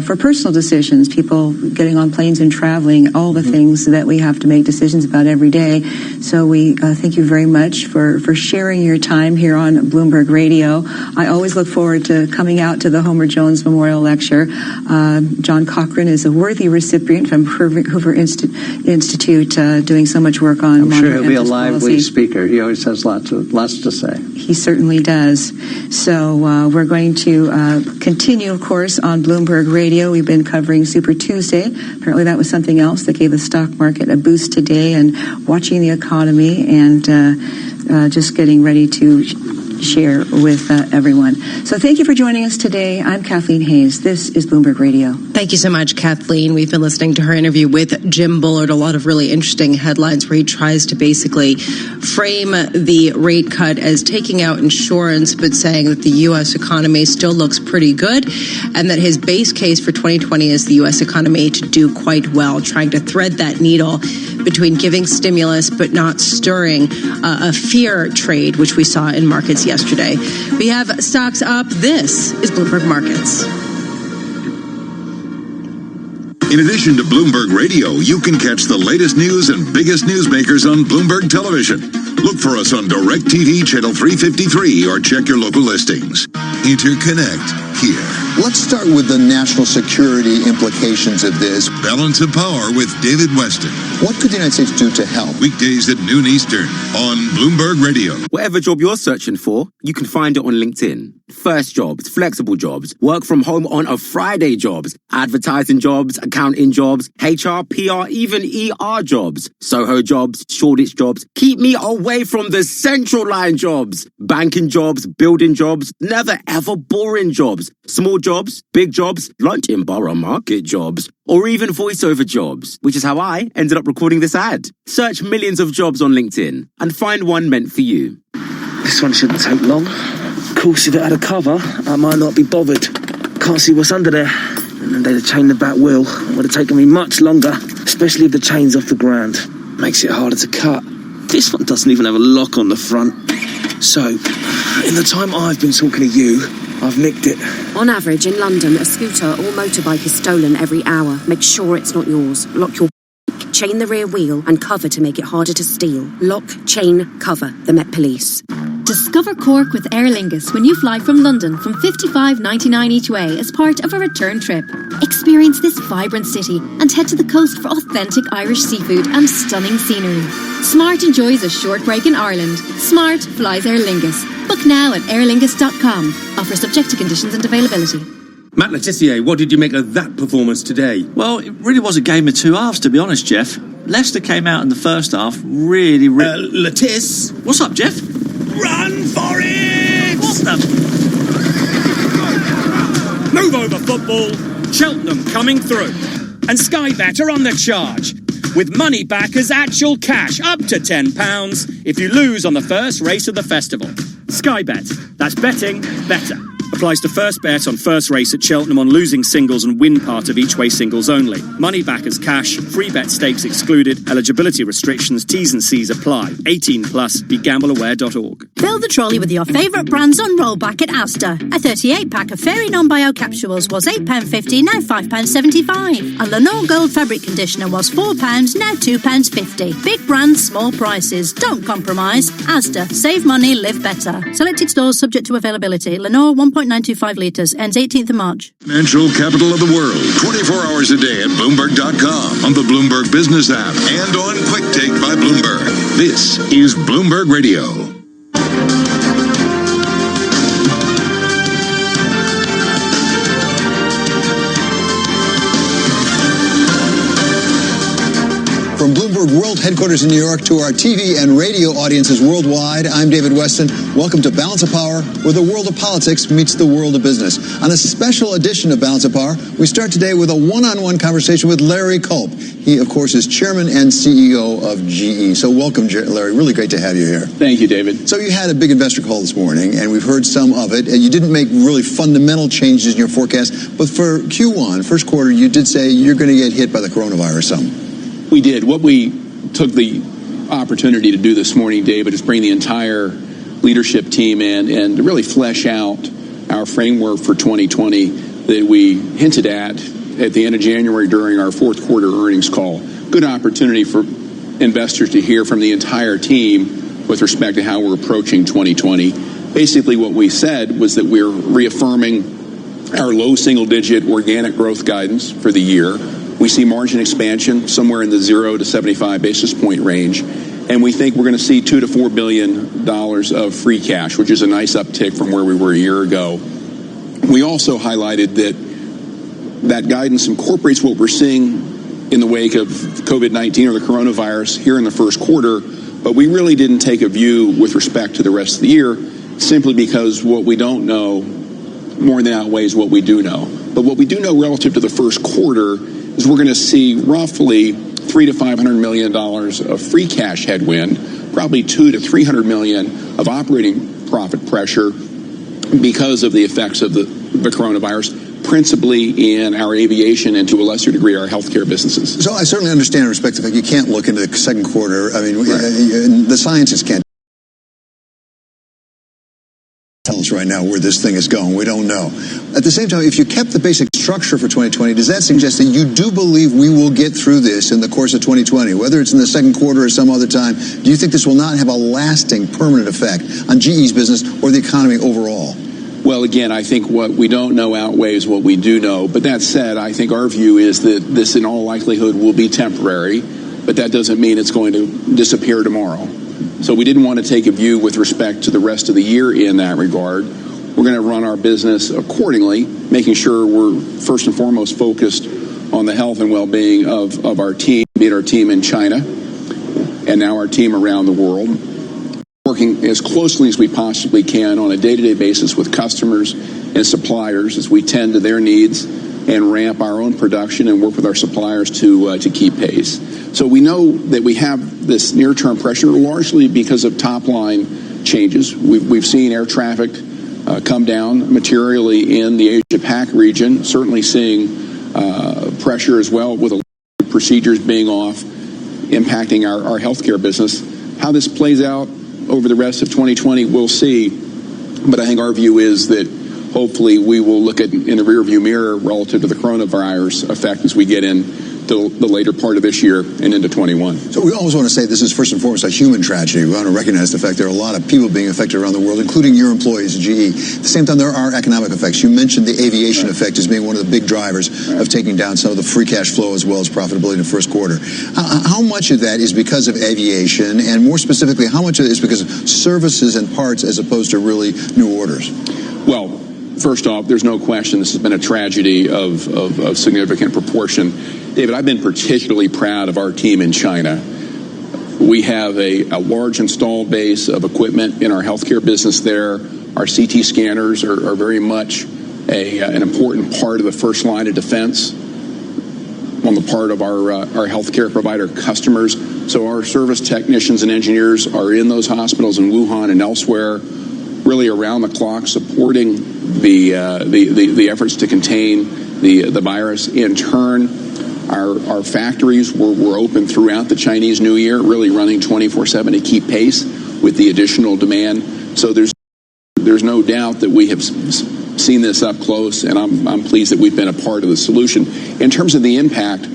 for personal decisions, people getting on planes and traveling, all the things that we have to make decisions about every day. So we thank you very much for sharing your time here on Bloomberg Radio. I always look forward to coming out to the Homer Jones Memorial Lecture. John Cochran is a worthy recipient from Hoover Institute doing so much work on I'm sure he'll be a lively policy. Speaker. He always has lots to say. He certainly does. So we're going to continue, of course, on Bloomberg Radio. We've been covering Super Tuesday. Apparently that was something else that gave the stock market a boost today, and watching the economy and just getting ready to share with everyone. So thank you for joining us today. I'm Kathleen Hayes. This is Bloomberg Radio. Thank you so much, Kathleen. We've been listening to her interview with Jim Bullard. A lot of really interesting headlines where he tries to basically frame the rate cut as taking out insurance, but saying that the U.S. economy still looks pretty good and that his base case for 2020 is the U.S. economy to do quite well, trying to thread that needle between giving stimulus but not stirring a fear trade, which we saw in markets yesterday. We have stocks up. This is Bloomberg Markets. In addition to Bloomberg Radio, you can catch the latest news and biggest newsmakers on Bloomberg Television. Look for us on DirecTV Channel 353 or check your local listings. Interconnect here. Let's start with the national security implications of this. Balance of Power with David Weston. What could the United States do to help? Weekdays at noon Eastern on Bloomberg Radio. Whatever job you're searching for, you can find it on LinkedIn. First jobs, flexible jobs, work from home on a Friday jobs, advertising jobs, accounting jobs, HR, PR, even ER jobs, Soho jobs, Shoreditch jobs. Keep me away from the central line jobs. Banking jobs, building jobs, never ever boring jobs. Small jobs, big jobs, lunch in Borough Market jobs, or even voiceover jobs, which is how I ended up recording this ad. Search millions of jobs on LinkedIn and find one meant for you. This one shouldn't take long. Of course, if it had a cover, I might not be bothered. Can't see what's under there. And then they'd have chained the back wheel. It would have taken me much longer, especially if the chain's off the ground. Makes it harder to cut. This one doesn't even have a lock on the front. So, in the time I've been talking to you, I've nicked it. On average, in London, a scooter or motorbike is stolen every hour. Make sure it's not yours. Lock your chain the rear wheel and cover to make it harder to steal. Lock, chain, cover. The Met Police. Discover Cork with Aer Lingus when you fly from London from $55.99 each way as part of a return trip. Experience this vibrant city and head to the coast for authentic Irish seafood and stunning scenery. Smart enjoys a short break in Ireland. Smart flies Aer Lingus. Book now at aerlingus.com. Offer subject to conditions and availability. Matt Letizia, what did you make of that performance today? Well, it really was a game of two halves, to be honest, Jeff. Leicester came out in the first half really... Letiz? What's up, Jeff? Run for it! What the... Move over, football. Cheltenham coming through. And Sky Bet are on the charge. With money back as actual cash, up to £10 if you lose on the first race of the festival. Sky Bet. That's betting better. Applies to first bet on first race at Cheltenham on losing singles and win part of each way singles only. Money back as cash, free bet stakes excluded, eligibility restrictions, T's and C's apply. 18 plus, begambleaware.org. Fill the trolley with your favourite brands on rollback at Asda. A 38-pack of Fairy Non-Bio capsules was £8.50, now £5.75. A Lenore Gold fabric conditioner was £4, now £2.50. Big brands, small prices. Don't compromise. Asda. Save money, live better. Selected stores subject to availability. Lenore 1.925 litres, ends 18th of March. Financial capital of the world, 24 hours a day at Bloomberg.com, on the Bloomberg Business app, and on Quick Take by Bloomberg. This is Bloomberg Radio. From Bloomberg World Headquarters in New York to our TV and radio audiences worldwide, I'm David Weston. Welcome to Balance of Power, where the world of politics meets the world of business. On a special edition of Balance of Power, we start today with a one-on-one conversation with Larry Culp. He, of course, is chairman and CEO of GE. So welcome, Larry. Really great to have you here. Thank you, David. So you had a big investor call this morning, and we've heard some of it. You didn't make really fundamental changes in your forecast, but for Q1, first quarter, you did say you're going to get hit by the coronavirus some. We did. What we took the opportunity to do this morning, David, is bring the entire leadership team in and to really flesh out our framework for 2020 that we hinted at the end of January during our fourth quarter earnings call. Good opportunity for investors to hear from the entire team with respect to how we're approaching 2020. Basically, what we said was that we're reaffirming our low single-digit organic growth guidance for the year. We see margin expansion somewhere in the 0 to 75 basis point range. And we think we're going to see $2 to $4 billion of free cash, which is a nice uptick from where we were a year ago. We also highlighted that guidance incorporates what we're seeing in the wake of COVID-19 or the coronavirus here in the first quarter. But we really didn't take a view with respect to the rest of the year, simply because what we don't know more than outweighs what we do know. But what we do know relative to the first quarter is we're going to see roughly $300 to $500 million of free cash headwind, probably $200 to $300 million of operating profit pressure because of the effects of the coronavirus, principally in our aviation and to a lesser degree our healthcare businesses. So I certainly understand and respect the fact you can't look into the second quarter. I mean, the scientists can't tell us right now where this thing is going. We don't know. At the same time, if you kept the basic structure for 2020, does that suggest that you do believe we will get through this in the course of 2020, whether it's in the second quarter or some other time? Do you think this will not have a lasting, permanent effect on GE's business or the economy overall? Well, again, I think what we don't know outweighs what we do know. But that said, I think our view is that this in all likelihood will be temporary, but that doesn't mean it's going to disappear tomorrow. So we didn't want to take a view with respect to the rest of the year in that regard. we're going to run our business accordingly, making sure we're first and foremost focused on the health and well-being of our team, be it our team in China and now our team around the world, working as closely as we possibly can on a day-to-day basis with customers and suppliers as we tend to their needs and ramp our own production and work with our suppliers to keep pace. So we know that we have this near-term pressure largely because of top-line changes. We've seen air traffic come down materially in the Asia-Pac region, certainly seeing pressure as well with procedures being off, impacting our healthcare business. How this plays out over the rest of 2020, we'll see. But I think our view is that hopefully we will look at in the rearview mirror relative to the coronavirus effect as we get into the later part of this year and into 21. So we always want to say this is first and foremost a human tragedy. We want to recognize the fact there are a lot of people being affected around the world, including your employees at GE. At the same time, there are economic effects. You mentioned the aviation effect as being one of the big drivers of taking down some of the free cash flow as well as profitability in the first quarter. How much of that is because of aviation, and more specifically, how much of it is because of services and parts as opposed to really new orders? Well, first off, there's no question this has been a tragedy of significant proportion. David, I've been particularly proud of our team in China. We have a large installed base of equipment in our healthcare business there. Our CT scanners are very much an important part of the first line of defense on the part of our healthcare provider customers. So our service technicians and engineers are in those hospitals in Wuhan and elsewhere, really around the clock, supporting the efforts to contain the virus. In turn, our factories were open throughout the Chinese New Year, really running 24/7 to keep pace with the additional demand. So there's no doubt that we have seen this up close, and I'm pleased that we've been a part of the solution. In terms of the impact,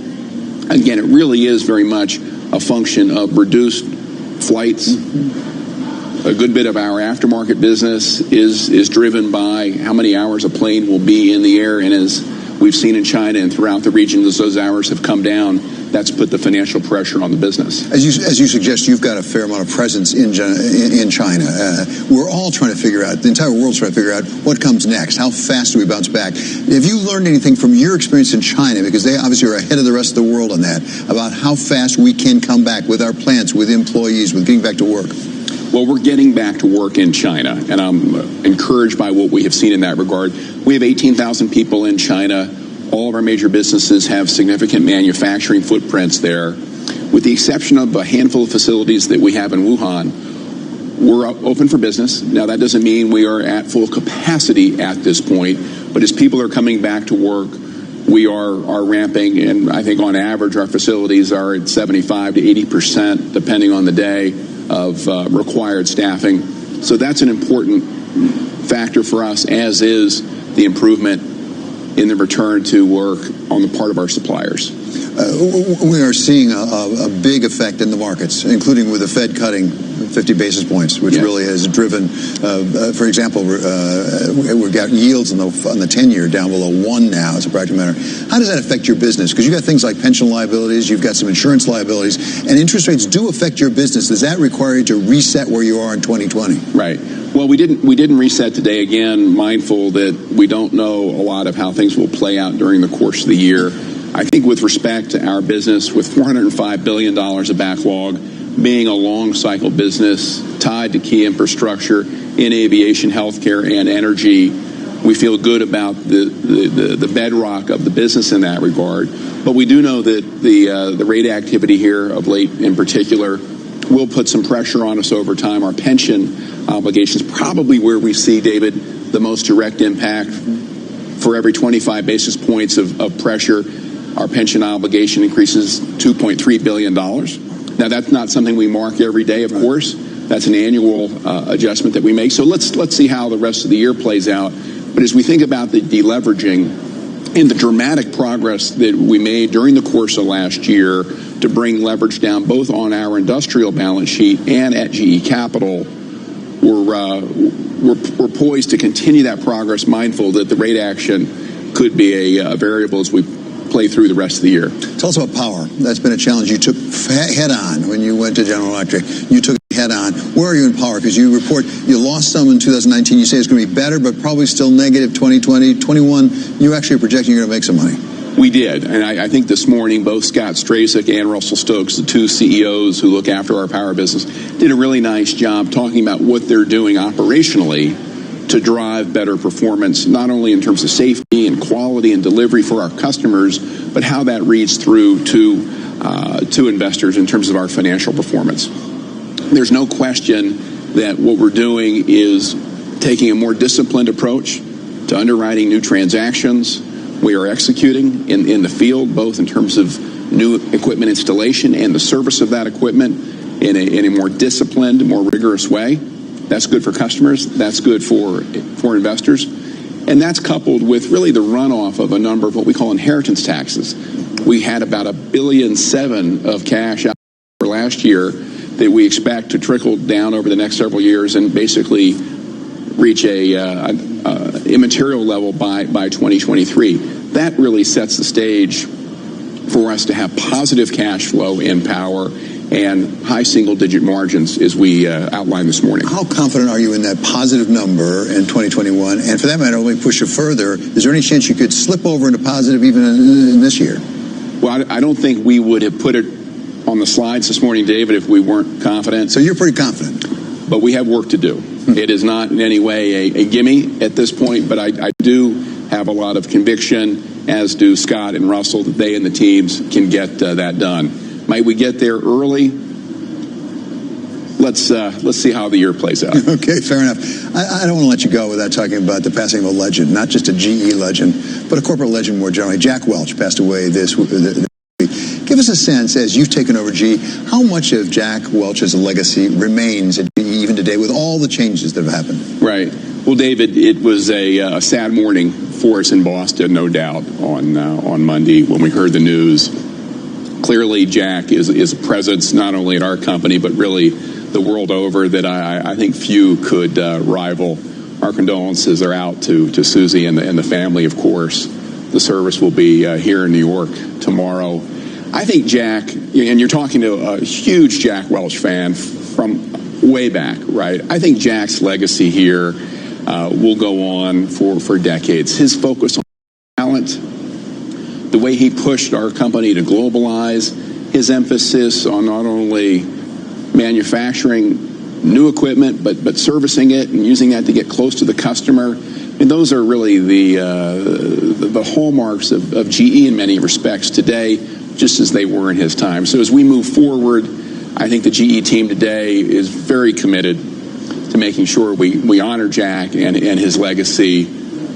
again, it really is very much a function of reduced flights. A good bit of our aftermarket business is driven by how many hours a plane will be in the air, and as we've seen in China and throughout the region, as those hours have come down, that's put the financial pressure on the business. As you suggest, you've got a fair amount of presence in China. We're all trying to figure out, the entire world's trying to figure out what comes next. How fast do we bounce back? Have you learned anything from your experience in China, because they obviously are ahead of the rest of the world on that, about how fast we can come back with our plants, with employees, with getting back to work? Well, we're getting back to work in China, and I'm encouraged by what we have seen in that regard. We have 18,000 people in China. All of our major businesses have significant manufacturing footprints there. With the exception of a handful of facilities that we have in Wuhan, we're open for business. Now, that doesn't mean we are at full capacity at this point, but as people are coming back to work, we are ramping, and I think on average our facilities are at 75 to 80%, depending on the day, of required staffing. So that's an important factor for us, as is the improvement in the return to work on the part of our suppliers. We are seeing a big effect in the markets, including with the Fed cutting 50 basis points, which really has driven, for example, we've got yields on the 10-year down below 1 now, as a practical matter. How does that affect your business? Because you've got things like pension liabilities, you've got some insurance liabilities, and interest rates do affect your business. Does that require you to reset where you are in 2020? Right. Well, we didn't reset today, again, mindful that we don't know a lot of how things will play out during the course of the year. I think with respect to our business, with $405 billion of backlog, being a long cycle business tied to key infrastructure in aviation, healthcare, and energy, we feel good about the bedrock of the business in that regard. But we do know that the rate activity here of late in particular will put some pressure on us over time. Our pension obligations, probably where we see, David, the most direct impact. For every 25 basis points of pressure, our pension obligation increases $2.3 billion. Now, that's not something we mark every day, of course. That's an annual adjustment that we make. So let's see how the rest of the year plays out. But as we think about the deleveraging and the dramatic progress that we made during the course of last year to bring leverage down both on our industrial balance sheet and at GE Capital, we're poised to continue that progress, mindful that the rate action could be a variable as we play through the rest of the year. Tell us about power. That's been a challenge you took head on when you went to General Electric. You took it head on. Where are you in power? Because you report you lost some in 2019. You say it's going to be better, but probably still negative 2020. 21, you actually are projecting you're going to make some money. We did, and I think this morning both Scott Stracek and Russell Stokes, the two CEOs who look after our power business, did a really nice job talking about what they're doing operationally to drive better performance, not only in terms of safety and quality and delivery for our customers, but how that reads through to investors in terms of our financial performance. There's no question that what we're doing is taking a more disciplined approach to underwriting new transactions. We are executing in the field, both in terms of new equipment installation and the service of that equipment in a more disciplined, more rigorous way. That's good for customers. That's good for investors. And that's coupled with really the runoff of a number of what we call inheritance taxes. We had about $1.7 billion of cash out for last year that we expect to trickle down over the next several years and basically reach a immaterial level by 2023. That really sets the stage for us to have positive cash flow in power and high single-digit margins as we outlined this morning. How confident are you in that positive number in 2021? And for that matter, let me push it further. Is there any chance you could slip over into positive even in this year? Well, I don't think we would have put it on the slides this morning, David, if we weren't confident. So you're pretty confident? But we have work to do. It is not in any way a gimme at this point, but I do have a lot of conviction, as do Scott and Russell, that they and the teams can get that done. Might we get there early? Let's see how the year plays out. Okay, fair enough. I don't want to let you go without talking about the passing of a legend, not just a GE legend, but a corporate legend more generally. Jack Welch passed away this week. Give us a sense, as you've taken over GE, how much of Jack Welch's legacy remains at GE even today with all the changes that have happened? Right. Well, David, it was a sad morning for us in Boston, no doubt, on Monday when we heard the news. Clearly, Jack is a presence not only at our company, but really the world over that I think few could rival. Our condolences are out to Susie and the family, of course. The service will be here in New York tomorrow. I think Jack, and you're talking to a huge Jack Welch fan from way back, right? I think Jack's legacy here will go on for decades. His focus on talent, the way he pushed our company to globalize, his emphasis on not only manufacturing new equipment, but servicing it and using that to get close to the customer. And those are really the hallmarks of GE in many respects today, just as they were in his time. So as we move forward, I think the GE team today is very committed to making sure we honor Jack and his legacy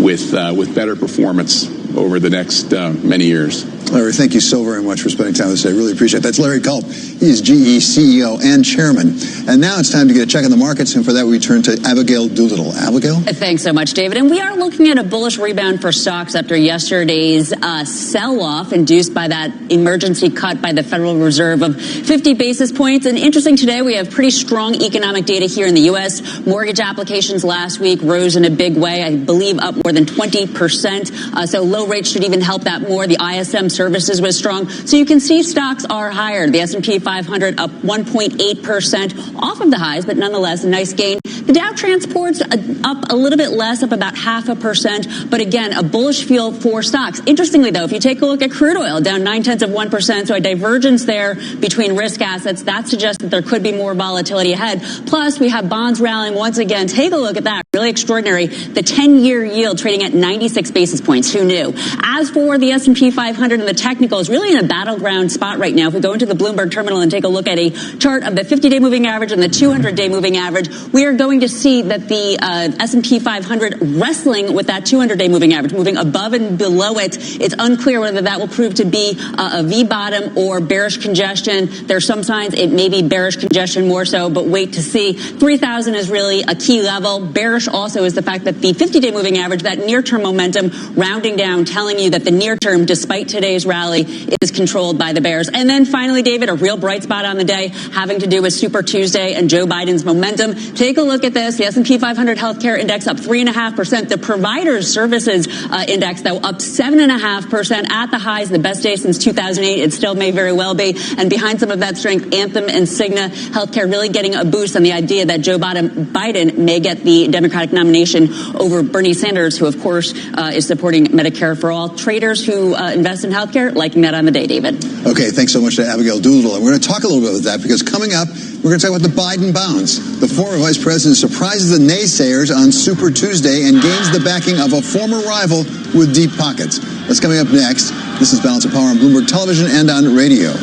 with better performance over the next many years. Larry, thank you so very much for spending time with us today. Really appreciate it. That's Larry Culp. He is GE CEO and Chairman. And now it's time to get a check on the markets, and for that we turn to Abigail Doolittle. Abigail? Thanks so much, David. And we are looking at a bullish rebound for stocks after yesterday's sell-off induced by that emergency cut by the Federal Reserve of 50 basis points. And interesting today, we have pretty strong economic data here in the U.S. Mortgage applications last week rose in a big way, I believe up more than 20%. So low rates should even help that more. The ISM services was strong. So you can see stocks are higher. The S&P 500 up 1.8% off of the highs, but nonetheless a nice gain. The Dow Transport's up a little bit less, up about 0.5%, but again, a bullish feel for stocks. Interestingly, though, if you take a look at crude oil, down 0.9%, so a divergence there between risk assets, that suggests that there could be more volatility ahead. Plus, we have bonds rallying once again. Take a look at that. Really extraordinary. The 10-year yield trading at 96 basis points. Who knew? As for the S&P 500 and the technicals, really in a battleground spot right now. If we go into the Bloomberg terminal and take a look at a chart of the 50-day moving average and the 200-day moving average, we are going to see that the S&P 500 wrestling with that 200-day moving average, moving above and below it. It's unclear whether that will prove to be a V-bottom or bearish congestion. There are some signs it may be bearish congestion more so, but wait to see. 3,000 is really a key level. Bearish also is the fact that the 50-day moving average, that near-term momentum rounding down down, telling you that the near term, despite today's rally, is controlled by the bears. And then finally, David, a real bright spot on the day having to do with Super Tuesday and Joe Biden's momentum. Take a look at this. The S&P 500 healthcare index up 3.5%. The providers services index, though, up 7.5% at the highs, the best day since 2008. It still may very well be. And behind some of that strength, Anthem and Cigna Healthcare really getting a boost on the idea that Joe Biden may get the Democratic nomination over Bernie Sanders, who, of course, is supporting Medicare for all. Traders who invest in healthcare liking that on the day, David. Okay, thanks so much to Abigail Doolittle. And we're going to talk a little bit about that because coming up, we're going to talk about the Biden bounce. The former vice president surprises the naysayers on Super Tuesday and gains the backing of a former rival with deep pockets. That's coming up next. This is Balance of Power on Bloomberg Television and on radio.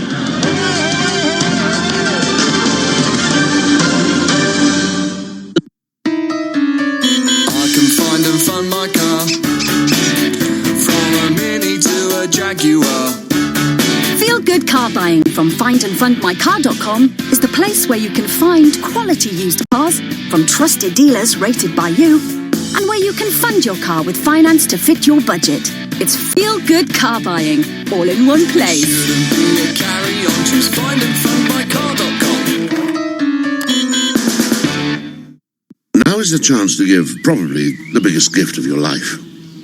Fund my car from a Mini to a Jaguar. Feel good car buying from findandfundmycar.com is the place where you can find quality used cars from trusted dealers rated by you and where you can fund your car with finance to fit your budget. It's feel good car buying all in one place. Shouldn't be a carry on, choose findandfundmycar.com. Now is the chance to give probably the biggest gift of your life.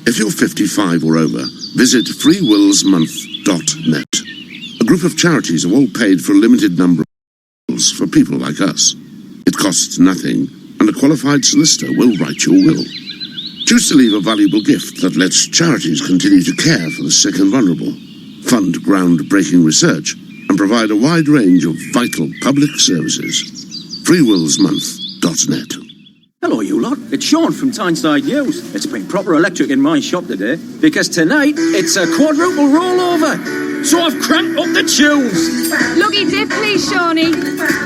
If you're 55 or over, visit freewillsmonth.net. A group of charities have all paid for a limited number of wills for people like us. It costs nothing, and a qualified solicitor will write your will. Choose to leave a valuable gift that lets charities continue to care for the sick and vulnerable, fund groundbreaking research, and provide a wide range of vital public services. freewillsmonth.net. Hello, you lot. It's Sean from Tyneside News. It's been proper electric in my shop today because tonight it's a quadruple rollover. So I've cranked up the tunes. Loggy dip, please, Shawnee.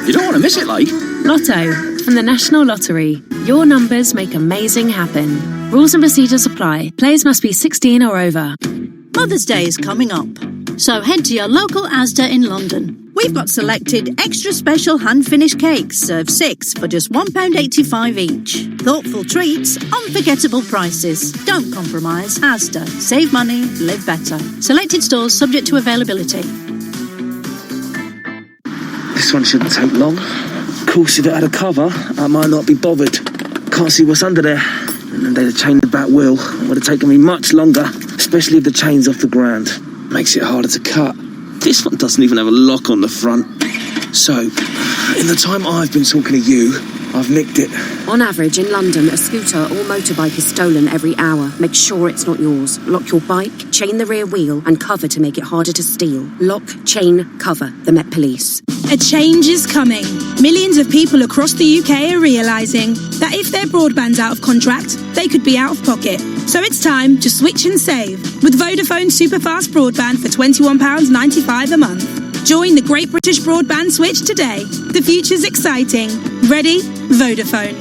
You don't want to miss it, like. Lotto from the National Lottery. Your numbers make amazing happen. Rules and procedures apply. Players must be 16 or over. Mother's Day is coming up, so head to your local Asda in London. We've got selected extra special hand-finished cakes, served 6 for just £1.85 each. Thoughtful treats, unforgettable prices. Don't compromise. Asda. Save money, live better. Selected stores subject to availability. This one shouldn't take long. Of course, if it had a cover, I might not be bothered. Can't see what's under there. And they'd have chained the back wheel. It would have taken me much longer, especially if the chain's off the ground. Makes it harder to cut. This one doesn't even have a lock on the front. So, in the time I've been talking to you, I've nicked it. On average, in London, a scooter or motorbike is stolen every hour. Make sure it's not yours. Lock your bike, chain the rear wheel, and cover to make it harder to steal. Lock, chain, cover. The Met Police. A change is coming. Millions of people across the UK are realising that if their broadband's out of contract, they could be out of pocket. So it's time to switch and save with Vodafone Superfast Broadband for £21.95 a month. Join the Great British Broadband Switch today. The future's exciting. Ready? Vodafone.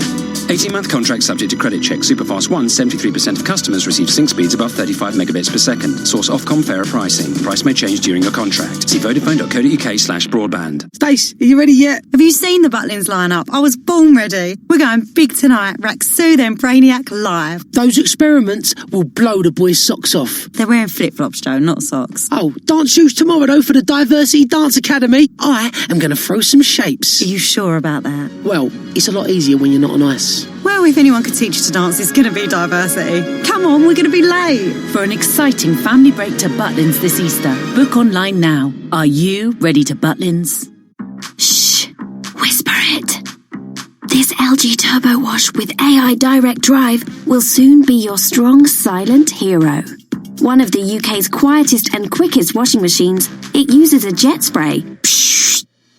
18-month contract subject to credit check. Superfast 1, 73% of customers receive sync speeds above 35 megabits per second. Source Ofcom fairer pricing. Price may change during your contract. See vodafone.co.uk/broadband. Stace, are you ready yet? Have you seen the Butlins lineup? I was born ready. We're going big tonight. Raxu, then Brainiac live. Those experiments will blow the boys' socks off. They're wearing flip-flops, Joe, not socks. Oh, dance shoes tomorrow, though, for the Diversity Dance Academy. I am going to throw some shapes. Are you sure about that? Well, it's a lot easier when you're not on ice. Well, if anyone could teach you to dance, it's going to be Diversity. Come on, we're going to be late. For an exciting family break to Butlins this Easter, book online now. Are you ready to Butlins? Shh, whisper it. This LG Turbo Wash with AI Direct Drive will soon be your strong, silent hero. One of the UK's quietest and quickest washing machines, it uses a jet spray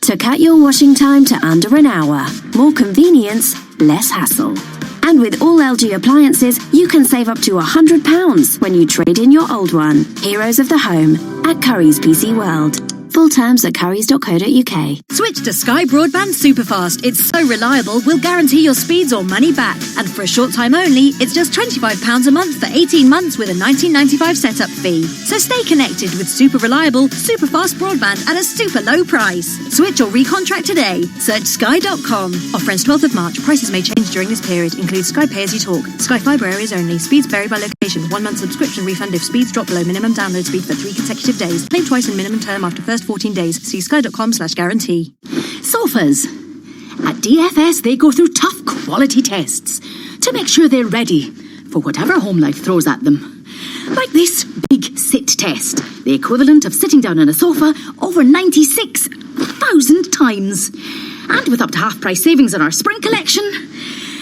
to cut your washing time to under an hour. More convenience, less hassle. And with all LG appliances, you can save up to £100 when you trade in your old one. Heroes of the home at Curry's PC World. Full terms at curries.co.uk. Switch to Sky Broadband Superfast. It's so reliable, we'll guarantee your speeds or money back. And for a short time only, it's just £25 a month for 18 months with a $19.95 setup fee. So stay connected with super reliable, super fast broadband at a super low price. Switch or recontract today. Search sky.com. Offer ends 12th of March. Prices may change during this period. Includes Sky Pay As You Talk. Sky Fibre areas only. Speeds vary by location. 1 month subscription refund if speeds drop below minimum download speed for 3 consecutive days. Claim twice in minimum term after first 14 days. See sky.com/guarantee. Sofas. At DFS, they go through tough quality tests to make sure they're ready for whatever home life throws at them. Like this big sit test, the equivalent of sitting down on a sofa over 96,000 times. And with up to half price savings on our spring collection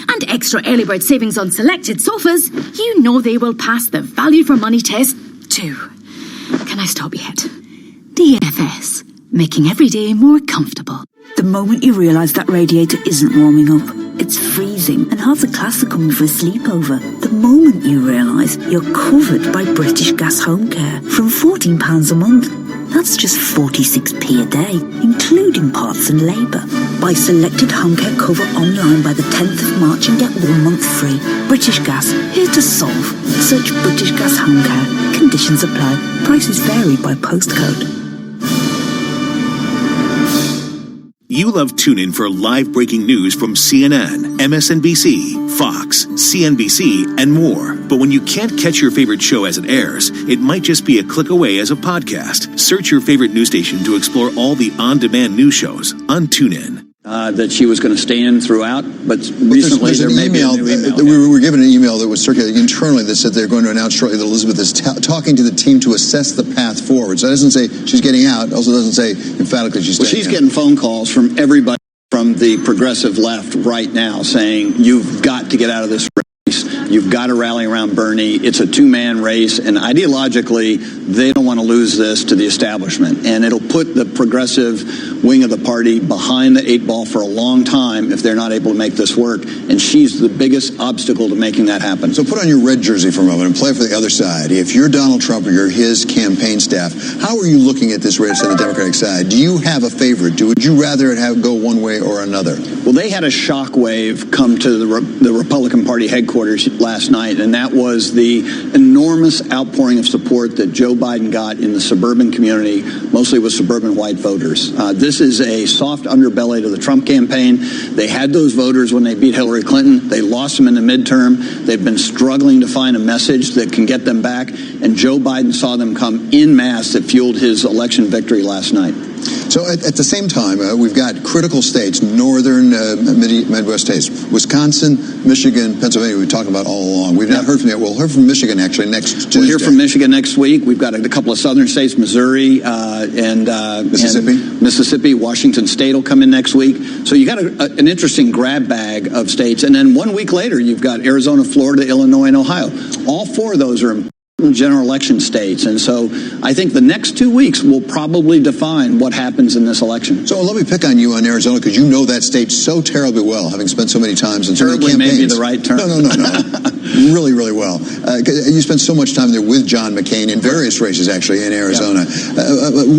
and extra early bird savings on selected sofas, you know they will pass the value for money test too. Can I stop yet? DFS, making every day more comfortable. The moment you realise that radiator isn't warming up, it's freezing and half the class are coming for a sleepover. The moment you realise you're covered by British Gas Home Care from £14 a month. That's just 46p a day, including parts and labour. Buy selected home care cover online by the 10th of March and get 1 month free. British Gas, here to solve. Search British Gas Home Care. Conditions apply. Prices vary by postcode. You love TuneIn for live breaking news from CNN, MSNBC, Fox, CNBC, and more. But when you can't catch your favorite show as it airs, it might just be a click away as a podcast. Search your favorite news station to explore all the on-demand news shows on TuneIn. That she was going to stay in throughout, but recently there may be a new email. We were given an email that was circulating internally that said they're going to announce shortly that Elizabeth is talking to the team to assess the path forward. So it doesn't say she's getting out. Also doesn't say emphatically she's staying. Well, she's getting phone calls from everybody from the progressive left right now saying, you've got to get out of this race. You've got to rally around Bernie. It's a two-man race, and ideologically, they don't want to lose this to the establishment. And it'll put the progressive wing of the party behind the 8 ball for a long time if they're not able to make this work. And she's the biggest obstacle to making that happen. So put on your red jersey for a moment and play for the other side. If you're Donald Trump or you're his campaign staff, how are you looking at this race on the Democratic side? Do you have a favorite? Would you rather it go one way or another? Well, they had a shockwave come to the Republican Party headquarters last night, and that was the enormous outpouring of support that Joe Biden got in the suburban community, mostly with suburban white voters. This is a soft underbelly to the Trump campaign. They had those voters when they beat Hillary Clinton. They lost them in the midterm. They've been struggling to find a message that can get them back, and Joe Biden saw them come en masse that fueled his election victory last night. So at the same time, we've got critical states, northern Midwest states, Wisconsin, Michigan, Pennsylvania, we've talked about all along. We've not heard from yet. We'll hear from Michigan actually next Tuesday. We'll hear from Michigan next week. We've got a couple of southern states, Missouri and Mississippi. Washington State will come in next week. So you got an interesting grab bag of states. And then 1 week later, you've got Arizona, Florida, Illinois, and Ohio. All 4 of those are important general election states, and so I think the next 2 weeks will probably define what happens in this election. So let me pick on you on Arizona, because you know that state so terribly well, having spent so many times in so many campaigns. Terribly may be the right term. No. Really, really well. You spent so much time there with John McCain in various races, actually, in Arizona.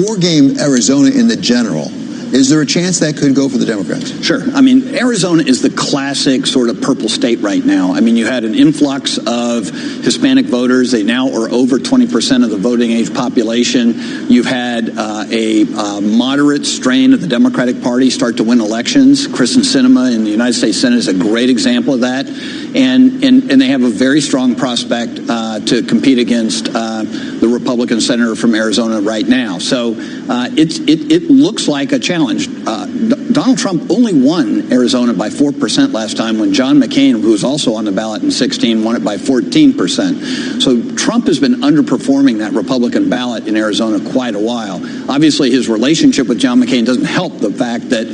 War game Arizona in the general. Is there a chance that could go for the Democrats? Sure. I mean, Arizona is the classic sort of purple state right now. I mean, you had an influx of Hispanic voters. They now are over 20% of the voting age population. You've had a moderate strain of the Democratic Party start to win elections. Kristen Sinema in the United States Senate is a great example of that. And they have a very strong prospect to compete against the Republican senator from Arizona right now. So it looks like a challenge. Donald Trump only won Arizona by 4% last time, when John McCain, who was also on the ballot in 2016, won it by 14%. So Trump has been underperforming that Republican ballot in Arizona quite a while. Obviously, his relationship with John McCain doesn't help the fact that,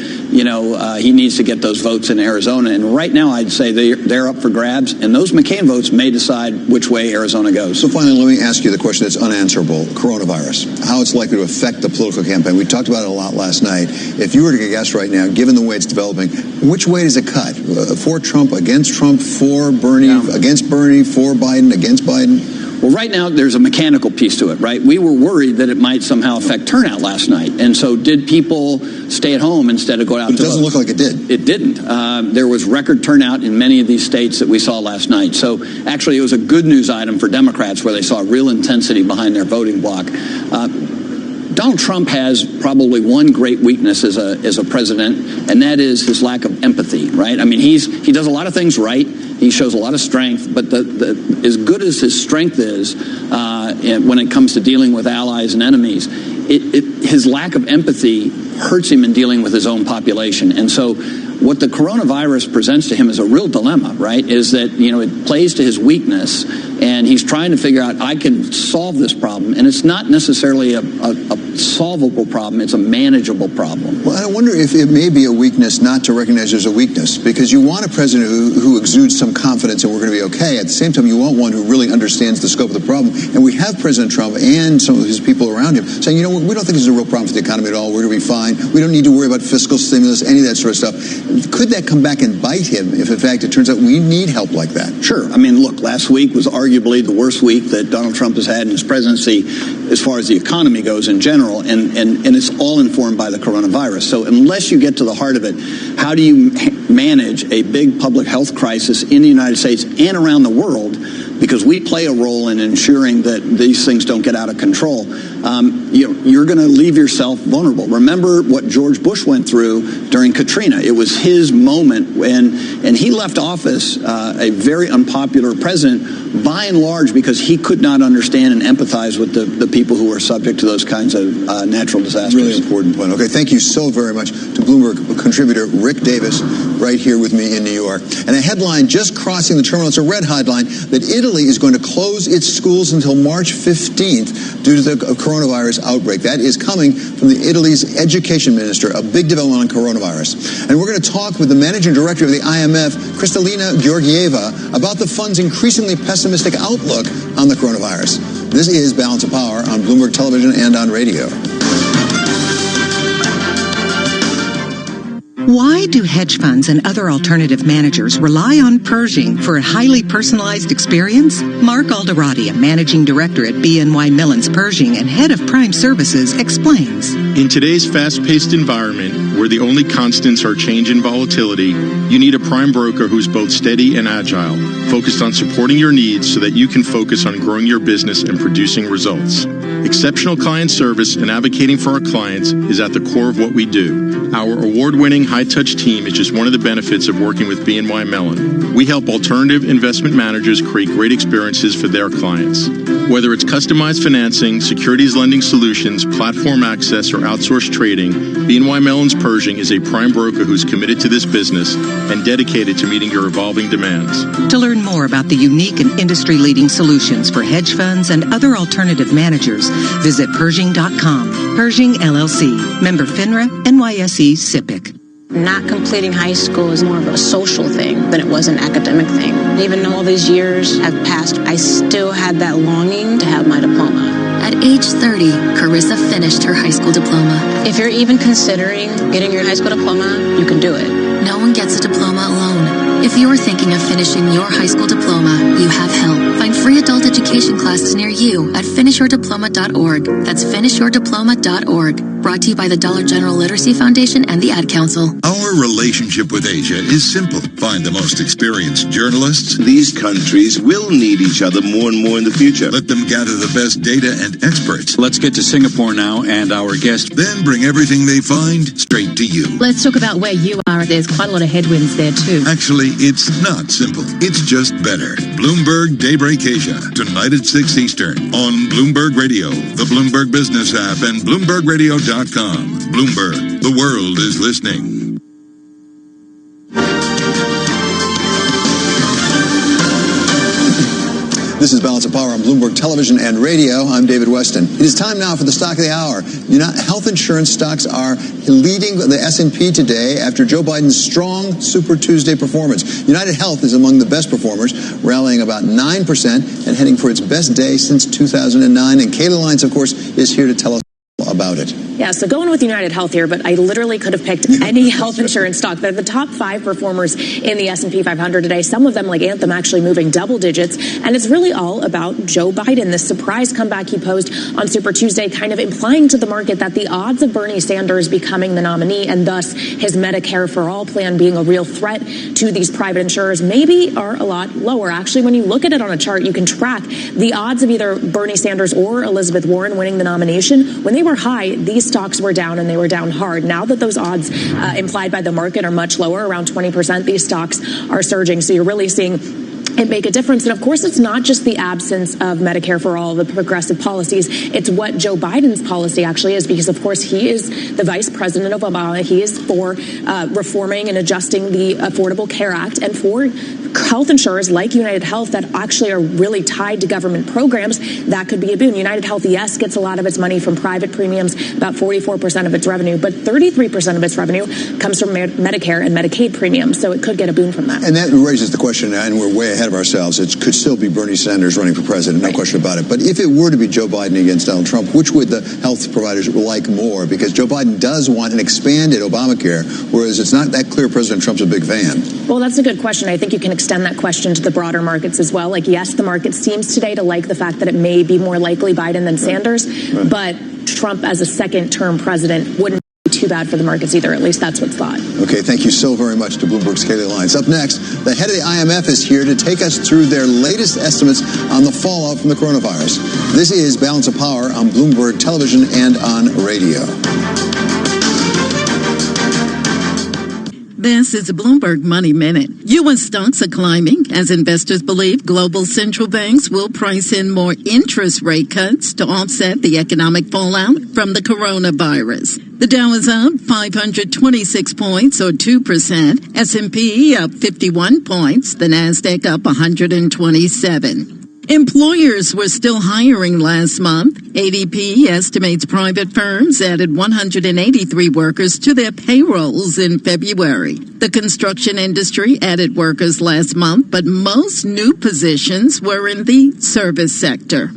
he needs to get those votes in Arizona. And right now, I'd say they're up for grabs, and those McCain votes may decide which way Arizona goes. So finally, let me ask you the question that's unanswerable: coronavirus, how it's likely to affect the political campaign. We talked about it a lot last night. If you were to guess right now, given the way it's developing, which way does it cut? For Trump, against Trump, for Bernie, against Bernie, for Biden, against Biden? Well, right now, there's a mechanical piece to it, right? We were worried that it might somehow affect turnout last night. And so did people stay at home instead of go out to vote? It doesn't look like it did. It didn't. There was record turnout in many of these states that we saw last night. So actually, it was a good news item for Democrats where they saw real intensity behind their voting bloc. Donald Trump has probably one great weakness as a president, and that is his lack of empathy, right? I mean, he does a lot of things right. He shows a lot of strength, but as good as his strength is when it comes to dealing with allies and enemies, his lack of empathy hurts him in dealing with his own population. And so what the coronavirus presents to him is a real dilemma, right? Is that, it plays to his weakness, and he's trying to figure out, I can solve this problem. And it's not necessarily a solvable problem, it's a manageable problem. Well, I wonder if it may be a weakness not to recognize there's a weakness, because you want a president who exudes some confidence and we're going to be okay. At the same time, you want one who really understands the scope of the problem. And we have President Trump and some of his people around him saying, we don't think there's a real problem for the economy at all. We're going to be fine. We don't need to worry about fiscal stimulus, any of that sort of stuff. Could that come back and bite him if, in fact, it turns out we need help like that? Sure. I mean, look, last week was arguably the worst week that Donald Trump has had in his presidency as far as the economy goes in general, and it's all informed by the coronavirus. So unless you get to the heart of it, how do you manage a big public health crisis in the United States and around the world? Because we play a role in ensuring that these things don't get out of control. You're going to leave yourself vulnerable. Remember what George Bush went through during Katrina. It was his moment, and he left office a very unpopular president, by and large, because he could not understand and empathize with the people who were subject to those kinds of natural disasters. Really important point. Okay, thank you so very much to Bloomberg contributor Rick Davis, right here with me in New York. And a headline just crossing the terminal, it's a red headline, that Italy is going to close its schools until March 15th due to the coronavirus outbreak. That is coming from Italy's education minister, a big development on coronavirus. And we're going to talk with the managing director of the IMF, Kristalina Georgieva, about the fund's increasingly pessimistic outlook on the coronavirus. This is Balance of Power on Bloomberg Television and on radio. Why do hedge funds and other alternative managers rely on Pershing for a highly personalized experience? Mark Alderati, a managing director at BNY Mellon's Pershing and head of Prime Services, explains. In today's fast-paced environment, where the only constants are change and volatility, you need a prime broker who's both steady and agile, focused on supporting your needs so that you can focus on growing your business and producing results. Exceptional client service and advocating for our clients is at the core of what we do. Our award-winning high-touch team is just one of the benefits of working with BNY Mellon. We help alternative investment managers create great experiences for their clients. Whether it's customized financing, securities lending solutions, platform access, or outsourced trading, BNY Mellon's Pershing is a prime broker who's committed to this business and dedicated to meeting your evolving demands. To learn more about the unique and industry-leading solutions for hedge funds and other alternative managers, visit Pershing.com. Pershing, LLC. Member FINRA, NYSE, SIPC. Not completing high school is more of a social thing than it was an academic thing. Even though all these years have passed, I still had that longing to have my diploma. At age 30, Carissa finished her high school diploma. If you're even considering getting your high school diploma, you can do it. No one gets a diploma alone. If you're thinking of finishing your high school diploma, you have help. Find free adult education classes near you at finishyourdiploma.org. That's finishyourdiploma.org. Brought to you by the Dollar General Literacy Foundation and the Ad Council. Our relationship with Asia is simple. Find the most experienced journalists. These countries will need each other more and more in the future. Let them gather the best data and experts. Let's get to Singapore now and our guest. Then bring everything they find straight to you. Let's talk about where you are. There's quite a lot of headwinds there too. Actually, it's not simple. It's just better. Bloomberg Daybreak Asia, tonight at 6 Eastern on Bloomberg Radio, the Bloomberg Business app, and BloombergRadio.com. Bloomberg, the world is listening. This is Balance of Power on Bloomberg Television and Radio. I'm David Weston. It is time now for the stock of the hour. Health insurance stocks are leading the S&P today after Joe Biden's strong Super Tuesday performance. United Health is among the best performers, rallying about 9% and heading for its best day since 2009. And Kayla Lyons, of course, is here to tell us about it. Yeah, so going with United Health here, but I literally could have picked any health insurance stock. They're the top 5 performers in the S&P 500 today. Some of them, like Anthem, actually moving double digits. And it's really all about Joe Biden. This surprise comeback he posed on Super Tuesday, kind of implying to the market that the odds of Bernie Sanders becoming the nominee and thus his Medicare for All plan being a real threat to these private insurers maybe are a lot lower. Actually, when you look at it on a chart, you can track the odds of either Bernie Sanders or Elizabeth Warren winning the nomination. When they were high, these stocks were down, and they were down hard. Now that those odds implied by the market are much lower, around 20%, these stocks are surging. So you're really seeing it make a difference. And of course, it's not just the absence of Medicare for all, the progressive policies. It's what Joe Biden's policy actually is, because of course he is the vice president of Obama. He is for reforming and adjusting the Affordable Care Act, and for health insurers like United Health that actually are really tied to government programs, that could be a boon. United Health, yes, gets a lot of its money from private premiums, about 44% of its revenue, but 33% of its revenue comes from Medicare and Medicaid premiums, so it could get a boon from that. And that raises the question, and we're way ahead of ourselves, it could still be Bernie Sanders running for president, no question about it. But if it were to be Joe Biden against Donald Trump, which would the health providers like more? Because Joe Biden does want an expanded Obamacare, whereas it's not that clear President Trump's a big fan. Well, that's a good question. I think you can extend that question to the broader markets as well. Like, yes, the market seems today to like the fact that it may be more likely Biden than Sanders, but Trump as a second-term president wouldn't be too bad for the markets either. At least that's what's thought. Okay, thank you so very much to Bloomberg's Kaylee Lyons. Up next, the head of the IMF is here to take us through their latest estimates on the fallout from the coronavirus. This is Balance of Power on Bloomberg Television and on radio. This is a Bloomberg Money Minute. U.S. stocks are climbing as investors believe global central banks will price in more interest rate cuts to offset the economic fallout from the coronavirus. The Dow is up 526 points, or 2%. S&P up 51 points. The Nasdaq up 127. Employers were still hiring last month. ADP estimates private firms added 183 workers to their payrolls in February. The construction industry added workers last month, but most new positions were in the service sector.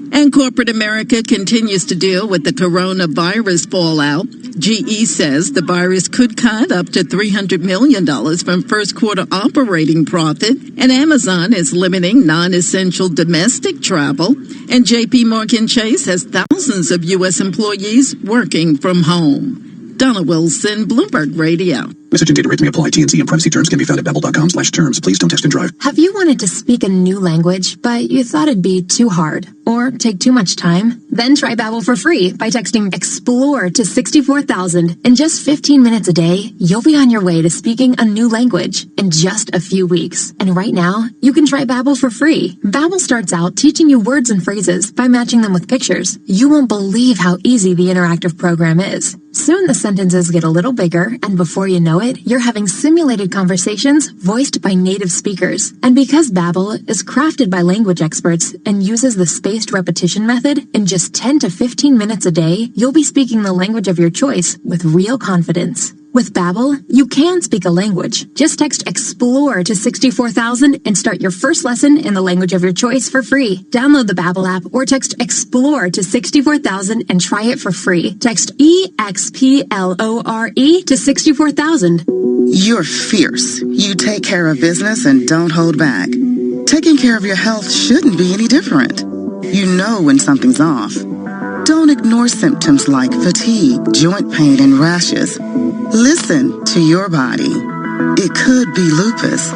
And corporate America continues to deal with the coronavirus fallout. GE says the virus could cut up to $300 million from first quarter operating profit, and Amazon is limiting non-essential domestic travel, and JP Morgan Chase has thousands of U.S. employees working from home. Donna Wilson, Bloomberg Radio. Message and data rates may apply. T&C and privacy terms can be found at babbel.com/terms. Please don't text and drive. Have you wanted to speak a new language, but you thought it'd be too hard or take too much time? Then try Babbel for free by texting EXPLORE to 64,000. In just 15 minutes a day, you'll be on your way to speaking a new language in just a few weeks. And right now, you can try Babbel for free. Babbel starts out teaching you words and phrases by matching them with pictures. You won't believe how easy the interactive program is. Soon the sentences get a little bigger, and before you know it, you're having simulated conversations voiced by native speakers. And because Babbel is crafted by language experts and uses the spaced repetition method, in just 10 to 15 minutes a day, you'll be speaking the language of your choice with real confidence. With Babbel, you can speak a language. Just text EXPLORE to 64,000 and start your first lesson in the language of your choice for free. Download the Babbel app or text EXPLORE to 64,000 and try it for free. Text EXPLORE to 64,000. You're fierce. You take care of business and don't hold back. Taking care of your health shouldn't be any different. You know when something's off. Don't ignore symptoms like fatigue, joint pain, and rashes. Listen to your body. It could be lupus.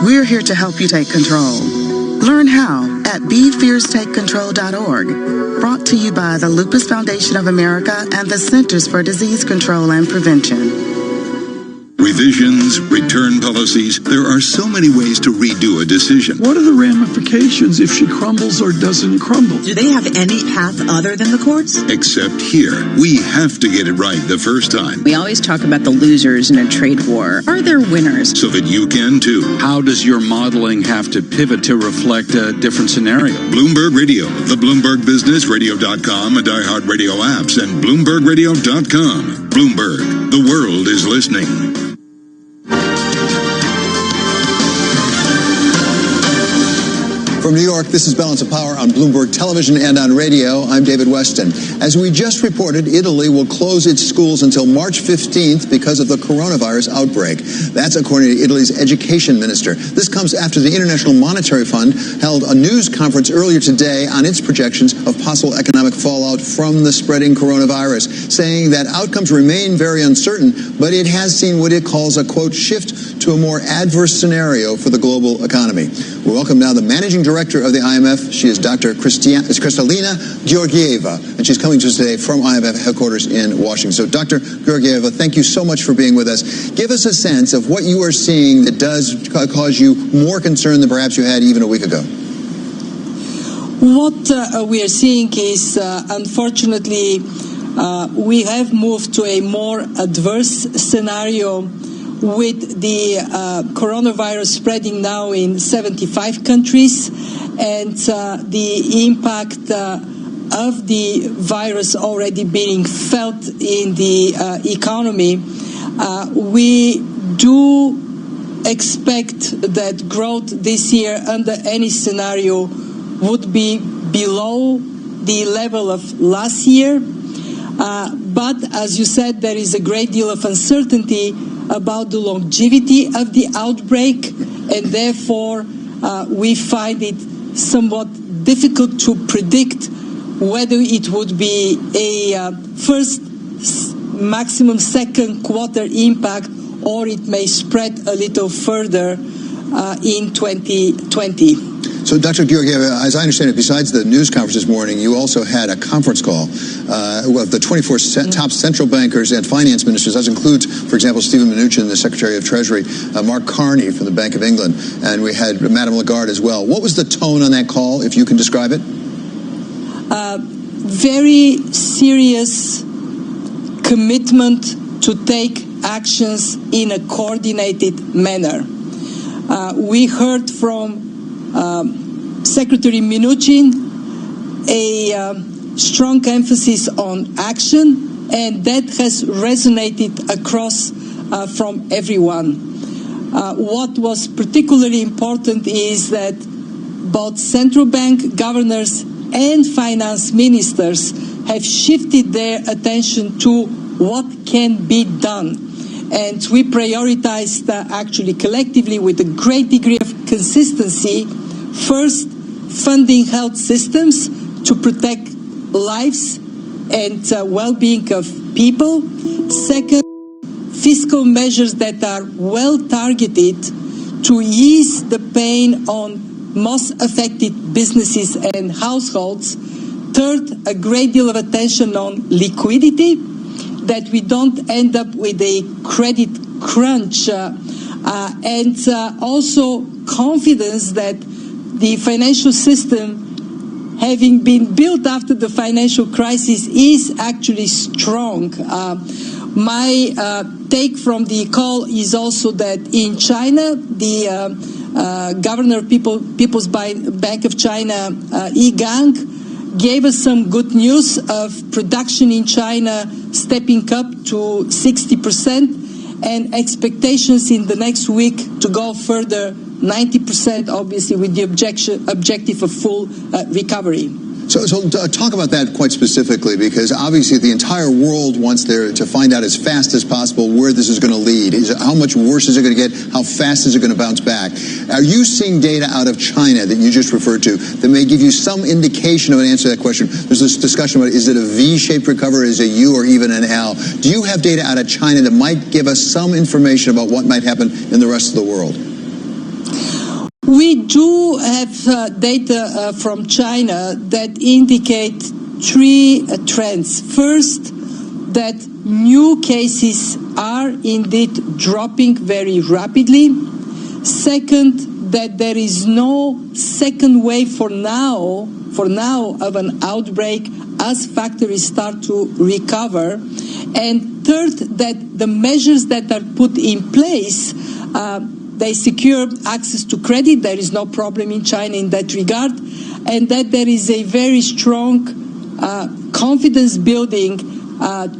We're here to help you take control. Learn how at BeFierceTakeControl.org. Brought to you by the Lupus Foundation of America and the Centers for Disease Control and Prevention. Revisions, return policies. There are so many ways to redo a decision. What are the ramifications if she crumbles or doesn't crumble? Do they have any path other than the courts? Except here, we have to get it right the first time. We always talk about the losers in a trade war. Are there winners? So that you can too. How does your modeling have to pivot to reflect a different scenario? Bloomberg Radio, the Bloomberg Business, Radio.com, and iHeartRadio apps, and BloombergRadio.com. Bloomberg, the world is listening. From New York, this is Balance of Power on Bloomberg Television and on radio. I'm David Weston. As we just reported, Italy will close its schools until March 15th because of the coronavirus outbreak. That's according to Italy's education minister. This comes after the International Monetary Fund held a news conference earlier today on its projections of possible economic fallout from the spreading coronavirus, saying that outcomes remain very uncertain, but it has seen what it calls a, quote, shift to a more adverse scenario for the global economy. We welcome now the managing director of the IMF. She is Dr. Kristalina Georgieva, and she's coming to us today from IMF headquarters in Washington. So, Dr. Georgieva, thank you so much for being with us. Give us a sense of what you are seeing that does cause you more concern than perhaps you had even a week ago. What we are seeing is, unfortunately, we have moved to a more adverse scenario with the coronavirus spreading now in 75 countries, and the impact of the virus already being felt in the economy. We do expect that growth this year under any scenario would be below the level of last year. But as you said, there is a great deal of uncertainty about the longevity of the outbreak, and therefore we find it somewhat difficult to predict whether it would be a first, maximum second quarter impact, or it may spread a little further in 2020. So, Dr. Georgieva, as I understand it, besides the news conference this morning, you also had a conference call with the 24 top central bankers and finance ministers. That includes, for example, Stephen Mnuchin, the Secretary of Treasury, Mark Carney from the Bank of England, and we had Madame Lagarde as well. What was the tone on that call, if you can describe it? Very serious commitment to take actions in a coordinated manner. We heard from Secretary Mnuchin a strong emphasis on action, and that has resonated across from everyone. What was particularly important is that both central bank governors and finance ministers have shifted their attention to what can be done. And we prioritized actually collectively with a great degree of consistency, first, funding health systems to protect lives and well-being of people. Second, fiscal measures that are well targeted to ease the pain on most affected businesses and households. Third, a great deal of attention on liquidity, that we don't end up with a credit crunch, and also confidence that the financial system, having been built after the financial crisis, is actually strong. My take from the call is also that in China, the governor of People's Bank of China, Yi Gang, gave us some good news of production in China stepping up to 60%, and expectations in the next week to go further 90%, obviously with the objective of full recovery. So talk about that quite specifically, because obviously the entire world wants to find out as fast as possible where this is going to lead. How much worse is it going to get? How fast is it going to bounce back? Are you seeing data out of China that you just referred to that may give you some indication of an answer to that question? There's this discussion about, is it a V-shaped recovery, is it U, or even an L? Do you have data out of China that might give us some information about what might happen in the rest of the world? We do have data from China that indicate three trends. First, that new cases are indeed dropping very rapidly. Second, that there is no second wave for now of an outbreak as factories start to recover. And third, that the measures that are put in place, they secure access to credit. There is no problem in China in that regard. And that there is a very strong confidence building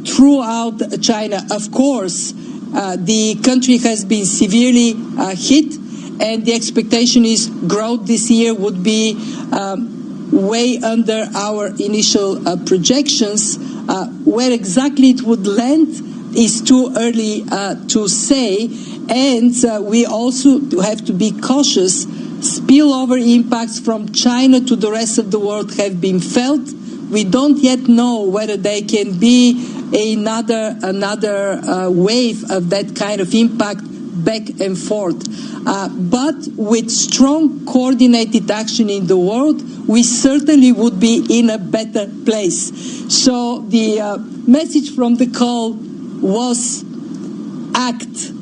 throughout China. Of course, the country has been severely hit, and the expectation is growth this year would be way under our initial projections. Where exactly it would land is too early to say, and we also have to be cautious. Spillover impacts from China to the rest of the world have been felt. We don't yet know whether there can be another wave of that kind of impact back and forth. But with strong coordinated action in the world, we certainly would be in a better place. So the message from the call was act.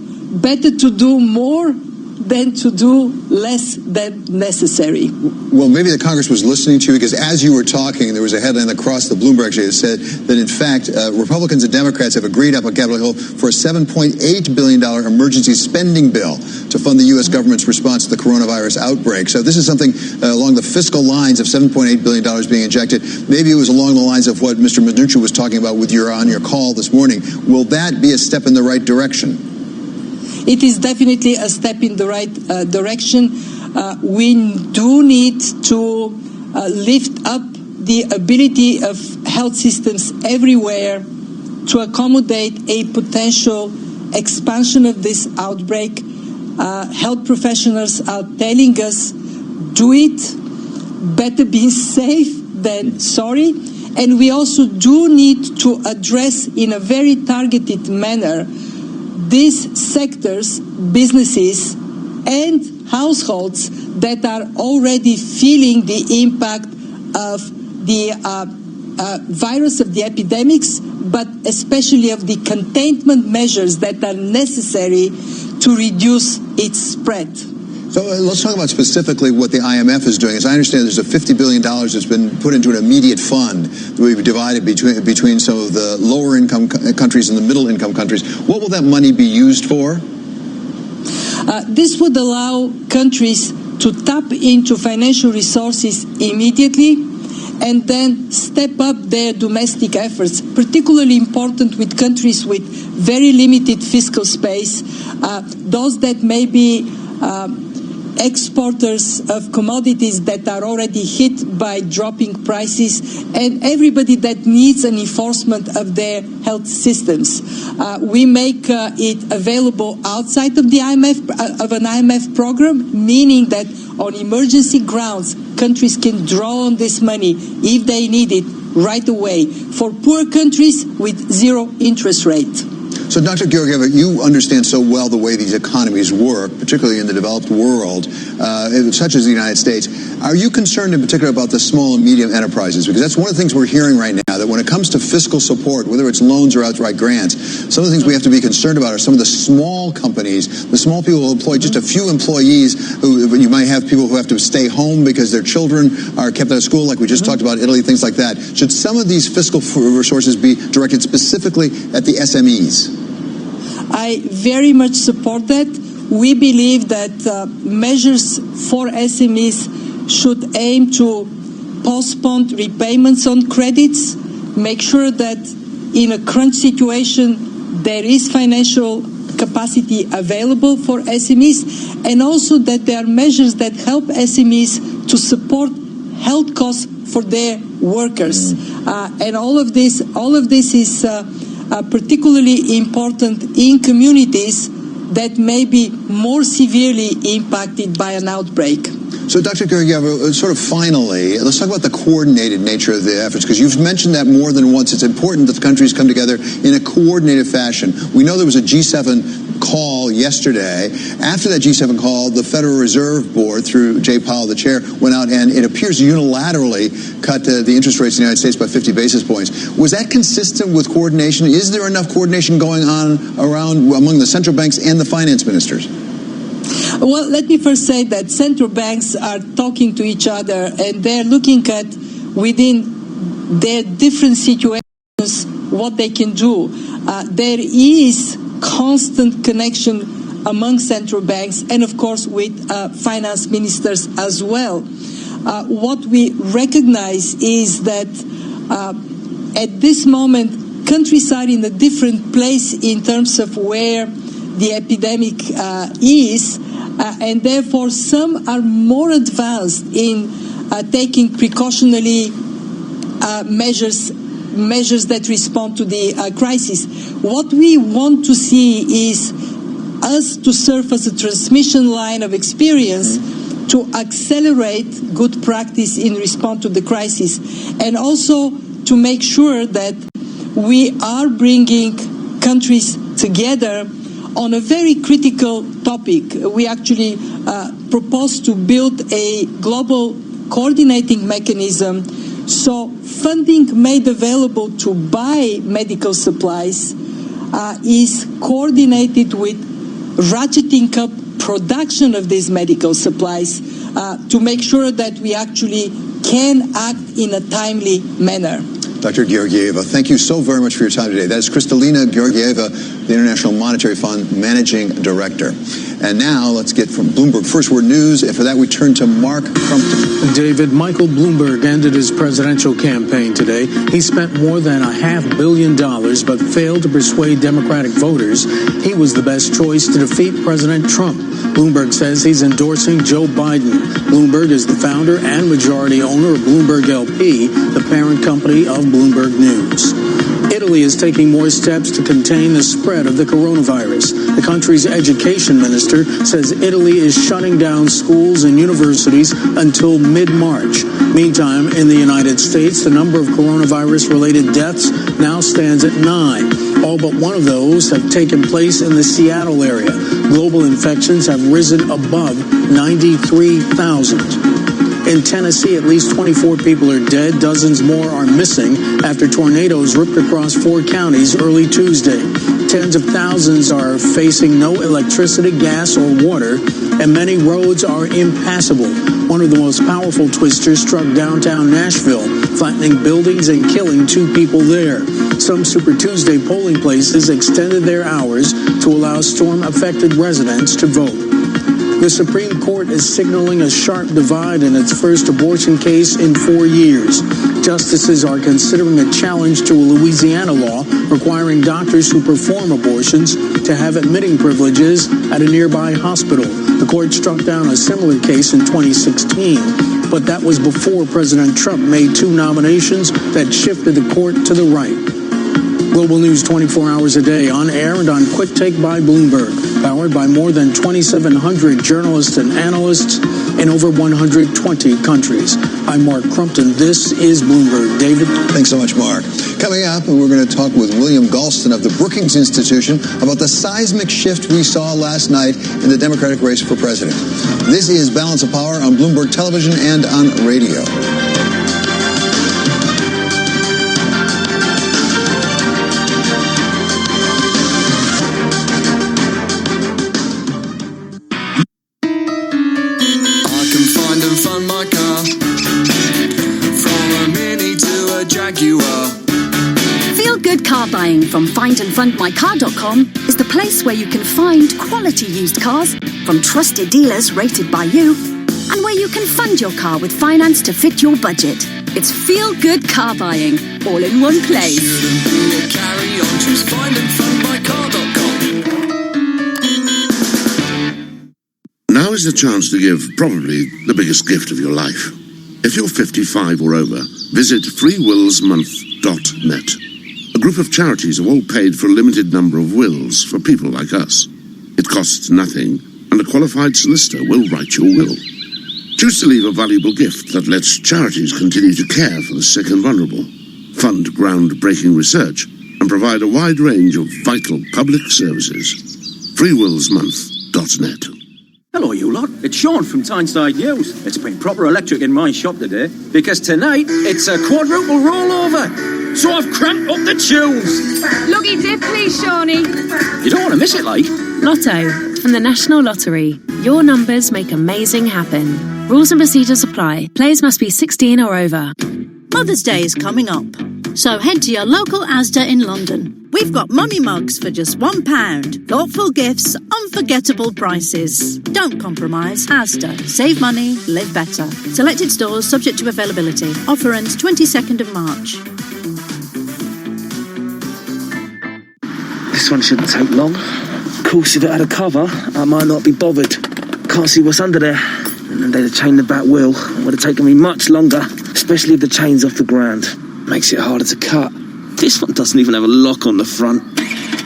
Better to do more than to do less than necessary. Well, maybe the Congress was listening to you, because as you were talking, there was a headline across the Bloomberg that said that, in fact, Republicans and Democrats have agreed up on Capitol Hill for a $7.8 billion emergency spending bill to fund the U.S. government's response to the coronavirus outbreak. So this is something along the fiscal lines of $7.8 billion being injected. Maybe it was along the lines of what Mr. Mnuchin was talking about on your call this morning. Will that be a step in the right direction? It is definitely a step in the right direction. We do need to lift up the ability of health systems everywhere to accommodate a potential expansion of this outbreak. Health professionals are telling us, do it, better be safe than sorry. And we also do need to address in a very targeted manner these sectors, businesses, and households that are already feeling the impact of the virus, of the epidemics, but especially of the containment measures that are necessary to reduce its spread. So let's talk about specifically what the IMF is doing. As I understand, there's a $50 billion that's been put into an immediate fund that will be divided between some of the lower income countries and the middle income countries. What will that money be used for? This would allow countries to tap into financial resources immediately and then step up their domestic efforts, particularly important with countries with very limited fiscal space, those that may be exporters of commodities that are already hit by dropping prices, and everybody that needs an enforcement of their health systems. We make it available outside of the IMF program, meaning that on emergency grounds, countries can draw on this money if they need it right away for poor countries with zero interest rate. So, Dr. Georgieva, you understand so well the way these economies work, particularly in the developed world, such as the United States. Are you concerned in particular about the small and medium enterprises? Because that's one of the things we're hearing right now, that when it comes to fiscal support, whether it's loans or outright grants, some of the things we have to be concerned about are some of the small companies, the small people who employ just a few employees. You might have people who have to stay home because their children are kept out of school, like we just talked about Italy, things like that. Should some of these fiscal resources be directed specifically at the SMEs? I very much support that. We believe that measures for SMEs should aim to postpone repayments on credits, make sure that in a crunch situation there is financial capacity available for SMEs, and also that there are measures that help SMEs to support health costs for their workers. And all of this is particularly important in communities that may be more severely impacted by an outbreak. So, Dr. Georgieva, sort of finally, let's talk about the coordinated nature of the efforts, because you've mentioned that more than once. It's important that the countries come together in a coordinated fashion. We know there was a G7 call yesterday. After that G7 call, the Federal Reserve Board, through Jay Powell, the chair, went out and it appears unilaterally cut the interest rates in the United States by 50 basis points. Was that consistent with coordination? Is there enough coordination going on around among the central banks and the finance ministers? Well, let me first say that central banks are talking to each other, and they're looking at, within their different situations, what they can do. There is constant connection among central banks and, of course, with finance ministers as well. What we recognize is that at this moment, countries are in a different place in terms of where the epidemic is. and therefore some are more advanced in taking precautionary measures that respond to the crisis. What we want to see is us to serve as a transmission line of experience to accelerate good practice in response to the crisis, and also to make sure that we are bringing countries together on a very critical topic. We actually propose to build a global coordinating mechanism, so funding made available to buy medical supplies is coordinated with ratcheting up production of these medical supplies to make sure that we actually can act in a timely manner. Dr. Georgieva, thank you so very much for your time today. That is Kristalina Georgieva, the International Monetary Fund Managing Director. And now let's get from Bloomberg First Word News, and for that we turn to Mark Crumpton. David, Michael Bloomberg ended his presidential campaign today. He spent more than $500 million, but failed to persuade Democratic voters he was the best choice to defeat President Trump. Bloomberg says he's endorsing Joe Biden. Bloomberg is the founder and majority owner of Bloomberg LP, the parent company of Bloomberg News. Italy is taking more steps to contain the spread of the coronavirus. The country's education minister says Italy is shutting down schools and universities until mid-March. Meantime, in the United States, the number of coronavirus-related deaths now stands at 9. All but one of those have taken place in the Seattle area. Global infections have risen above 93,000. In Tennessee, at least 24 people are dead. Dozens more are missing after tornadoes ripped across 4 counties early Tuesday. Tens of thousands are facing no electricity, gas, or water, and many roads are impassable. One of the most powerful twisters struck downtown Nashville, flattening buildings and killing 2 people there. Some Super Tuesday polling places extended their hours to allow storm-affected residents to vote. The Supreme Court is signaling a sharp divide in its first abortion case in 4 years. Justices are considering a challenge to a Louisiana law requiring doctors who perform abortions to have admitting privileges at a nearby hospital. The court struck down a similar case in 2016, but that was before President Trump made 2 nominations that shifted the court to the right. Global news 24 hours a day, on air and on Quick Take by Bloomberg, powered by more than 2,700 journalists and analysts in over 120 countries. I'm Mark Crumpton. This is Bloomberg. David? Thanks so much, Mark. Coming up, we're going to talk with William Galston of the Brookings Institution about the seismic shift we saw last night in the Democratic race for president. This is Balance of Power on Bloomberg Television and on radio. Feel-good car buying from findandfundmycar.com is the place where you can find quality used cars from trusted dealers rated by you, and where you can fund your car with finance to fit your budget. It's feel-good car buying, all in one place. Shouldn't be a carry on, choose findandfundmycar.com. Now is the chance to give probably the biggest gift of your life. If you're 55 or over, visit freewillsmonth.net. A group of charities have all paid for a limited number of wills for people like us. It costs nothing, and a qualified solicitor will write your will. Choose to leave a valuable gift that lets charities continue to care for the sick and vulnerable, fund groundbreaking research, and provide a wide range of vital public services. freewillsmonth.net. Hello, you lot. It's Sean from Tyneside News. It's been proper electric in my shop today, because tonight it's a quadruple rollover. So I've cranked up the tunes. Loggy dip, please, Shawnee. You don't want to miss it, like. Lotto from the National Lottery. Your numbers make amazing happen. Rules and procedures apply. Players must be 16 or over. Mother's Day is coming up, so head to your local Asda in London. We've got mummy mugs for just £1. Thoughtful gifts, unforgettable prices. Don't compromise. Asda. Save money, live better. Selected stores subject to availability. Offer ends 22nd of March. This one shouldn't take long. Of course, if it had a cover, I might not be bothered. Can't see what's under there. And they'd have chained the back wheel. It would have taken me much longer, especially if the chain's off the ground. Makes it harder to cut. This one doesn't even have a lock on the front.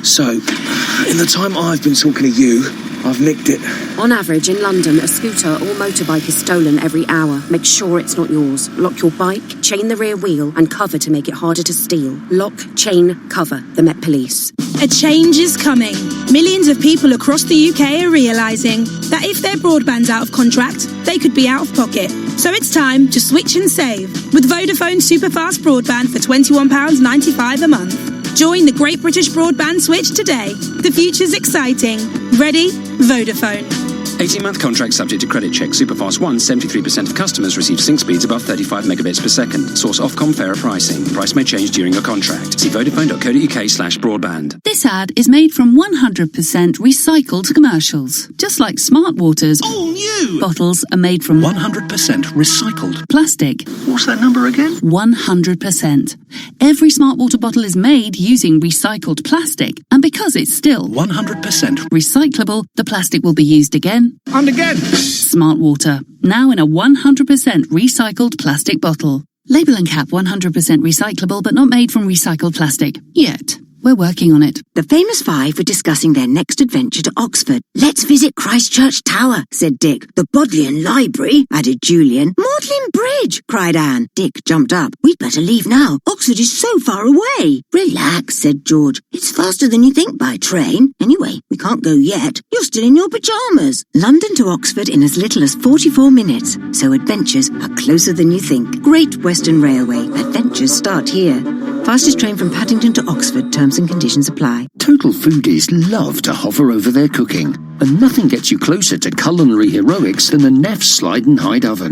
So, in the time I've been talking to you, I've nicked it. On average, in London, a scooter or motorbike is stolen every hour. Make sure it's not yours. Lock your bike, chain the rear wheel, and cover to make it harder to steal. Lock, chain, cover. The Met Police. A change is coming. Millions of people across the UK are realising that if their broadband's out of contract, they could be out of pocket. So it's time to switch and save with Vodafone Superfast Broadband for £21.95 a month. Join the Great British Broadband Switch today. The future's exciting. Ready? Vodafone. 18-month contract subject to credit check. Superfast 1, 73% of customers receive sync speeds above 35 megabits per second. Source Ofcom fairer pricing. Price may change during your contract. See vodafone.co.uk/broadband. This ad is made from 100% recycled commercials. Just like Smart Water's all new bottles are made from 100% recycled plastic. What's that number again? 100%. Every Smart Water bottle is made using recycled plastic, and because it's still 100% recyclable, the plastic will be used again and again. Smart Water, now in a 100% recycled plastic bottle. Label and cap 100% recyclable, but not made from recycled plastic. Yet. We're working on it. The famous five were discussing their next adventure to Oxford. Let's visit Christchurch Tower, said Dick. The Bodleian Library, added Julian. Magdalen Bridge, cried Anne. Dick jumped up. We'd better leave now. Oxford is so far away. Relax, said George. It's faster than you think by train. Anyway, we can't go yet. You're still in your pyjamas. London to Oxford in as little as 44 minutes. So adventures are closer than you think. Great Western Railway. Adventures start here. Fastest train from Paddington to Oxford. Terms and conditions apply. Total foodies love to hover over their cooking, and nothing gets you closer to culinary heroics than a Neff Slide and Hide oven.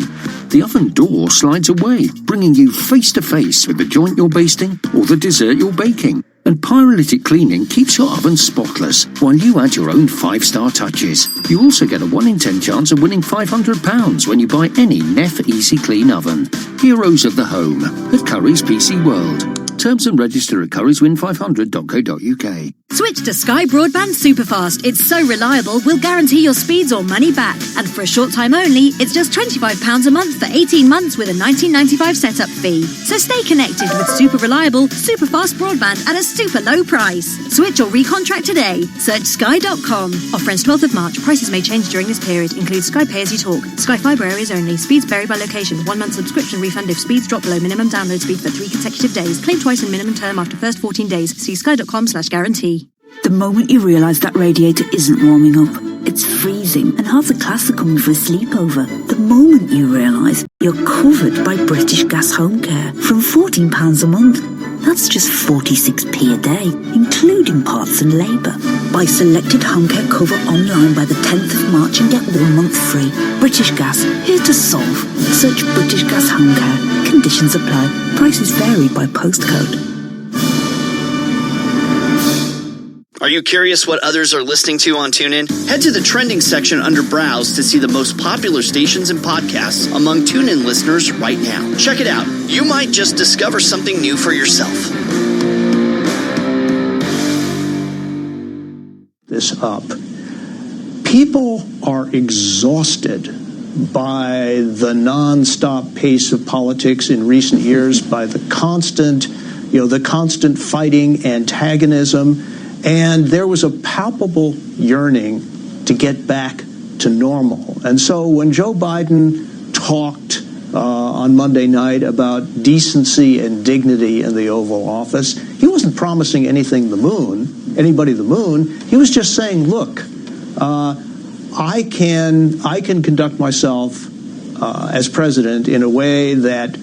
The oven door slides away, bringing you face to face with the joint you're basting or the dessert you're baking. And pyrolytic cleaning keeps your oven spotless, while you add your own 5-star touches. You also get a 1 in 10 chance of winning £500 when you buy any Neff Easy Clean oven. Heroes of the home at Curry's PC World. Terms and register at curryswin500.co.uk. Switch to Sky Broadband Superfast. It's so reliable, we'll guarantee your speeds or money back. And for a short time only, it's just £25 a month for 18 months with a $19.95 setup fee. So stay connected with super reliable, super fast broadband at a super low price. Switch or recontract today. Search sky.com. Offer ends 12th of March. Prices may change during this period. Includes Sky Pay As You Talk. Sky Fibre areas only. Speeds vary by location. 1 month subscription refund if speeds drop below minimum download speed for 3 consecutive days. Claim twice in minimum term after first 14 days. See sky.com/guarantee. The moment you realise that radiator isn't warming up, it's freezing, and half the class are coming for a sleepover. The moment you realise you're covered by British Gas Home Care from £14 a month. That's just 46p a day, including parts and labour. Buy selected home care cover online by the 10th of March and get 1 month free. British Gas, here to solve. Search British Gas Home Care. Conditions apply. Prices vary by postcode. Are you curious what others are listening to on TuneIn? Head to the trending section under Browse to see the most popular stations and podcasts among TuneIn listeners right now. Check it out. You might just discover something new for yourself. This up. People are exhausted by the nonstop pace of politics in recent years, by the constant fighting, antagonism. And there was a palpable yearning to get back to normal. And so when Joe Biden talked on Monday night about decency and dignity in the Oval Office, he wasn't promising anybody the moon. He was just saying, look, I can conduct myself as president in a way that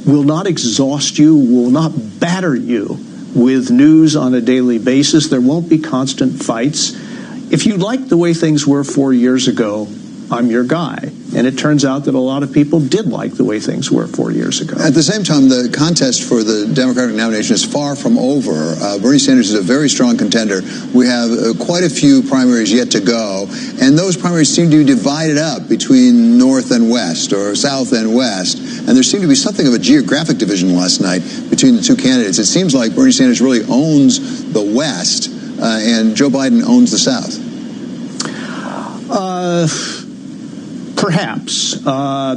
will not exhaust you, will not batter you with news on a daily basis. There won't be constant fights. If you like the way things were 4 years ago, I'm your guy. And it turns out that a lot of people did like the way things were 4 years ago. At the same time, the contest for the Democratic nomination is far from over. Bernie Sanders is a very strong contender. We have quite a few primaries yet to go, and those primaries seem to be divided up between North and West, or South and West, and there seemed to be something of a geographic division last night between the two candidates. It seems like Bernie Sanders really owns the West, and Joe Biden owns the South. Perhaps. I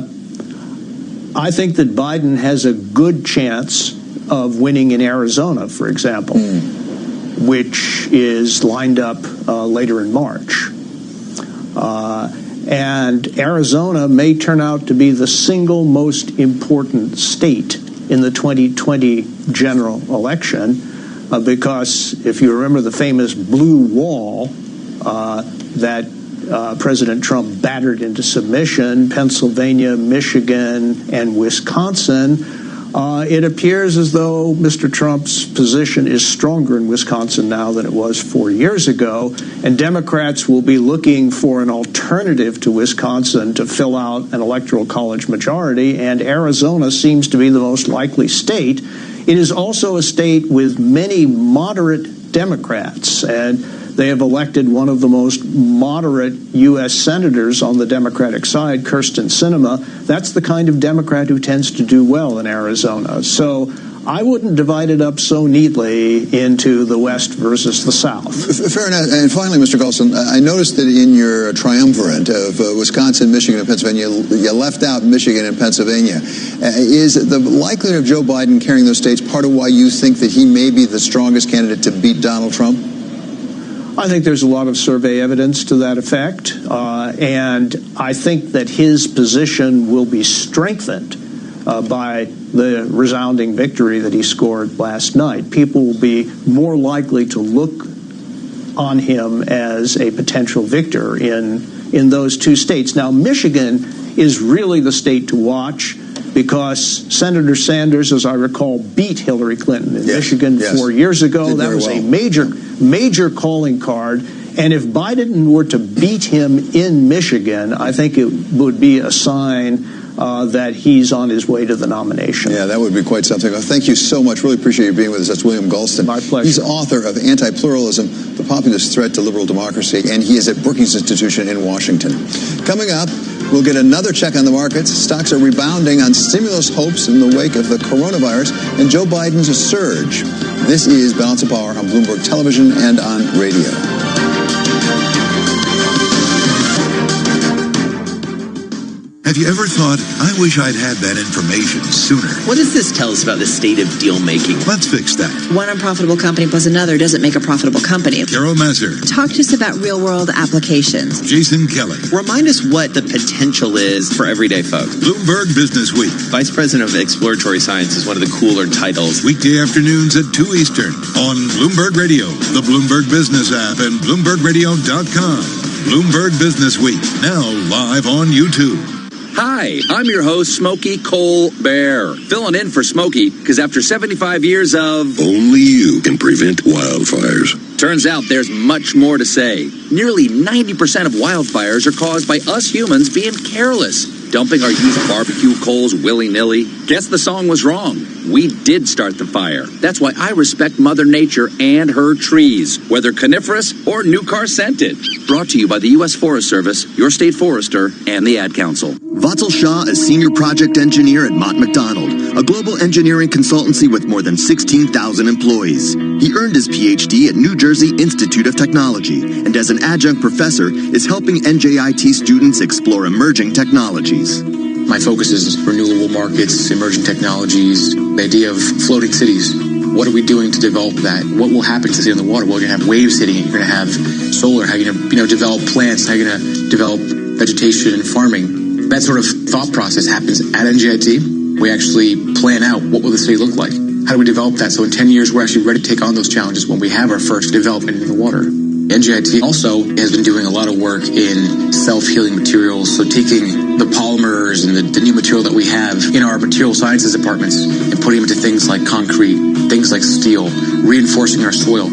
think that Biden has a good chance of winning in Arizona, for example, which is lined up later in March. And Arizona may turn out to be the single most important state in the 2020 general election because if you remember the famous blue wall that President Trump battered into submission, Pennsylvania, Michigan, and Wisconsin, it appears as though Mr. Trump's position is stronger in Wisconsin now than it was 4 years ago, and Democrats will be looking for an alternative to Wisconsin to fill out an electoral college majority, and Arizona seems to be the most likely state. It is also a state with many moderate Democrats, and they have elected one of the most moderate U.S. senators on the Democratic side, Kyrsten Sinema. That's the kind of Democrat who tends to do well in Arizona. So I wouldn't divide it up so neatly into the West versus the South. Fair enough. And finally, Mr. Golston, I noticed that in your triumvirate of Wisconsin, Michigan, and Pennsylvania, you left out Michigan and Pennsylvania. Is the likelihood of Joe Biden carrying those states part of why you think that he may be the strongest candidate to beat Donald Trump? I think there's a lot of survey evidence to that effect, and I think that his position will be strengthened by the resounding victory that he scored last night. People will be more likely to look on him as a potential victor in those two states. Now, Michigan is really the state to watch because Senator Sanders, as I recall, beat Hillary Clinton in Michigan 4 years ago. That was a major calling card. And if Biden were to beat him in Michigan, I think it would be a sign that he's on his way to the nomination. Yeah, that would be quite something. Well, thank you so much. Really appreciate you being with us. That's William Golston. My pleasure. He's author of Anti-Pluralism, The Populist Threat to Liberal Democracy, and he is at Brookings Institution in Washington. Coming up, we'll get another check on the markets. Stocks are rebounding on stimulus hopes in the wake of the coronavirus and Joe Biden's surge. This is Balance of Power on Bloomberg Television and on radio. Have you ever thought, I wish I'd had that information sooner? What does this tell us about the state of deal making? Let's fix that. One unprofitable company plus another doesn't make a profitable company. Carol Mazur. Talk to us about real-world applications. Jason Kelly. Remind us what the potential is for everyday folks. Bloomberg Business Week. Vice President of Exploratory Science is one of the cooler titles. Weekday afternoons at 2 Eastern on Bloomberg Radio, the Bloomberg Business app, and BloombergRadio.com. Bloomberg Business Week, now live on YouTube. Hi, I'm your host, Smokey Colbert, filling in for Smokey because after 75 years of... Only you can prevent wildfires. Turns out there's much more to say. Nearly 90% of wildfires are caused by us humans being careless, dumping our used barbecue coals willy-nilly. Guess the song was wrong. We did start the fire. That's why I respect Mother Nature and her trees, whether coniferous or new car scented. Brought to you by the U.S. Forest Service, your state forester, and the Ad Council. Vatsal Shah is Senior Project Engineer at Mott MacDonald, a global engineering consultancy with more than 16,000 employees. He earned his Ph.D. at New Jersey Institute of Technology, and as an adjunct professor, is helping NJIT students explore emerging technologies. My focus is renewable markets, emerging technologies, the idea of floating cities. What are we doing to develop that? What will happen to the city on the water? Well, you're going to have waves hitting it. You're going to have solar. How are you going to develop plants? How are you going to develop vegetation and farming? That sort of thought process happens at NJIT. We actually plan out what will the city look like. How do we develop that? So in 10 years, we're actually ready to take on those challenges when we have our first development in the water. NJIT also has been doing a lot of work in self-healing materials, so taking the polymers and the new material that we have in our material sciences departments and putting them into things like concrete, things like steel, reinforcing our soil.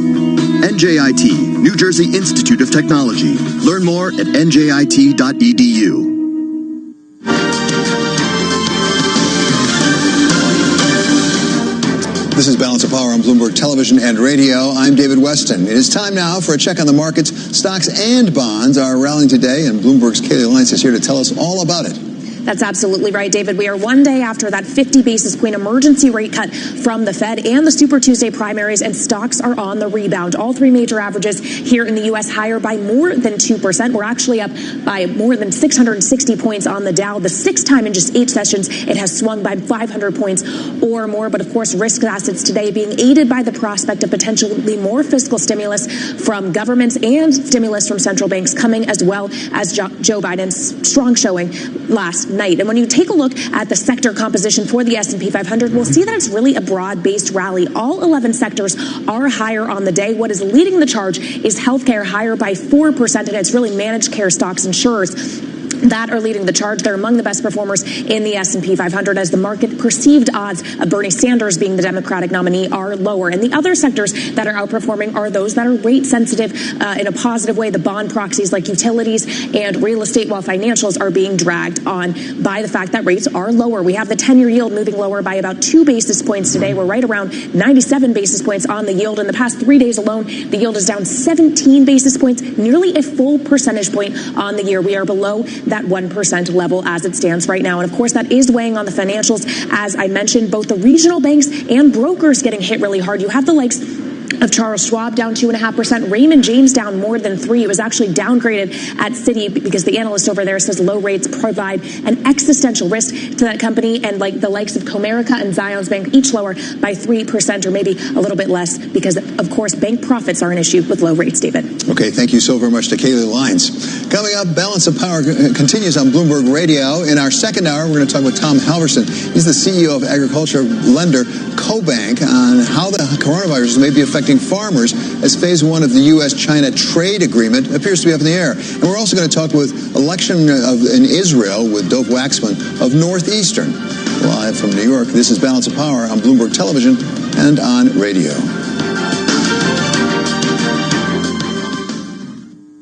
NJIT, New Jersey Institute of Technology. Learn more at njit.edu. This is Balance of Power on Bloomberg Television and Radio. I'm David Weston. It is time now for a check on the markets. Stocks and bonds are rallying today, and Bloomberg's Kaylee Lance is here to tell us all about it. That's absolutely right, David. We are one day after that 50 basis point emergency rate cut from the Fed and the Super Tuesday primaries, and stocks are on the rebound. All three major averages here in the U.S. higher by more than 2%. We're actually up by more than 660 points on the Dow. The sixth time in just 8 sessions it has swung by 500 points or more. But of course, risk assets today being aided by the prospect of potentially more fiscal stimulus from governments and stimulus from central banks coming, as well as Joe Biden's strong showing last night. And when you take a look at the sector composition for the S&P 500, we'll see that it's really a broad-based rally. All 11 sectors are higher on the day. What is leading the charge is healthcare, higher by 4%, and it's really managed care stocks, insurers, that are leading the charge. They're among the best performers in the S&P 500 as the market perceived odds of Bernie Sanders being the Democratic nominee are lower. And the other sectors that are outperforming are those that are rate sensitive in a positive way. The bond proxies like utilities and real estate, while financials are being dragged on by the fact that rates are lower. We have the 10-year yield moving lower by about 2 basis points today. We're right around 97 basis points on the yield. In the past 3 days alone, the yield is down 17 basis points, nearly a full percentage point on the year. We are below that 1% level as it stands right now. And of course, that is weighing on the financials. As I mentioned, both the regional banks and brokers getting hit really hard. You have the likes of Charles Schwab down 2.5%, Raymond James down more than 3%. It was actually downgraded at Citi because the analyst over there says low rates provide an existential risk to that company, and like the likes of Comerica and Zions Bank each lower by 3% or maybe a little bit less because, of course, bank profits are an issue with low rates, David. Okay, thank you so very much to Kaylee Lyons. Coming up, Balance of Power continues on Bloomberg Radio. In our second hour, we're going to talk with Tom Halverson. He's the CEO of agriculture lender CoBank on how the coronavirus may be affecting farmers as phase 1 of the U.S.-China trade agreement appears to be up in the air. And we're also going to talk with election in Israel with Dov Waxman of Northeastern. Live from New York, this is Balance of Power on Bloomberg Television and on radio.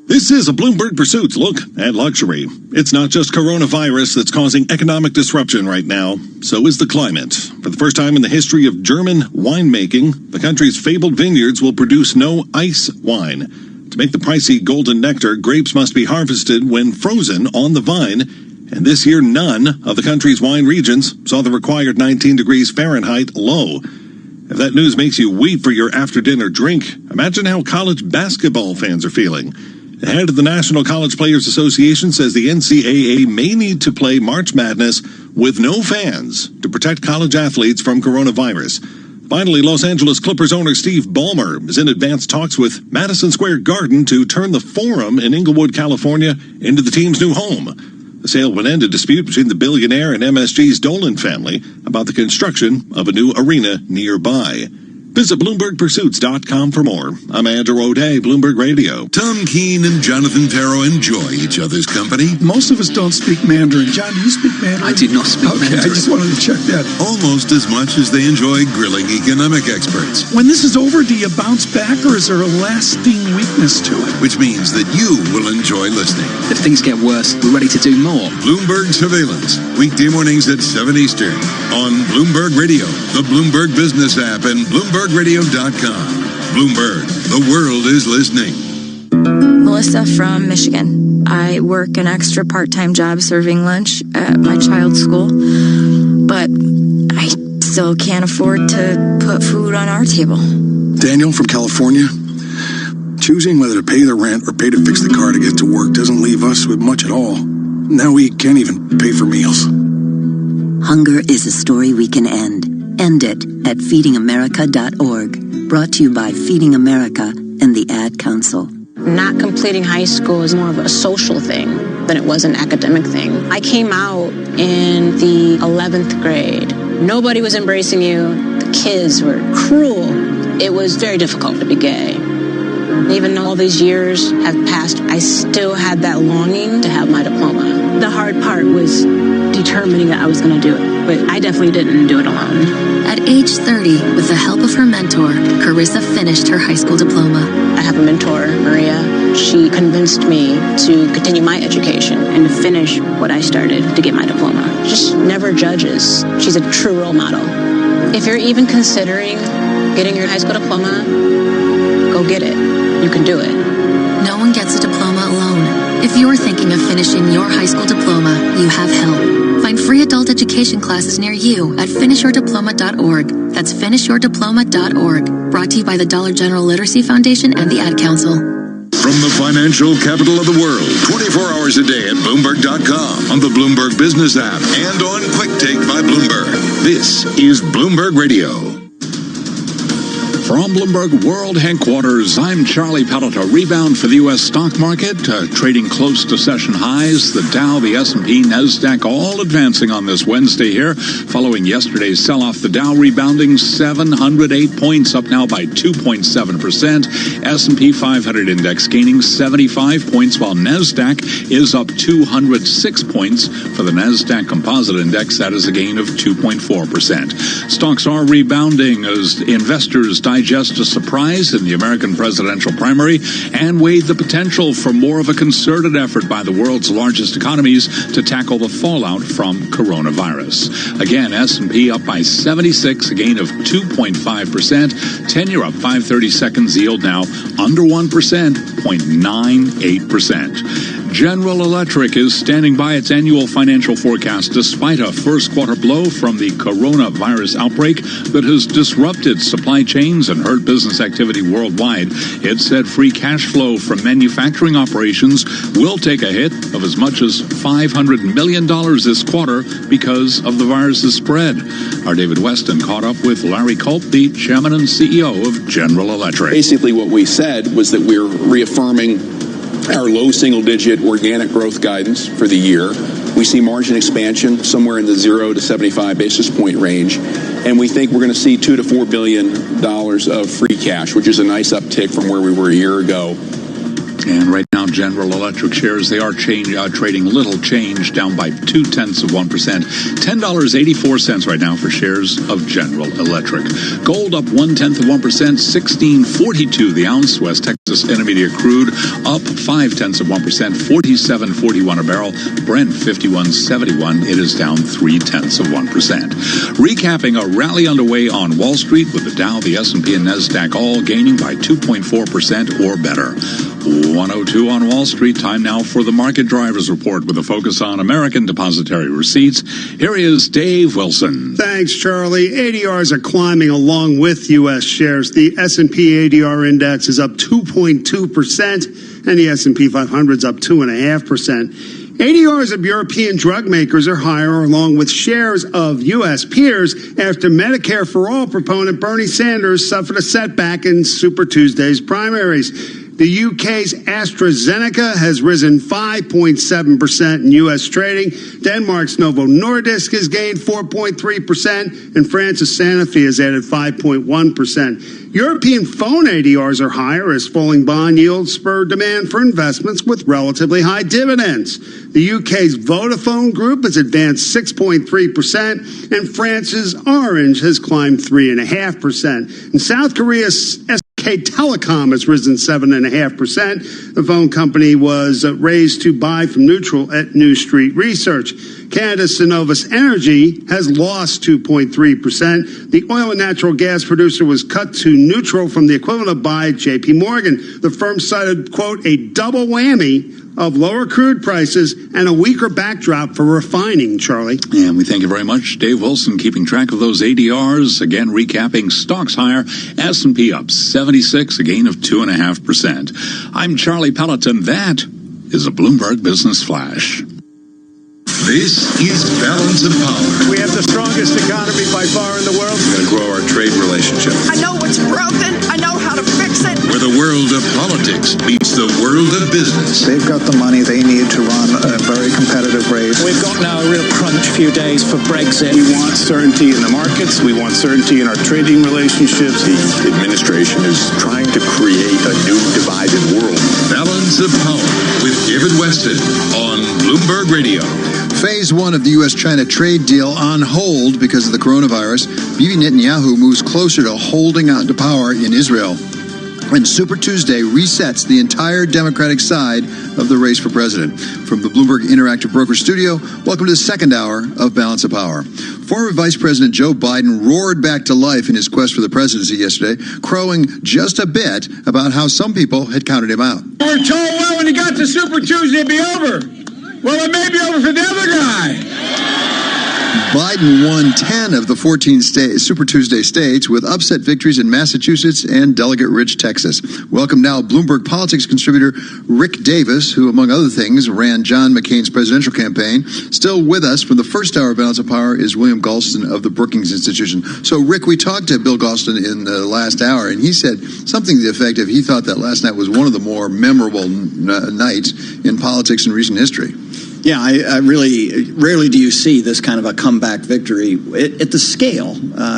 This is a Bloomberg Pursuits look at luxury. It's not just coronavirus that's causing economic disruption right now. So is the climate. For the first time in the history of German winemaking, the country's fabled vineyards will produce no ice wine. To make the pricey golden nectar, grapes must be harvested when frozen on the vine. And this year, none of the country's wine regions saw the required 19 degrees Fahrenheit low. If that news makes you weep for your after-dinner drink, imagine how college basketball fans are feeling. The head of the National College Players Association says the NCAA may need to play March Madness with no fans to protect college athletes from coronavirus. Finally, Los Angeles Clippers owner Steve Ballmer is in advanced talks with Madison Square Garden to turn the Forum in Inglewood, California, into the team's new home. The sale would end a dispute between the billionaire and MSG's Dolan family about the construction of a new arena nearby. Visit BloombergPursuits.com for more. I'm Andrew O'Day, Bloomberg Radio. Tom Keene and Jonathan Farrow enjoy each other's company. Most of us don't speak Mandarin. John, do you speak Mandarin? I do not speak Mandarin. I just wanted to check that. Almost as much as they enjoy grilling economic experts. When this is over, do you bounce back, or is there a lasting weakness to it? Which means that you will enjoy listening. If things get worse, we're ready to do more. Bloomberg Surveillance, weekday mornings at 7 Eastern on Bloomberg Radio, the Bloomberg Business app, and BloombergRadio.com. Bloomberg, the world is listening. Melissa from Michigan. I work an extra part-time job serving lunch at my child's school, but I still can't afford to put food on our table. Daniel from California. Choosing whether to pay the rent or pay to fix the car to get to work doesn't leave us with much at all. Now we can't even pay for meals. Hunger is a story we can end. End it at feedingamerica.org. Brought to you by Feeding America and the Ad Council. Not completing high school is more of a social thing than it was an academic thing. I came out in the 11th grade. Nobody was embracing you. The kids were cruel. It was very difficult to be gay. Even though all these years have passed, I still had that longing to have my diploma. The hard part was determining that I was going to do it, but I definitely didn't do it alone. At age 30, with the help of her mentor, Carissa finished her high school diploma. I have a mentor, Maria. She convinced me to continue my education and to finish what I started to get my diploma. Just never judges. She's a true role model. If you're even considering getting your high school diploma, go get it. You can do it. No one gets a diploma alone. If If you're thinking of finishing your high school diploma, you have help. Find free adult education classes near you at finishyourdiploma.org. That's finishyourdiploma.org. Brought to you by the Dollar General Literacy Foundation and the Ad Council. From the financial capital of the world, 24 hours a day at Bloomberg.com, on the Bloomberg Business app, and on Quick Take by Bloomberg. This is Bloomberg Radio. From Bloomberg World Headquarters, I'm Charlie Pellet. A rebound for the U.S. stock market, trading close to session highs. The Dow, the S&P, NASDAQ all advancing on this Wednesday here. Following yesterday's sell-off, the Dow rebounding 708 points, up now by 2.7%. S&P 500 index gaining 75 points, while NASDAQ is up 206 points. For the NASDAQ Composite Index, that is a gain of 2.4%. Stocks are rebounding as investors digest a surprise in the American presidential primary and weigh the potential for more of a concerted effort by the world's largest economies to tackle the fallout from coronavirus. Again, S&P up by 76, a gain of 2.5%. 10-year up 5/30 seconds, yield now under 1%, 0.98%. General Electric is standing by its annual financial forecast despite a first quarter blow from the coronavirus outbreak that has disrupted supply chains and hurt business activity worldwide. It said free cash flow from manufacturing operations will take a hit of as much as $500 million this quarter because of the virus's spread. Our David Weston caught up with Larry Culp, the chairman and CEO of General Electric. Basically what we said was that we're reaffirming our low single-digit organic growth guidance for the year. We see margin expansion somewhere in the 0 to 75 basis point range, and we think we're going to see $2 to $4 billion of free cash, which is a nice uptick from where we were a year ago. And right now, General Electric shares, they are trading little change, down by 0.2%, $10.84 right now for shares of General Electric. Gold up 0.1%, $16.42 the ounce. West Texas Intermediate crude up 0.5%, $47.41 a barrel. Brent 51.71. It is down 0.3%. Recapping a rally underway on Wall Street with the Dow, the S&P, and NASDAQ all gaining by 2.4% or better. 102 on Wall Street. Time now for the Market Drivers Report with a focus on American depository receipts. Here is Dave Wilson. Thanks, Charlie. ADRs are climbing along with U.S. shares. The S&P ADR index is up 2.2%, and the S&P 500 is up 2.5%. ADRs of European drug makers are higher, along with shares of U.S. peers, after Medicare for All proponent Bernie Sanders suffered a setback in Super Tuesday's primaries. The UK's AstraZeneca has risen 5.7% in U.S. trading. Denmark's Novo Nordisk has gained 4.3%, and France's Sanofi has added 5.1%. European phone ADRs are higher as falling bond yields spur demand for investments with relatively high dividends. The UK's Vodafone Group has advanced 6.3%, and France's Orange has climbed 3.5%. And South Korea's Telecom has risen 7.5%. The phone company was raised to buy from neutral at New Street Research. Canada's Cenovus Energy has lost 2.3%. The oil and natural gas producer was cut to neutral from the equivalent of buy at JP Morgan. The firm cited, quote, a double whammy of lower crude prices and a weaker backdrop for refining, Charlie. And we thank you very much, Dave Wilson, keeping track of those ADRs. Again, recapping, stocks higher, S&P up 76, a gain of 2.5%. I'm Charlie Pelleton. That is a Bloomberg Business Flash. This is Balance of Power. We have the strongest economy by far in the world. We're going to grow our trade relationship. I know what's broken. I know how to fix it. Where the world of politics meets the world of business. They've got the money they need to run a very competitive race. We've got now a real crunch few days for Brexit. We want certainty in the markets. We want certainty in our trading relationships. The administration is trying to create a new divided world. Balance of Power with David Weston on Bloomberg Radio. Phase 1 of the U.S.-China trade deal on hold because of the coronavirus. Bibi Netanyahu moves closer to holding on to power in Israel. And Super Tuesday resets the entire Democratic side of the race for president. From the Bloomberg Interactive Broker Studio, welcome to the second hour of Balance of Power. Former Vice President Joe Biden roared back to life in his quest for the presidency yesterday, crowing just a bit about how some people had counted him out. We were told, well, when you got to Super Tuesday, it'd be over. Well, it may be over for the other guy. Biden won 10 of the 14 Super Tuesday states with upset victories in Massachusetts and delegate-rich Texas. Welcome now Bloomberg politics contributor Rick Davis, who, among other things, ran John McCain's presidential campaign. Still with us from the first hour of Balance of Power is William Galston of the Brookings Institution. So, Rick, we talked to Bill Galston in the last hour, and he said something to the effect of he thought that last night was one of the more memorable nights in politics in recent history. Yeah, I really rarely do you see this kind of a comeback victory at the scale.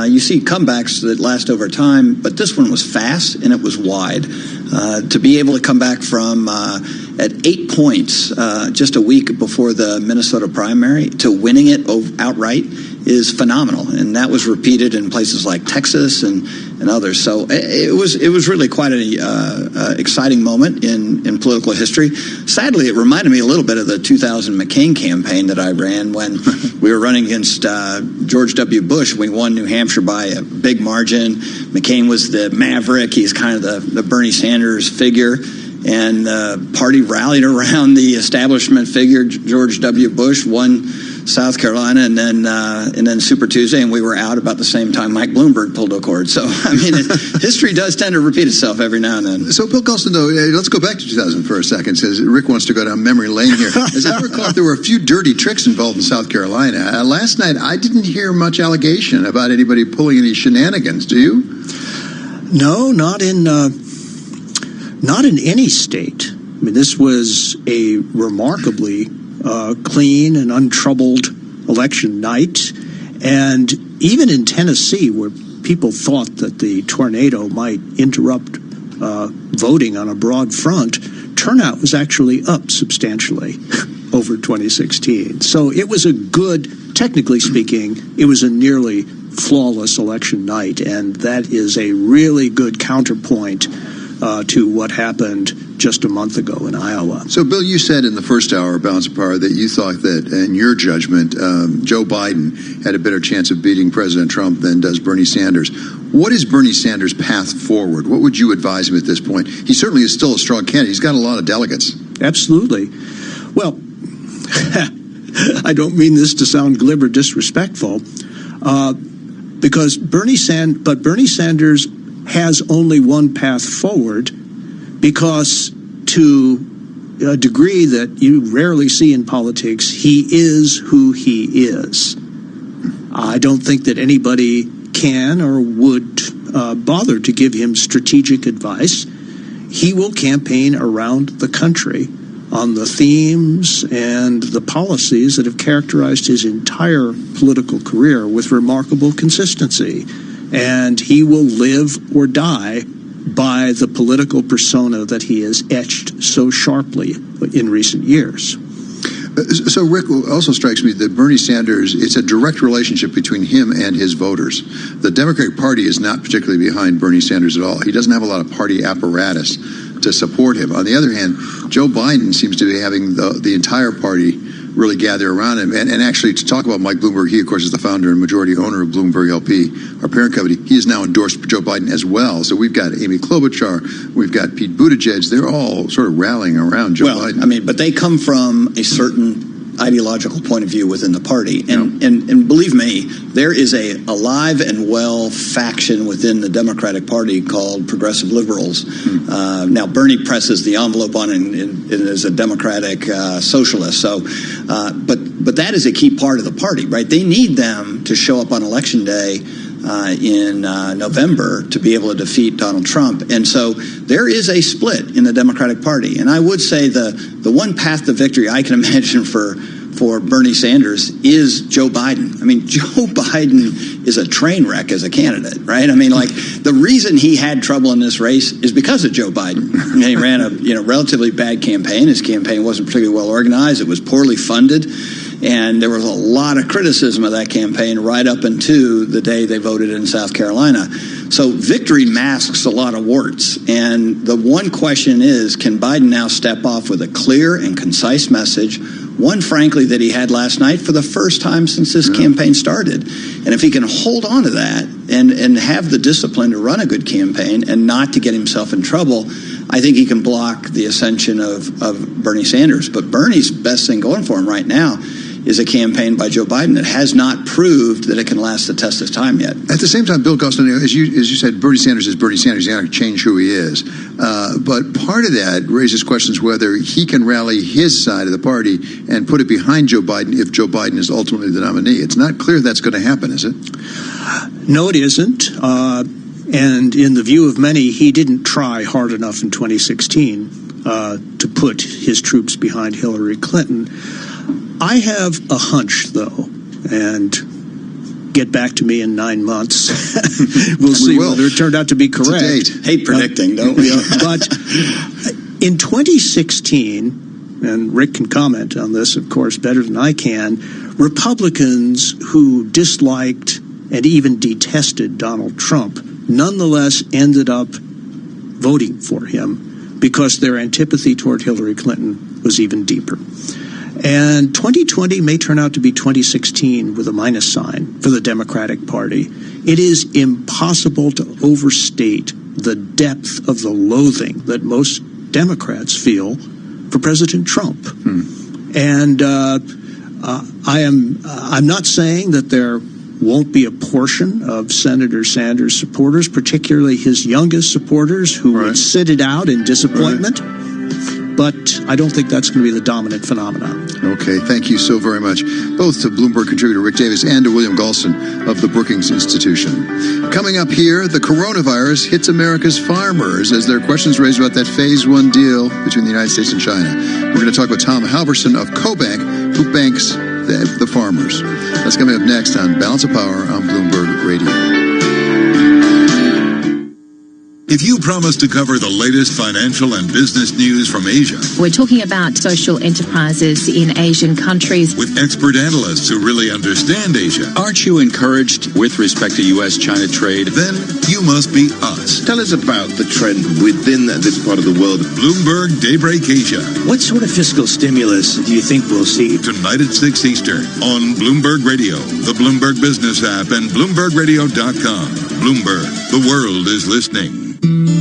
You see comebacks that last over time, but this one was fast and it was wide. To be able to come back from at 8 points just a week before the Minnesota primary to winning it outright is phenomenal, and that was repeated in places like Texas and others. So it was really quite an exciting moment in political history. Sadly, it reminded me a little bit of the 2000 McCain campaign that I ran when we were running against George W. Bush. We won New Hampshire by a big margin. McCain was the maverick. He's kind of the Bernie Sanders figure. And the party rallied around the establishment figure, George W. Bush, won South Carolina, and then Super Tuesday, and we were out about the same time Mike Bloomberg pulled a cord. So, I mean, history does tend to repeat itself every now and then. So, Bill Galston, though, let's go back to 2000 for a second. Says Rick wants to go down memory lane here. As I recall, there were a few dirty tricks involved in South Carolina. Last night, I didn't hear much allegation about anybody pulling any shenanigans. Do you? No, not in any state. I mean, this was a remarkably clean and untroubled election night. And even in Tennessee, where people thought that the tornado might interrupt voting on a broad front, turnout was actually up substantially over 2016. So it was a good, technically speaking, it was a nearly flawless election night. And that is a really good counterpoint to what happened just a month ago in Iowa. So, Bill, you said in the first hour of Balance of Power that you thought that, in your judgment, Joe Biden had a better chance of beating President Trump than does Bernie Sanders. What is Bernie Sanders' path forward? What would you advise him at this point? He certainly is still a strong candidate. He's got a lot of delegates. Absolutely. Well, I don't mean this to sound glib or disrespectful, because Bernie Sanders has only one path forward, because to a degree that you rarely see in politics, he is who he is. I don't think that anybody can or would bother to give him strategic advice. He will campaign around the country on the themes and the policies that have characterized his entire political career with remarkable consistency. And he will live or die by the political persona that he has etched so sharply in recent years. So, Rick, also strikes me that Bernie Sanders, it's a direct relationship between him and his voters. The Democratic Party is not particularly behind Bernie Sanders at all. He doesn't have a lot of party apparatus to support him. On the other hand, Joe Biden seems to be having the entire party really gather around him. And actually, to talk about Mike Bloomberg, he, of course, is the founder and majority owner of Bloomberg LP, our parent company. He has now endorsed Joe Biden as well. So we've got Amy Klobuchar, we've got Pete Buttigieg. They're all sort of rallying around Joe Biden. I mean, but they come from a certain ideological point of view within the party. And believe me, there is a alive and well faction within the Democratic Party called progressive liberals. Now, Bernie presses the envelope on and is a Democratic socialist. So, but that is a key part of the party, right? They need them to show up on Election Day in November to be able to defeat Donald Trump. And so there is a split in the Democratic Party. And I would say the one path to victory I can imagine for Bernie Sanders is Joe Biden. I mean, Joe Biden is a train wreck as a candidate, right? I mean, like, the reason he had trouble in this race is because of Joe Biden. And he ran a relatively bad campaign. His campaign wasn't particularly well organized. It was poorly funded. And there was a lot of criticism of that campaign right up into the day they voted in South Carolina. So victory masks a lot of warts. And the one question is, can Biden now step off with a clear and concise message? One, frankly, that he had last night for the first time since this campaign started. And if he can hold on to that and have the discipline to run a good campaign and not to get himself in trouble, I think he can block the ascension of Bernie Sanders. But Bernie's best thing going for him right now is a campaign by Joe Biden that has not proved that it can last the test of time yet. At the same time, Bill Gosselin, as you said, Bernie Sanders is Bernie Sanders. He's not going to change who he is. But part of that raises questions whether he can rally his side of the party and put it behind Joe Biden if Joe Biden is ultimately the nominee. It's not clear that's going to happen, is it? No, it isn't. And in the view of many, he didn't try hard enough in 2016 to put his troops behind Hillary Clinton. I have a hunch, though, and get back to me in 9 months. We'll see whether it turned out to be correct. Hate predicting, don't we? But in 2016, and Rick can comment on this, of course, better than I can, Republicans who disliked and even detested Donald Trump nonetheless ended up voting for him because their antipathy toward Hillary Clinton was even deeper. And 2020 may turn out to be 2016 with a minus sign for the Democratic Party. It is impossible to overstate the depth of the loathing that most Democrats feel for President Trump. And I'm not saying that there won't be a portion of Senator Sanders supporters, particularly his youngest supporters, who would sit it out in disappointment. But I don't think that's going to be the dominant phenomenon. Okay, thank you so very much, both to Bloomberg contributor Rick Davis and to William Galston of the Brookings Institution. Coming up here, the coronavirus hits America's farmers as there are questions raised about that Phase 1 deal between the United States and China. We're going to talk with Tom Halverson of CoBank, who banks the farmers. That's coming up next on Balance of Power on Bloomberg Radio. If you promise to cover the latest financial and business news from Asia, we're talking about social enterprises in Asian countries with expert analysts who really understand Asia. Aren't you encouraged with respect to U.S.-China trade? Then you must be us. Tell us about the trend within this part of the world. Bloomberg Daybreak Asia. What sort of fiscal stimulus do you think we'll see? Tonight at 6 Eastern on Bloomberg Radio, the Bloomberg Business app, and BloombergRadio.com. Bloomberg, the world is listening.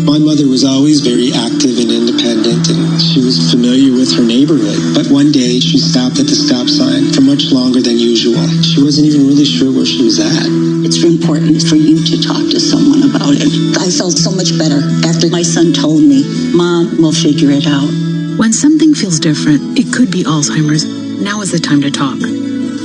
My mother was always very active and independent, and she was familiar with her neighborhood. But one day, she stopped at the stop sign for much longer than usual. She wasn't even really sure where she was at. It's important for you to talk to someone about it. I felt so much better after my son told me, Mom, we'll figure it out. When something feels different, it could be Alzheimer's. Now is the time to talk.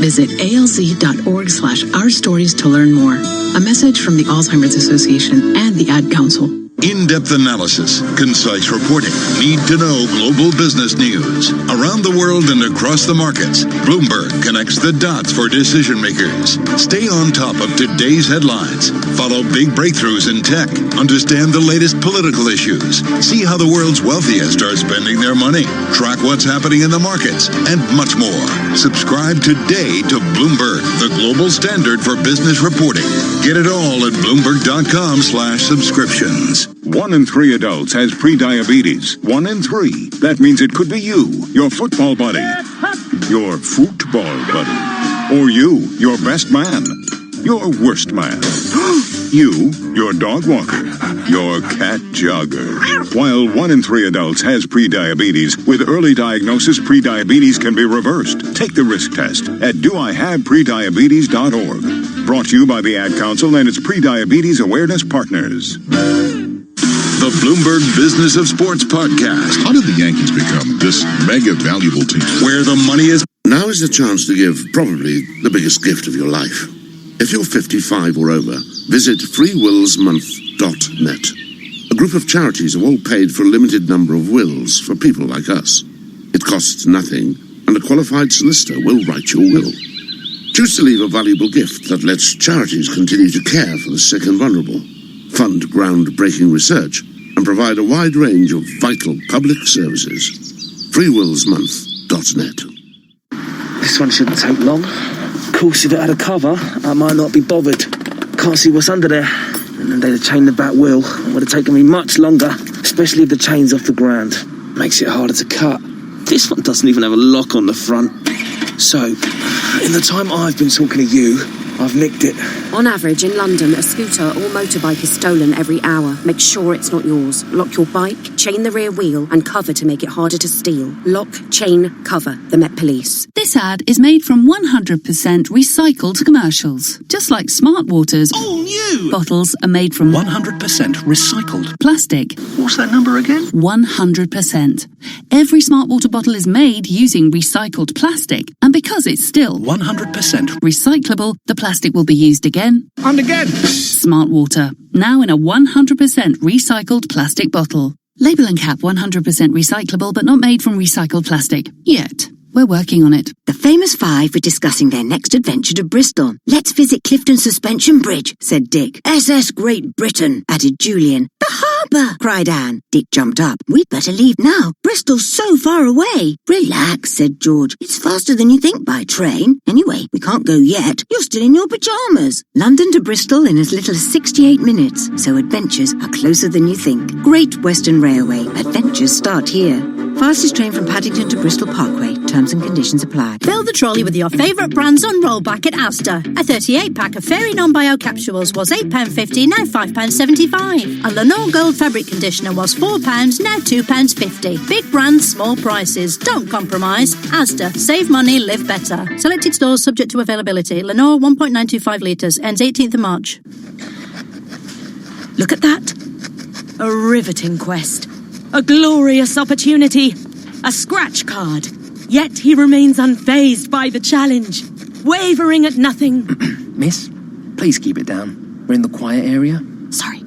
Visit alz.org/ourstories to learn more. A message from the Alzheimer's Association and the Ad Council. In-depth analysis, concise reporting, need-to-know global business news. Around the world and across the markets, Bloomberg connects the dots for decision makers. Stay on top of today's headlines. Follow big breakthroughs in tech. Understand the latest political issues. See how the world's wealthiest are spending their money. Track what's happening in the markets, and much more. Subscribe today to Bloomberg, the global standard for business reporting. Get it all at Bloomberg.com/subscriptions. 1 in 3 adults has prediabetes. 1 in 3. That means it could be you, your football buddy, your football buddy, or you, your best man, your worst man, you, your dog walker, your cat jogger. While 1 in 3 adults has prediabetes, with early diagnosis, prediabetes can be reversed. Take the risk test at doihaveprediabetes.org. Brought to you by the Ad Council and its Prediabetes Awareness Partners. The Bloomberg Business of Sports podcast. How did the Yankees become this mega valuable team? Where the money is. Now is the chance to give probably the biggest gift of your life. If you're 55 or over, visit freewillsmonth.net. A group of charities have all paid for a limited number of wills for people like us. It costs nothing, and a qualified solicitor will write your will. Choose to leave a valuable gift that lets charities continue to care for the sick and vulnerable, fund groundbreaking research, and provide a wide range of vital public services. freewillsmonth.net. This one shouldn't take long. Of course, if it had a cover, I might not be bothered. Can't see what's under there. And and they'd have chained the back wheel. It would have taken me much longer, especially if the chain's off the ground. Makes it harder to cut. This one doesn't even have a lock on the front. So, in the time I've been talking to you, I've nicked it. On average, in London, a scooter or motorbike is stolen every hour. Make sure it's not yours. Lock your bike, chain the rear wheel, and cover to make it harder to steal. Lock, chain, cover. The Met Police. This ad is made from 100% recycled commercials. Just like Smart Water's all new bottles are made from 100% recycled plastic. What's that number again? 100%. Every Smart Water bottle is made using recycled plastic, and because it's still 100% recyclable, the plastic will be used again and again. Smart Water, now in a 100% recycled plastic bottle. Label and cap 100% recyclable, but not made from recycled plastic. Yet. We're working on it. The famous five were discussing their next adventure to Bristol. Let's visit Clifton Suspension Bridge, said Dick. SS Great Britain, added Julian. The harbour, cried Anne. Dick jumped up. We'd better leave now. Bristol's so far away. Relax, said George. It's faster than you think by train. Anyway, we can't go yet. You're still in your pyjamas. London to Bristol in as little as 68 minutes. So adventures are closer than you think. Great Western Railway. Adventures start here. Fastest train from Paddington to Bristol Parkway. Terms and conditions apply. Fill the trolley with your favourite brands on rollback at Asda. A 38-pack of Fairy Non-Bio capsules was £8.50, now £5.75. A Lenore Gold fabric conditioner was £4, now £2.50. Big brands, small prices. Don't compromise. Asda. Save money, live better. Selected stores subject to availability. Lenore 1.925 litres. Ends 18th of March. Look at that. A riveting quest. A glorious opportunity. A scratch card. Yet he remains unfazed by the challenge, wavering at nothing. Miss, please keep it down. We're in the quiet area. Sorry.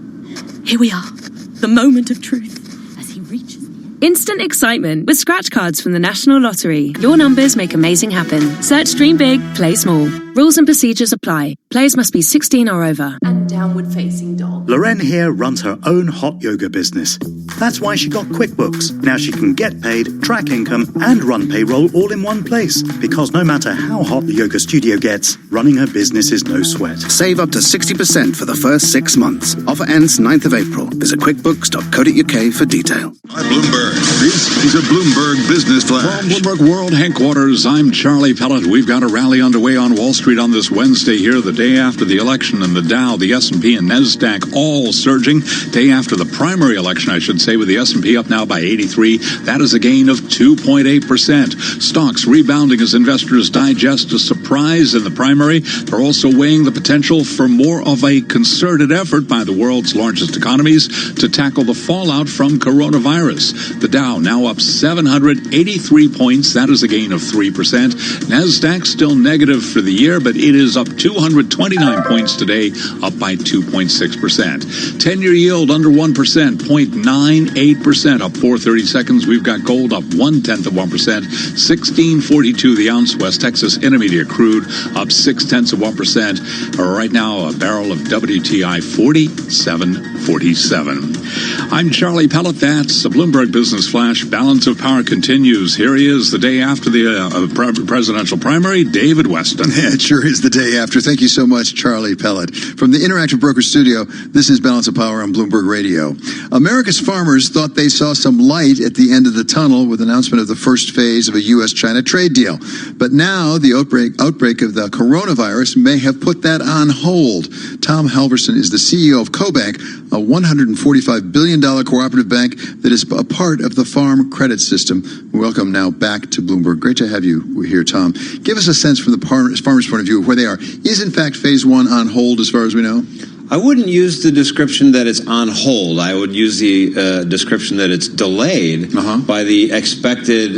Here we are. The moment of truth. As he reaches... Instant excitement with scratch cards from the National Lottery. Your numbers make amazing happen. Search Dream Big, Play Small. Rules and procedures apply. Players must be 16 or over. And downward facing dog. Loren here runs her own hot yoga business. That's why she got QuickBooks. Now she can get paid, track income, and run payroll all in one place. Because no matter how hot the yoga studio gets, running her business is no sweat. Save up to 60% for the first 6 months. Offer ends 9th of April. Visit quickbooks.co.uk for detail. Hi, Bloomberg. This is a Bloomberg Business Flash. From Bloomberg World Headquarters, I'm Charlie Pellet. We've got a rally underway on Wall Street on this Wednesday here, the day after the election, and the Dow, the S&P, and NASDAQ all surging. Day after the primary election, I should say, with the S&P up now by 83. That is a gain of 2.8%. Stocks rebounding as investors digest a surprise in the primary. They're also weighing the potential for more of a concerted effort by the world's largest economies to tackle the fallout from coronavirus. The Dow now up 783 points. That is a gain of 3%. NASDAQ still negative for the year, but it is up 229 points today, up by 2.6%. 10-year yield under 1%, 0.98%, up 4/30 seconds. We've got gold up 0.1%, 16.42 the ounce. West Texas Intermediate crude up 0.6%. Right now, a barrel of WTI 47.47. I'm Charlie Pellet. That's a Bloomberg Business Flash. Balance of power continues. Here he is, the day after the presidential primary, David Weston. Yeah, it sure is the day after. Thank you so much, Charlie Pellet. From the Interactive Broker Studio, this is Balance of Power on Bloomberg Radio. America's farmers thought they saw some light at the end of the tunnel with the announcement of the first phase of a U.S.-China trade deal. But now the outbreak of the coronavirus may have put that on hold. Tom Halverson is the CEO of CoBank, a $145 billion cooperative bank that is a part of the Farm Credit System. Welcome now back to Bloomberg. Great to have you here, Tom. Give us a sense from the farmers' point of view of where they are. Is, in fact, phase one on hold as far as we know? I wouldn't use the description that it's on hold. I would use the description that it's delayed by the expected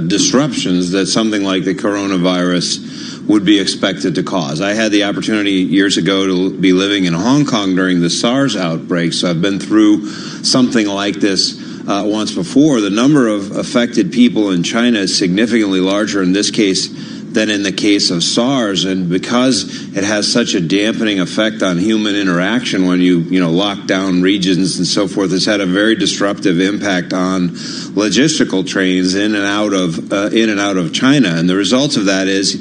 disruptions that something like the coronavirus would be expected to cause. I had the opportunity years ago to be living in Hong Kong during the SARS outbreak, so I've been through something like this once before. The number of affected people in China is significantly larger in this case than in the case of SARS, and because it has such a dampening effect on human interaction when you lock down regions and so forth, it's had a very disruptive impact on logistical trains in and out of China. And the result of that is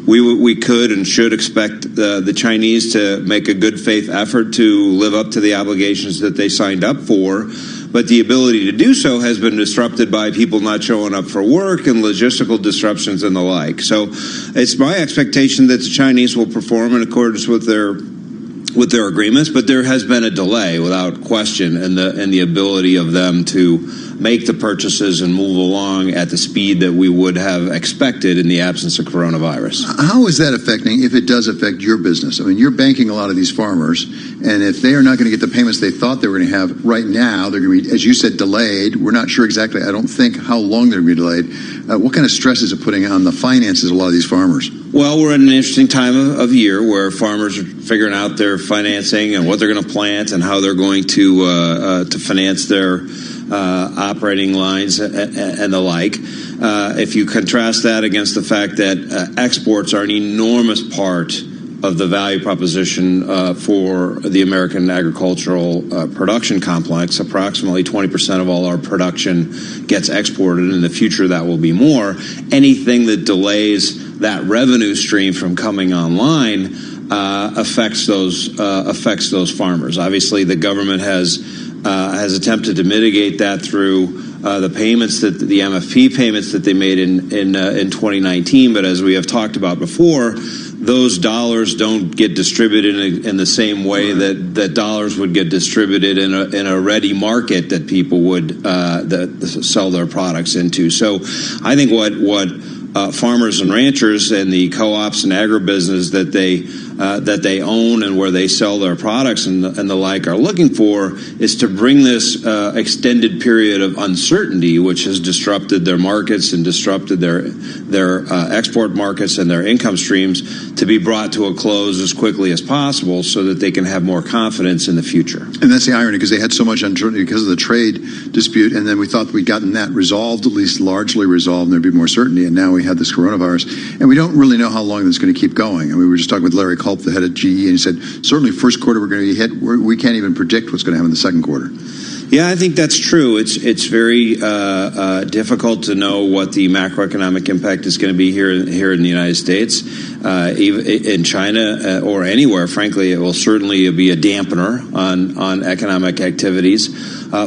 we could and should expect the Chinese to make a good faith effort to live up to the obligations that they signed up for. But the ability to do so has been disrupted by people not showing up for work and logistical disruptions and the like. So it's my expectation that the Chinese will perform in accordance with their agreements, but there has been a delay without question in the ability of them to make the purchases and move along at the speed that we would have expected in the absence of coronavirus. How is that affecting, if it does affect your business? I mean, you're banking a lot of these farmers, and if they are not going to get the payments they thought they were going to have right now, they're going to be, as you said, delayed. We're not sure exactly, I don't think, how long they're going to be delayed. What kind of stress is it putting on the finances of a lot of these farmers? Well, we're in an interesting time of year where farmers are figuring out their financing and what they're going to plant and how they're going to finance their operating lines and the like. If you contrast that against the fact that exports are an enormous part of the value proposition for the American agricultural production complex, approximately 20% of all our production gets exported. In the future, that will be more. Anything that delays that revenue stream from coming online affects those farmers. Obviously, the government has attempted to mitigate that through the payments that the MFP payments that they made in 2019. But as we have talked about before, those dollars don't get distributed in the same way that dollars would get distributed in a ready market that people would sell their products into. So I think what farmers and ranchers and the co-ops and agribusiness that they own and where they sell their products and the like are looking for is to bring this extended period of uncertainty, which has disrupted their markets and disrupted their export markets and their income streams, to be brought to a close as quickly as possible so that they can have more confidence in the future. And that's the irony, because they had so much uncertainty because of the trade dispute, and then we thought we'd gotten that resolved, at least largely resolved, and there'd be more certainty, and now we have this coronavirus, and we don't really know how long this is going to keep going. I mean, we were just talking with Larry Culp, the head of GE, and he said, certainly first quarter we're going to be hit. We can't even predict what's going to happen in the second quarter. Yeah, I think that's true. It's very difficult to know what the macroeconomic impact is going to be here in the United States, even in China or anywhere. Frankly, it will certainly be a dampener on economic activities.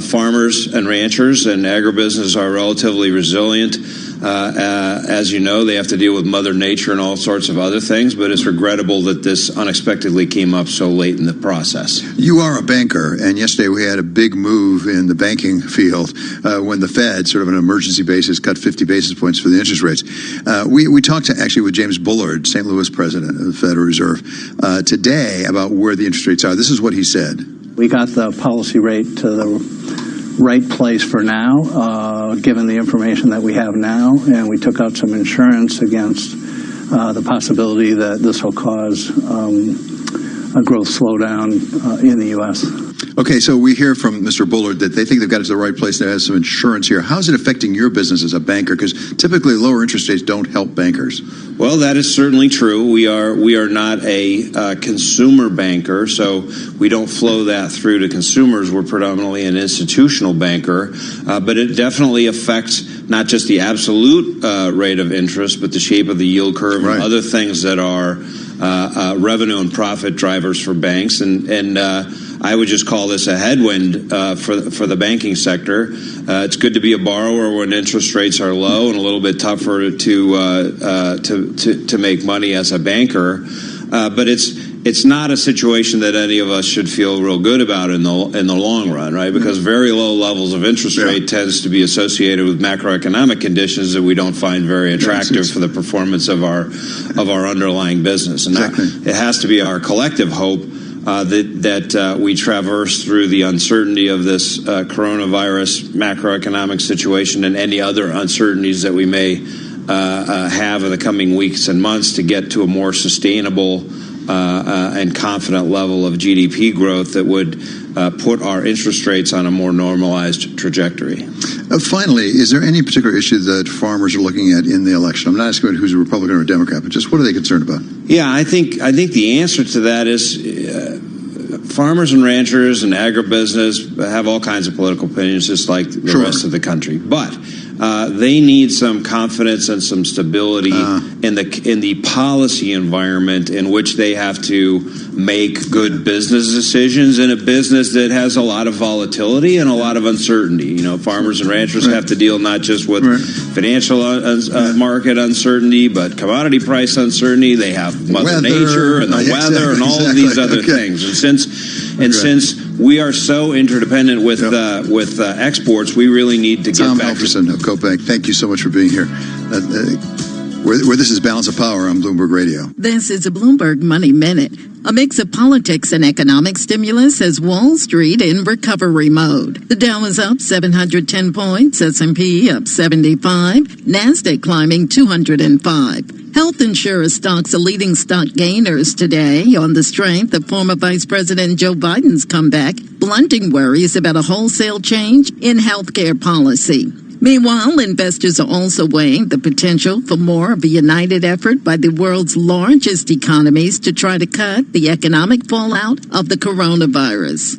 Farmers and ranchers and agribusiness are relatively resilient. As you know, they have to deal with Mother Nature and all sorts of other things, but it's regrettable that this unexpectedly came up so late in the process. You are a banker, and yesterday we had a big move in the banking field when the Fed, sort of on an emergency basis, cut 50 basis points for the interest rates. We talked actually with James Bullard, St. Louis president of the Federal Reserve, today about where the interest rates are. This is what he said. We got the policy rate to the right place for now, given the information that we have now, and we took out some insurance against the possibility that this will cause a growth slowdown in the U.S. Okay, so we hear from Mr. Bullard that they think they've got it to the right place. There has some insurance here. How is it affecting your business as a banker? Because typically lower interest rates don't help bankers. Well, that is certainly true. We are not a consumer banker, so we don't flow that through to consumers. We're predominantly an institutional banker, but it definitely affects not just the absolute rate of interest, but the shape of the yield curve and other things that are revenue and profit drivers for banks. And I would just call this a headwind for the banking sector. It's good to be a borrower when interest rates are low, and a little bit tougher to make money as a banker. But it's not a situation that any of us should feel real good about in the long run, right? Because very low levels of interest rate tends to be associated with macroeconomic conditions that we don't find very attractive for the performance of our underlying business. And it has to be our collective hope that we traverse through the uncertainty of this coronavirus macroeconomic situation and any other uncertainties that we may have in the coming weeks and months to get to a more sustainable and confident level of GDP growth that would put our interest rates on a more normalized trajectory. Finally, is there any particular issue that farmers are looking at in the election? I'm not asking about who's a Republican or a Democrat, but just what are they concerned about? Yeah, I think the answer to that is farmers and ranchers and agribusiness have all kinds of political opinions, just like the rest of the country. But they need some confidence and some stability in the policy environment in which they have to make good business decisions in a business that has a lot of volatility and a lot of uncertainty. Farmers and ranchers have to deal not just with financial market uncertainty, but commodity price uncertainty. They have Mother Nature and the weather and all of these other things. And since we are so interdependent with exports, we really need to get Tom back. Helferson of Cobank, thank you so much for being here. Where this is Balance of Power on Bloomberg Radio. This is a Bloomberg Money Minute. A mix of politics and economic stimulus has Wall Street in recovery mode. The Dow is up 710 points, S&P up 75, NASDAQ climbing 205. Health insurer stocks are leading stock gainers today on the strength of former Vice President Joe Biden's comeback, blunting worries about a wholesale change in healthcare policy. Meanwhile, investors are also weighing the potential for more of a united effort by the world's largest economies to try to cut the economic fallout of the coronavirus.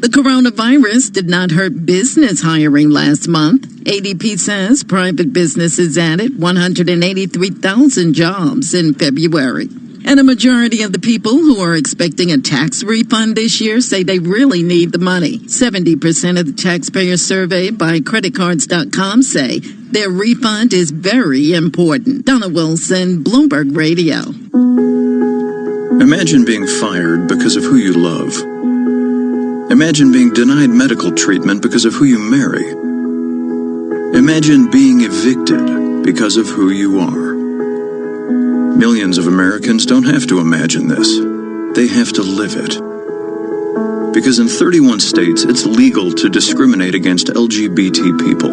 The coronavirus did not hurt business hiring last month. ADP says private businesses added 183,000 jobs in February. And a majority of the people who are expecting a tax refund this year say they really need the money. 70% of the taxpayers surveyed by creditcards.com say their refund is very important. Donna Wilson, Bloomberg Radio. Imagine being fired because of who you love. Imagine being denied medical treatment because of who you marry. Imagine being evicted because of who you are. Millions of Americans don't have to imagine this. They have to live it. Because in 31 states, it's legal to discriminate against LGBT people.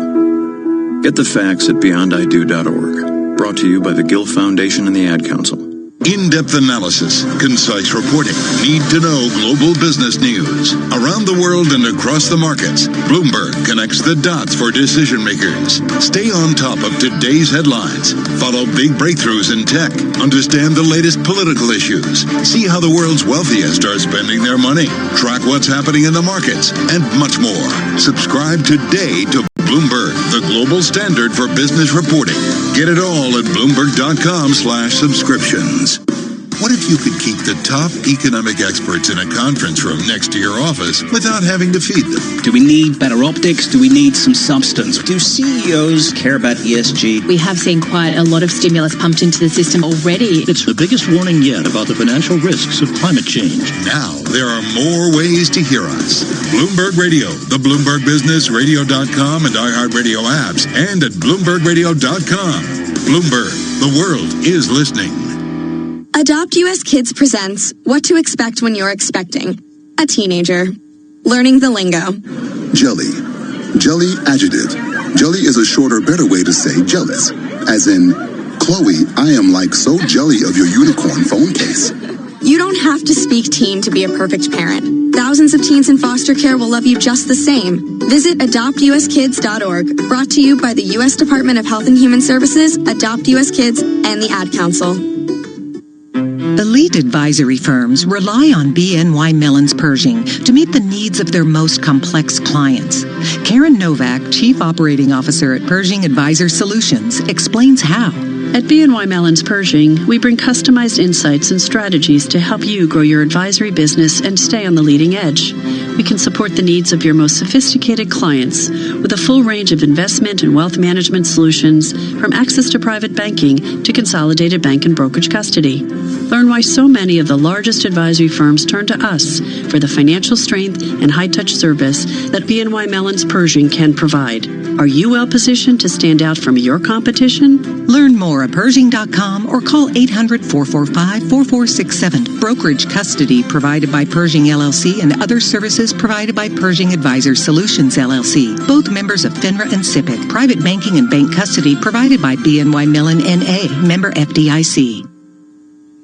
Get the facts at beyondido.org. Brought to you by the Gill Foundation and the Ad Council. In-depth analysis, concise reporting, need-to-know global business news. Around the world and across the markets, Bloomberg connects the dots for decision makers. Stay on top of today's headlines. Follow big breakthroughs in tech. Understand the latest political issues. See how the world's wealthiest are spending their money. Track what's happening in the markets, and much more. Subscribe today to Bloomberg, the global standard for business reporting. Get it all at Bloomberg.com/subscriptions. What if you could keep the top economic experts in a conference room next to your office without having to feed them? Do we need better optics? Do we need some substance? Do CEOs care about ESG? We have seen quite a lot of stimulus pumped into the system already. It's the biggest warning yet about the financial risks of climate change. Now there are more ways to hear us. Bloomberg Radio, the Bloomberg Business, Radio.com, and iHeartRadio apps, and at BloombergRadio.com. Bloomberg, the world is listening. Adopt US Kids presents What to Expect When You're Expecting a Teenager. Learning the lingo. Jelly. Jelly adjective. Jelly is a shorter, better way to say jealous. As in, Chloe, I am like so jelly of your unicorn phone case. You don't have to speak teen to be a perfect parent. Thousands of teens in foster care will love you just the same. Visit adoptuskids.org. Brought to you by the U.S. Department of Health and Human Services, Adopt US Kids, and the Ad Council. Elite advisory firms rely on BNY Mellon's Pershing to meet the needs of their most complex clients. Karen Novak, Chief Operating Officer at Pershing Advisor Solutions, explains how. At BNY Mellon's Pershing, we bring customized insights and strategies to help you grow your advisory business and stay on the leading edge. We can support the needs of your most sophisticated clients with a full range of investment and wealth management solutions, from access to private banking to consolidated bank and brokerage custody. Learn why so many of the largest advisory firms turn to us for the financial strength and high-touch service that BNY Mellon's Pershing can provide. Are you well positioned to stand out from your competition? Learn more at Pershing.com or call 800-445-4467. Brokerage custody provided by Pershing LLC and other services provided by Pershing Advisor Solutions LLC. Both members of FINRA and SIPC. Private banking and bank custody provided by BNY Mellon N.A. Member FDIC.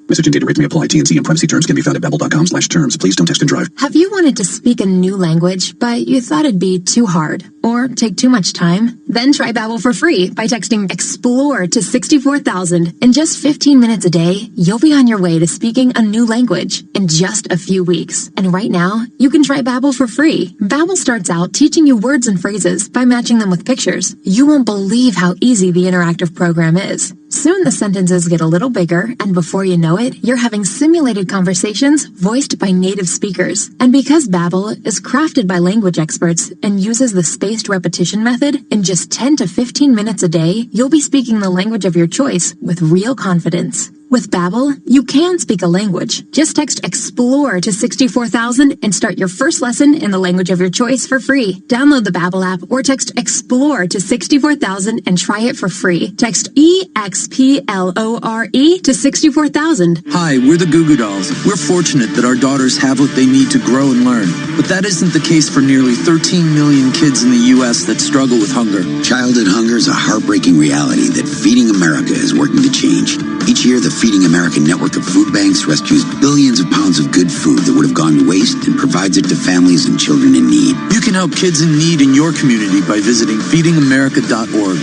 Message and data rates may apply. T&C and privacy terms can be found at babbel.com/terms. Please don't text and drive. Have you wanted to speak a new language, but you thought it'd be too hard or take too much time? Then try Babbel for free by texting EXPLORE to 64,000. In just 15 minutes a day, you'll be on your way to speaking a new language in just a few weeks. And right now, you can try Babbel for free. Babbel starts out teaching you words and phrases by matching them with pictures. You won't believe how easy the interactive program is. Soon the sentences get a little bigger, and before you know it, you're having simulated conversations voiced by native speakers. And because Babbel is crafted by language experts and uses the spaced repetition method, in just 10 to 15 minutes a day, you'll be speaking the language of your choice with real confidence. With Babbel, you can speak a language. Just text EXPLORE to 64,000 and start your first lesson in the language of your choice for free. Download the Babbel app or text EXPLORE to 64,000 and try it for free. Text EXPLORE to 64,000. Hi, we're the Goo Goo Dolls. We're fortunate that our daughters have what they need to grow and learn. But that isn't the case for nearly 13 million kids in the U.S. that struggle with hunger. Childhood hunger is a heartbreaking reality that Feeding America is working to change. Each year, the Feeding America network of food banks rescues billions of pounds of good food that would have gone to waste and provides it to families and children in need. You can help kids in need in your community by visiting feedingamerica.org.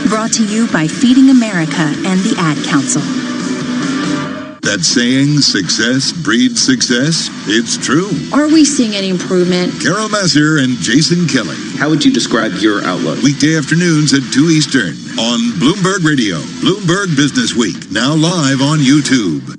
Brought to you by Feeding America and the Ad Council. That saying, success breeds success, it's true. Are we seeing any improvement? Carol Massar and Jason Kelly. How would you describe your outlook? Weekday afternoons at 2 Eastern on Bloomberg Radio. Bloomberg Business Week, now live on YouTube.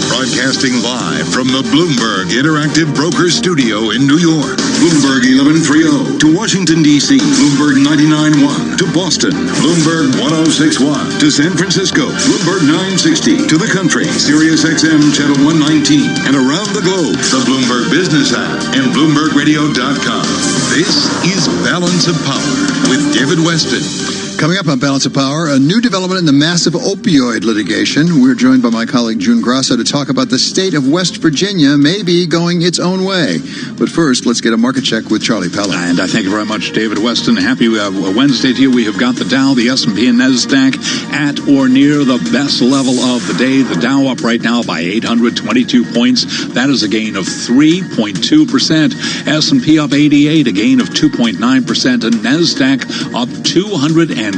Broadcasting live from the Bloomberg Interactive Brokers Studio in New York. Bloomberg 1130 to Washington, D.C. Bloomberg 99.1 to Boston. Bloomberg 106.1 to San Francisco. Bloomberg 960 to the country. Sirius XM Channel 119 and around the globe. The Bloomberg Business app and BloombergRadio.com. This is Balance of Power with David Weston. Coming up on Balance of Power, a new development in the massive opioid litigation. We're joined by my colleague June Grasso to talk about the state of West Virginia maybe going its own way. But first, let's get a market check with Charlie Pella. And I thank you very much, David Weston. Happy Wednesday to you. We have got the Dow, the S&P, and NASDAQ at or near the best level of the day. The Dow up right now by 822 points. That is a gain of 3.2%. S&P up 88, a gain of 2.9%. And NASDAQ up 240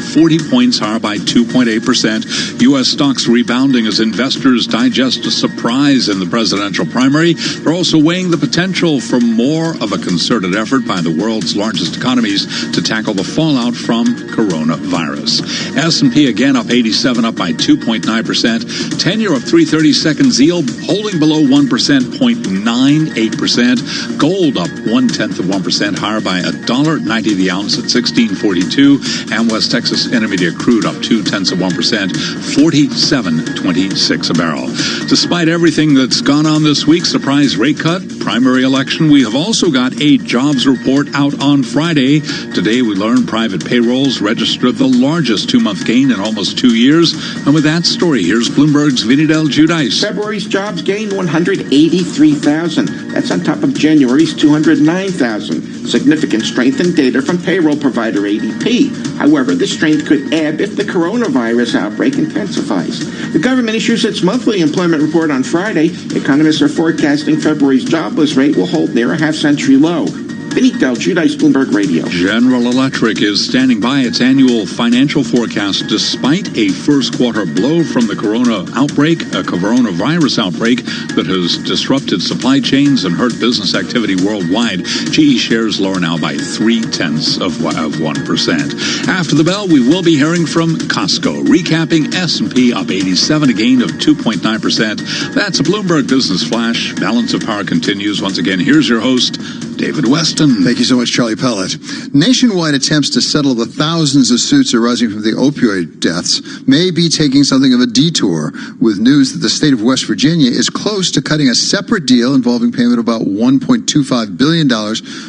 points, higher by 2.8%. U.S. stocks rebounding as investors digest a surprise in the presidential primary. They're also weighing the potential for more of a concerted effort by the world's largest economies to tackle the fallout from coronavirus. S&P again up 87, up by 2.9%. 10-year up 3/32 yield, holding below 1%, 0.98%. Gold up 0.1%, higher by $1.90 the ounce at $16.42. And West Texas Intermediate crude up 0.2%, 47.26 a barrel. Despite everything that's gone on this week, surprise rate cut, primary election, we have also got a jobs report out on Friday. Today we learned private payrolls registered the largest two-month gain in almost 2 years. And with that story, here's Bloomberg's Vinny Del Giudice. February's jobs gained 183,000. That's on top of January's 209,000. Significant strength in data from payroll provider ADP. However, this strength could ebb if the coronavirus outbreak intensifies. The government issues its monthly employment report on Friday. Economists are forecasting February's jobless rate will hold near a half-century low. Vinny Del Giudice, Bloomberg Radio. General Electric is standing by its annual financial forecast despite a first-quarter blow from the coronavirus outbreak that has disrupted supply chains and hurt business activity worldwide. GE shares lower now by 0.3%. After the bell, we will be hearing from Costco, recapping S&P up 87, a gain of 2.9%. That's a Bloomberg Business Flash. Balance of Power continues. Once again, here's your host, David Weston. Thank you so much, Charlie Pellet. Nationwide attempts to settle the thousands of suits arising from the opioid deaths may be taking something of a detour, with news that the state of West Virginia is close to cutting a separate deal involving payment of about $1.25 billion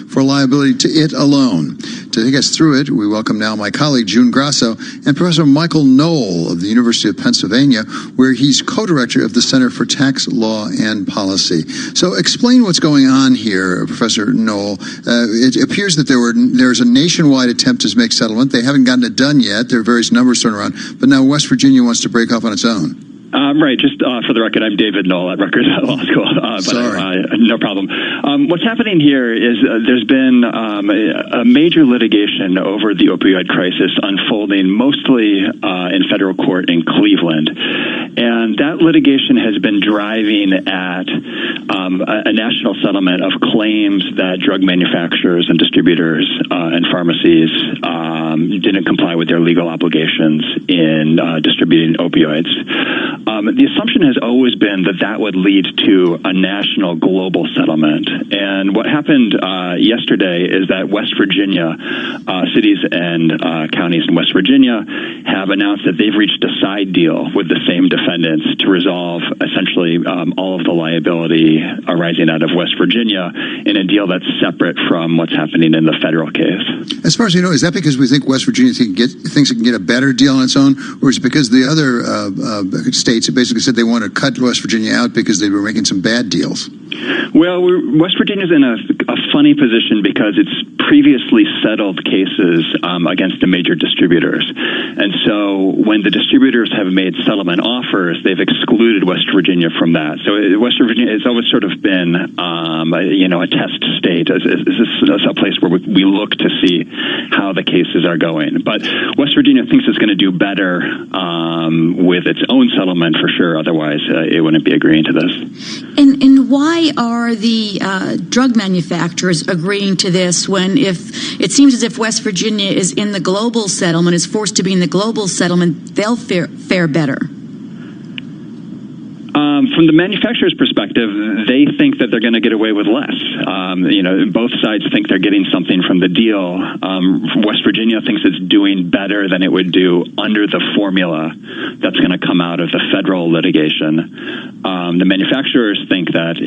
for liability to it alone. To take us through it, we welcome now my colleague June Grasso and Professor Michael Knoll of the University of Pennsylvania, where he's co-director of the Center for Tax Law and Policy. So explain what's going on here, Professor Noel. It appears that there's a nationwide attempt to make settlement. They haven't gotten it done yet. There are various numbers thrown around, but now West Virginia wants to break off on its own. Right. Just for the record, I'm David Knoll at Rutgers Law School. No problem. What's happening here is there's been a major litigation over the opioid crisis unfolding mostly in federal court in Cleveland. And that litigation has been driving at a national settlement of claims that drug manufacturers and distributors and pharmacies didn't comply with their legal obligations in distributing opioids. The assumption has always been that that would lead to a national global settlement. And what happened yesterday is that West Virginia, cities and counties in West Virginia have announced that they've reached a side deal with the same defendants to resolve essentially all of the liability arising out of West Virginia in a deal that's separate from what's happening in the federal case. As far as you know, is that because we think West Virginia thinks it can get a better deal on its own, or is it because the other states basically said they want to cut West Virginia out because they were making some bad deals? Well, West Virginia's in a funny position because it's previously settled cases against the major distributors. And so when the distributors have made settlement offers, they've excluded West Virginia from that. So West Virginia has always sort of been, a test state. It's a place where we look to see how the cases are going. But West Virginia thinks it's going to do better with its own settlement for sure. Otherwise, it wouldn't be agreeing to this. And why are the drug manufacturers agreeing to this when if it seems as if West Virginia is in the global settlement, is forced to be in the global settlement, they'll fare better? From the manufacturer's perspective, they think that they're going to get away with less. Both sides think they're getting something from the deal. West Virginia thinks it's doing better than it would do under the formula that's going to come out of the federal litigation. The manufacturers think that,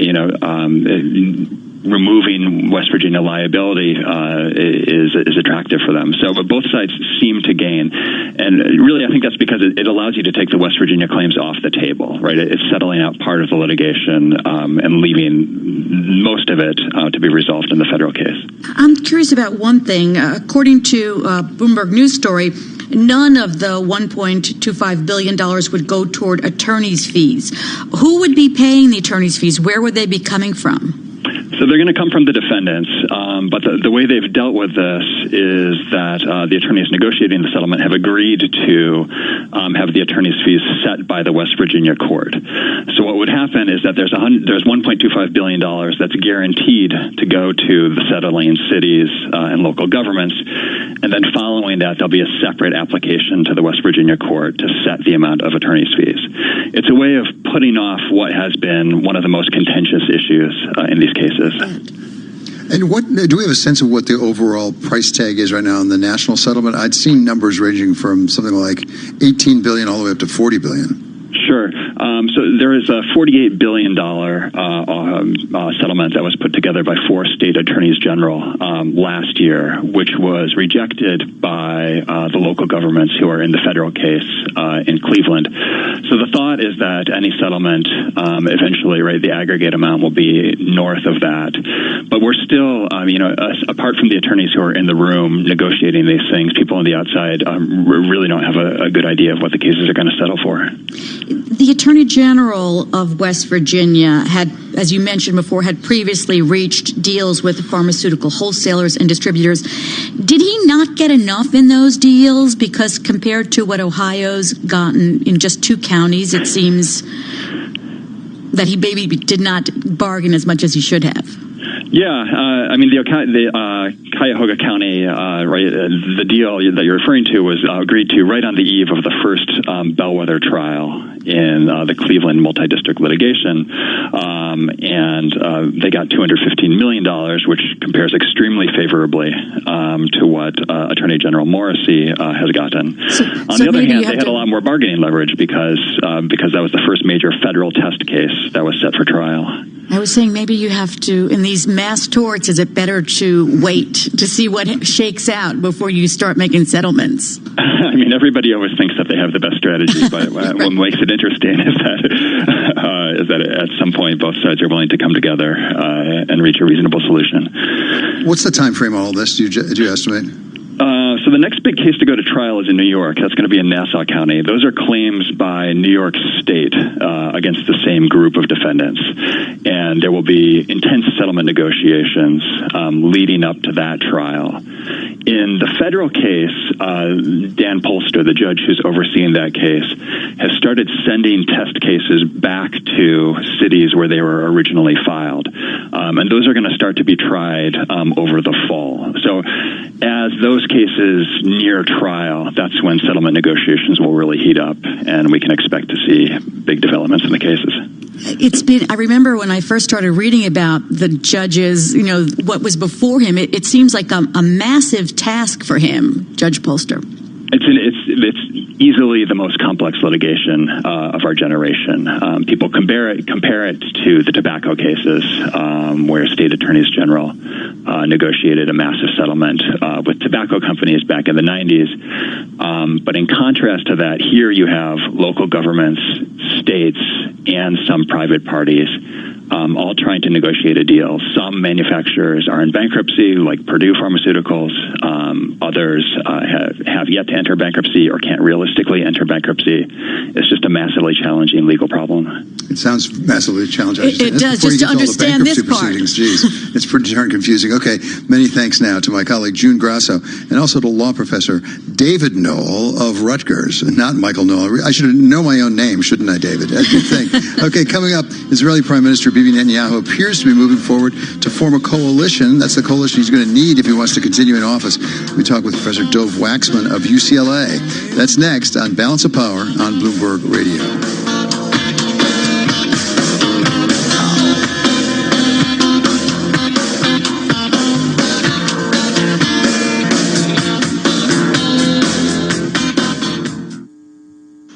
removing West Virginia liability is attractive for them. So, but both sides seem to gain, and really, I think that's because it allows you to take the West Virginia claims off the table. Right, it's settling out part of the litigation and leaving most of it to be resolved in the federal case. I'm curious about one thing. According to Bloomberg News story, none of the $1.25 billion would go toward attorney's fees. Who would be paying the attorney's fees? Where would they be coming from? So they're going to come from the defendants, but the way they've dealt with this is that the attorneys negotiating the settlement have agreed to have the attorney's fees set by the West Virginia court. So what would happen is that there's $1.25 billion that's guaranteed to go to the settling cities and local governments, and then following that, there'll be a separate application to the West Virginia court to set the amount of attorney's fees. It's a way of putting off what has been one of the most contentious issues in these cases. And what do we have a sense of what the overall price tag is right now in the national settlement? I'd seen numbers ranging from something like $18 billion all the way up to $40 billion. Sure. So there is a $48 billion settlement that was put together by 4 state attorneys general last year, which was rejected by the local governments who are in the federal case in Cleveland. So the thought is that any settlement, eventually, right, the aggregate amount will be north of that. But we're still, apart from the attorneys who are in the room negotiating these things, people on the outside really don't have a good idea of what the cases are going to settle for. The Attorney General of West Virginia had, as you mentioned before, had previously reached deals with pharmaceutical wholesalers and distributors. Did he not get enough in those deals? Because compared to what Ohio's gotten in just 2 counties, it seems that he maybe did not bargain as much as he should have. Yeah, the Cuyahoga County, the deal that you're referring to was agreed to right on the eve of the first bellwether trial in the Cleveland multi-district litigation, and they got $215 million, which compares extremely favorably to what Attorney General Morrissey has gotten. On the other hand, they had a lot more bargaining leverage because that was the first major federal test case that was set for trial. I was saying maybe you have to, in these mass torts, is it better to wait to see what shakes out before you start making settlements? Everybody always thinks that they have the best strategy, but what makes it interesting is that at some point both sides are willing to come together and reach a reasonable solution. What's the time frame on all this? Do you estimate? So the next big case to go to trial is in New York. That's going to be in Nassau County. Those are claims by New York State against the same group of defendants. And there will be intense settlement negotiations leading up to that trial. In the federal case, Dan Polster, the judge who's overseeing that case, has started sending test cases back to cities where they were originally filed. And those are going to start to be tried over the fall. So as those cases near trial, that's when settlement negotiations will really heat up, and we can expect to see big developments in the cases. I remember when I first started reading about the judges, what was before him, it seems like a massive task for him, Judge Polster. It's easily the most complex litigation of our generation. People compare it to the tobacco cases, where state attorneys general negotiated a massive settlement with tobacco companies back in the 90s. But in contrast to that, here you have local governments, states, and some private parties all trying to negotiate a deal. Some manufacturers are in bankruptcy, like Purdue Pharmaceuticals. Others have yet to enter bankruptcy or can't realistically enter bankruptcy. It's just a massively challenging legal problem. It sounds massively challenging. It does, just to understand this part. Jeez, it's pretty darn confusing. Okay, many thanks now to my colleague June Grasso and also to law professor David Knoll of Rutgers, not Michael Knoll. I should know my own name, shouldn't I, David? As you think. Okay, coming up, Israeli Prime Minister Bibi Netanyahu appears to be moving forward to form a coalition. That's the coalition he's going to need if he wants to continue in office. We talk with Professor Dov Waxman of UCLA. That's next on Balance of Power on Bloomberg Radio.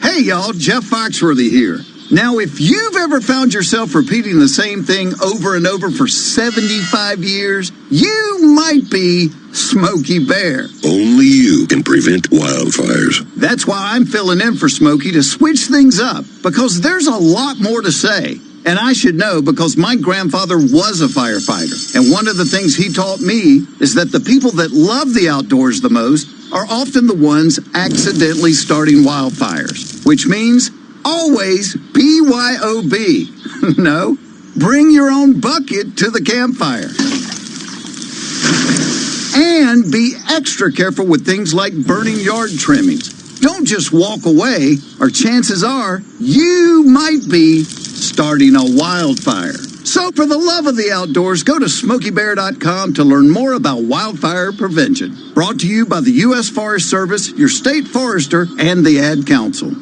Hey y'all, Jeff Foxworthy here. Now, if you've ever found yourself repeating the same thing over and over for 75 years, you might be Smokey Bear. Only you can prevent wildfires. That's why I'm filling in for Smokey to switch things up, because there's a lot more to say. And I should know because my grandfather was a firefighter. And one of the things he taught me is that the people that love the outdoors the most are often the ones accidentally starting wildfires, which means always BYOB. No, bring your own bucket to the campfire. And be extra careful with things like burning yard trimmings. Don't just walk away, or chances are you might be starting a wildfire. So for the love of the outdoors, go to SmokeyBear.com to learn more about wildfire prevention. Brought to you by the U.S. Forest Service, your state forester, and the Ad Council.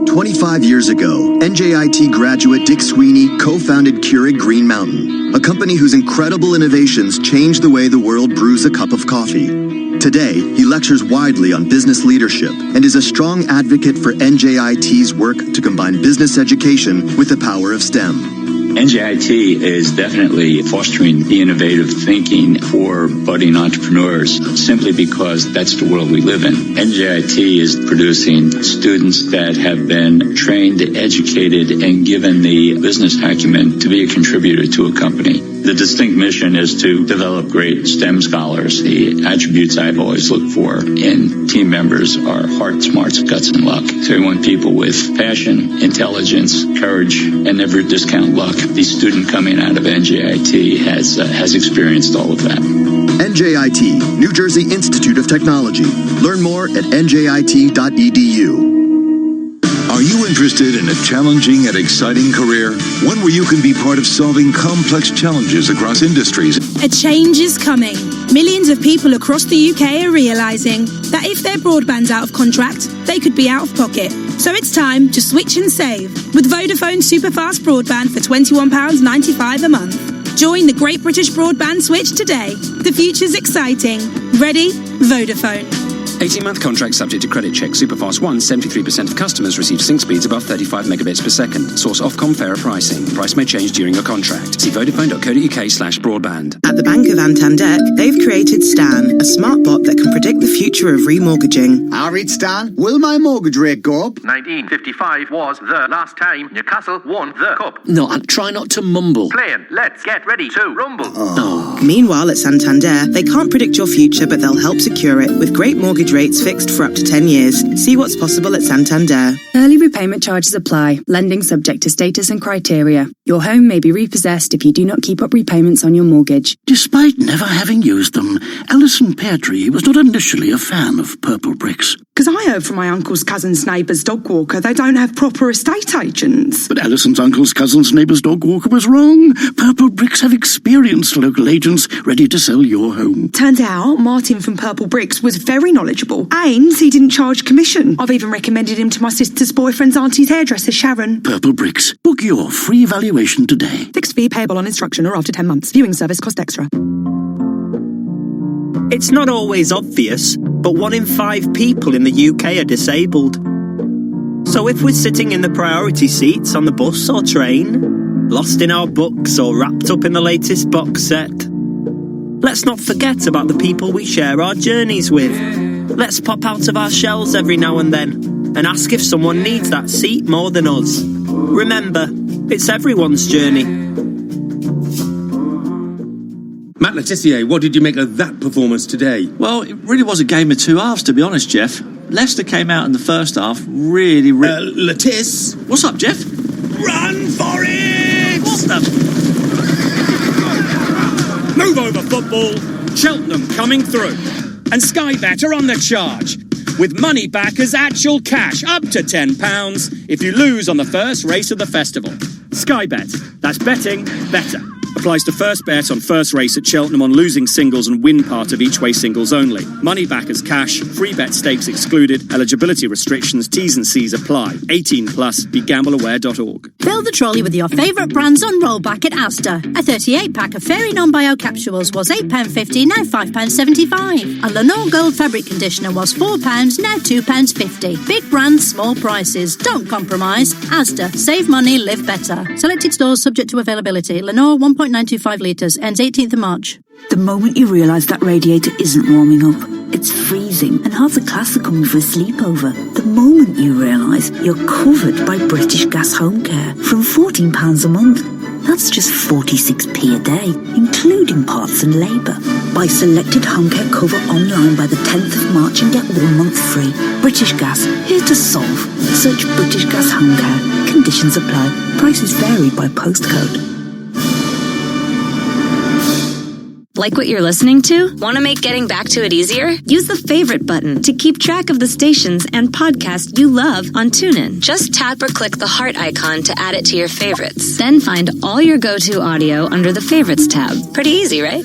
25 years ago, NJIT graduate Dick Sweeney co-founded Keurig Green Mountain, a company whose incredible innovations changed the way the world brews a cup of coffee. Today, he lectures widely on business leadership and is a strong advocate for NJIT's work to combine business education with the power of STEM. NJIT is definitely fostering the innovative thinking for budding entrepreneurs simply because that's the world we live in. NJIT is producing students that have been trained, educated, and given the business acumen to be a contributor to a company. The distinct mission is to develop great STEM scholars. The attributes I've always looked for in team members are heart, smarts, guts, and luck. So we want people with passion, intelligence, courage, and never discount luck. The student coming out of NJIT has experienced all of that. NJIT, New Jersey Institute of Technology. Learn more at njit.edu. Are you interested in a challenging and exciting career? One where you can be part of solving complex challenges across industries? A change is coming. Millions of people across the UK are realising that if their broadband's out of contract, they could be out of pocket. So it's time to switch and save with Vodafone Superfast Broadband for £21.95 a month. Join the Great British Broadband Switch today. The future's exciting. Ready? Vodafone. 18-month contract subject to credit check. Superfast 1, 73% of customers receive sync speeds above 35 megabits per second. Source Ofcom fairer pricing. Price may change during your contract. See vodafone.co.uk/broadband. At the Bank of Santander, they've created Stan, a smart bot that can predict the future of remortgaging. All right, Stan, will my mortgage rate go up? 1955 was the last time Newcastle won the cup. No, try not to mumble. Playing, let's get ready to rumble. Meanwhile, at Santander, they can't predict your future, but they'll help secure it with great mortgage rates fixed for up to 10 years. See what's possible at Santander. Early repayment charges apply. Lending subject to status and criteria. Your home may be repossessed if you do not keep up repayments on your mortgage. Despite never having used them, Alison Peartree was not initially a fan of purple bricks. Because I heard from my uncle's cousin's neighbour's dog walker they don't have proper estate agents. But Alison's uncle's cousin's neighbour's dog walker was wrong. Purple Bricks have experienced local agents ready to sell your home. Turns out Martin from Purple Bricks was very knowledgeable. And he didn't charge commission. I've even recommended him to my sister's boyfriend's auntie's hairdresser, Sharon. Purple Bricks. Book your free valuation today. Fixed fee payable on instruction or after 10 months. Viewing service cost extra. It's not always obvious, but 1 in 5 people in the UK are disabled. So if we're sitting in the priority seats on the bus or train, lost in our books or wrapped up in the latest box set, let's not forget about the people we share our journeys with. Let's pop out of our shells every now and then and ask if someone needs that seat more than us. Remember, it's everyone's journey. Matt Letizia, what did you make of that performance today? Well, it really was a game of two halves, to be honest, Jeff. Leicester came out in the first half really... Letiz? What's up, Jeff? Run for it! What the... Move over, football. Cheltenham coming through. And Sky Bet are on the charge. With money back as actual cash, up to £10 if you lose on the first race of the festival. Sky Bet. That's betting better. Applies to first bet on first race at Cheltenham on losing singles and win part of each way singles only. Money back as cash, free bet stakes excluded, eligibility restrictions, T's and C's apply. 18 plus, begambleaware.org. Fill the trolley with your favourite brands on rollback at Asda. A 38-pack of Fairy Non-Bio capsules was £8.50, now £5.75. A Lenore Gold fabric conditioner was £4, now £2.50. Big brands, small prices. Don't compromise. Asda. Save money, live better. Selected stores subject to availability. Lenore 1.925 litres, ends 18th of March. The moment you realise that radiator isn't warming up, it's freezing, and half the class are coming for a sleepover. The moment you realise you're covered by British Gas Home Care from £14 a month. That's just 46p a day, including parts and labour. Buy selected home care cover online by the 10th of March and get 1 month free. British Gas, here to solve. Search British Gas Home Care. Conditions apply. Prices vary by postcode. Like what you're listening to? Want to make getting back to it easier? Use the favorite button to keep track of the stations and podcasts you love on TuneIn. Just tap or click the heart icon to add it to your favorites. Then find all your go-to audio under the Favorites tab. Pretty easy, right?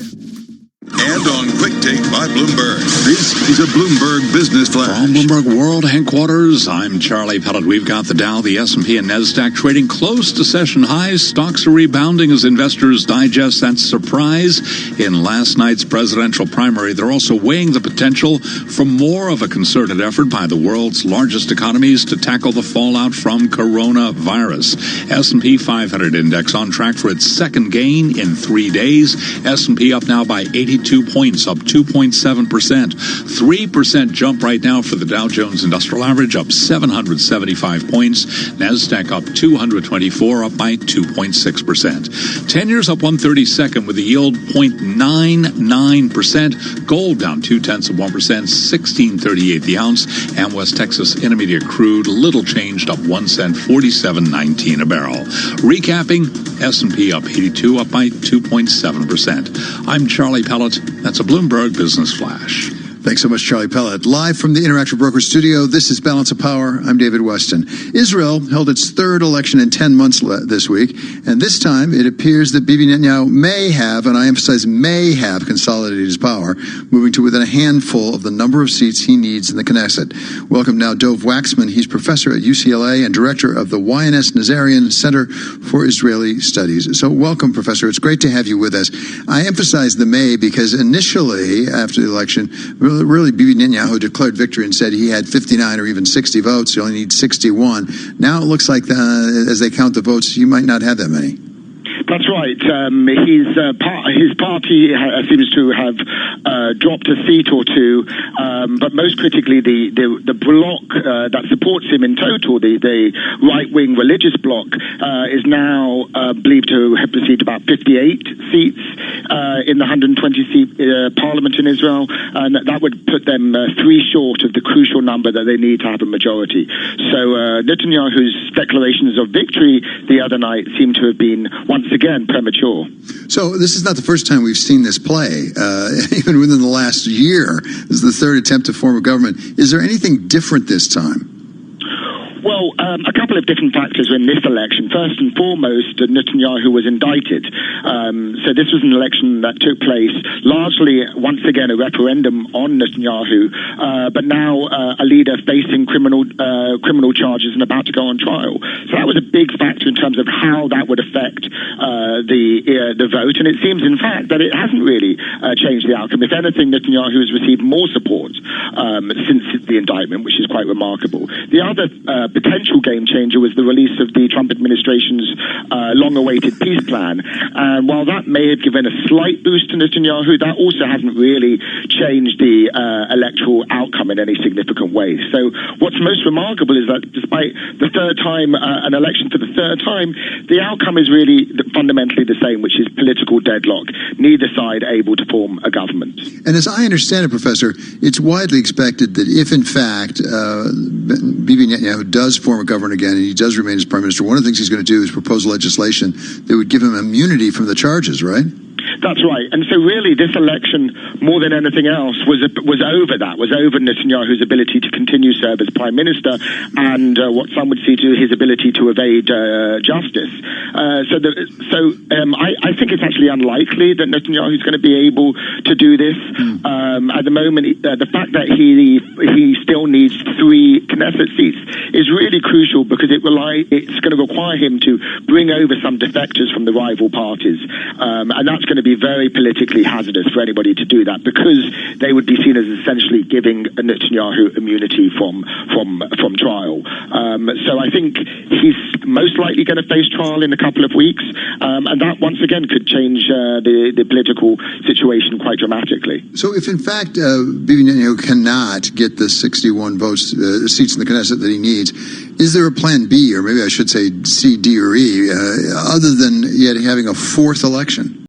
And on Quick Take by Bloomberg, this is a Bloomberg Business Flash. From Bloomberg World Headquarters, I'm Charlie Pellet. We've got the Dow, the S&P, and NASDAQ trading close to session highs. Stocks are rebounding as investors digest that surprise in last night's presidential primary. They're also weighing the potential for more of a concerted effort by the world's largest economies to tackle the fallout from coronavirus. S&P 500 index on track for its second gain in 3 days. S&P up now by 82 points, up 2.7%. 3% jump right now for the Dow Jones Industrial Average, up 775 points. NASDAQ up 224, up by 2.6%. 10 years up 1/32 with a yield 0.99%. Gold down 0.2%, 16.38 the ounce. And West Texas Intermediate crude, little changed, up 1 cent, 47.19 a barrel. Recapping, S&P up 82, up by 2.7%. I'm Charlie Pellet. That's a Bloomberg Business Flash. Thanks so much, Charlie Pellet. Live from the Interactive Brokers studio, this is Balance of Power. I'm David Weston. Israel held its third election in 10 months this week, and this time it appears that Bibi Netanyahu may have, and I emphasize may have, consolidated his power, moving to within a handful of the number of seats he needs in the Knesset. Welcome now Dov Waxman. He's professor at UCLA and director of the YNS Nazarian Center for Israeli Studies. So welcome, Professor. It's great to have you with us. I emphasize the may because initially, after the election, really really, Bibi Netanyahu declared victory and said he had 59 or even 60 votes. He only needs 61. Now it looks like as they count the votes, he might not have that many. That's right. His party seems to have dropped a seat or two, but most critically, the bloc that supports him in total, the right-wing religious bloc, is now believed to have received about 58 seats in the 120-seat parliament in Israel, and that would put them 3 short of the crucial number that they need to have a majority. So Netanyahu's declarations of victory the other night seem to have been once again premature. So this is not the first time we've seen this play. Even within the last year, this is the third attempt to form a government. Is there anything different this time? Well, a couple of different factors in this election. First and foremost, Netanyahu was indicted. So this was an election that took place largely, once again, a referendum on Netanyahu, but now a leader facing criminal charges and about to go on trial. So that was a big factor in terms of how that would affect the vote. And it seems, in fact, that it hasn't really changed the outcome. If anything, Netanyahu has received more support since the indictment, which is quite remarkable. The other potential game changer was the release of the Trump administration's long-awaited peace plan. And while that may have given a slight boost to Netanyahu, that also hasn't really changed the electoral outcome in any significant way. So what's most remarkable is that despite the third time, an election for the third time, the outcome is really fundamentally the same, which is political deadlock, neither side able to form a government. And as I understand it, Professor, it's widely expected that if, in fact, Bibi Netanyahu does form a government again and he does remain as prime minister, one of the things he's going to do is propose legislation that would give him immunity from the charges, right? That's right. And so really this election, more than anything else, was over Netanyahu's ability to continue to serve as prime minister and what some would see to his ability to evade justice. I think it's actually unlikely that Netanyahu is going to be able to do this. At the moment, the fact that he still needs 3 Knesset seats is really crucial because it's going to require him to bring over some defectors from the rival parties. And that's going to be very politically hazardous for anybody to do that because they would be seen as essentially giving Netanyahu immunity from trial. So I think he's most likely going to face trial in a couple of weeks, and that once again could change the political situation quite dramatically. So if in fact Bibi Netanyahu cannot get the 61 seats in the Knesset that he needs, is there a plan B, or maybe I should say C, D, or E, other than yet having a fourth election?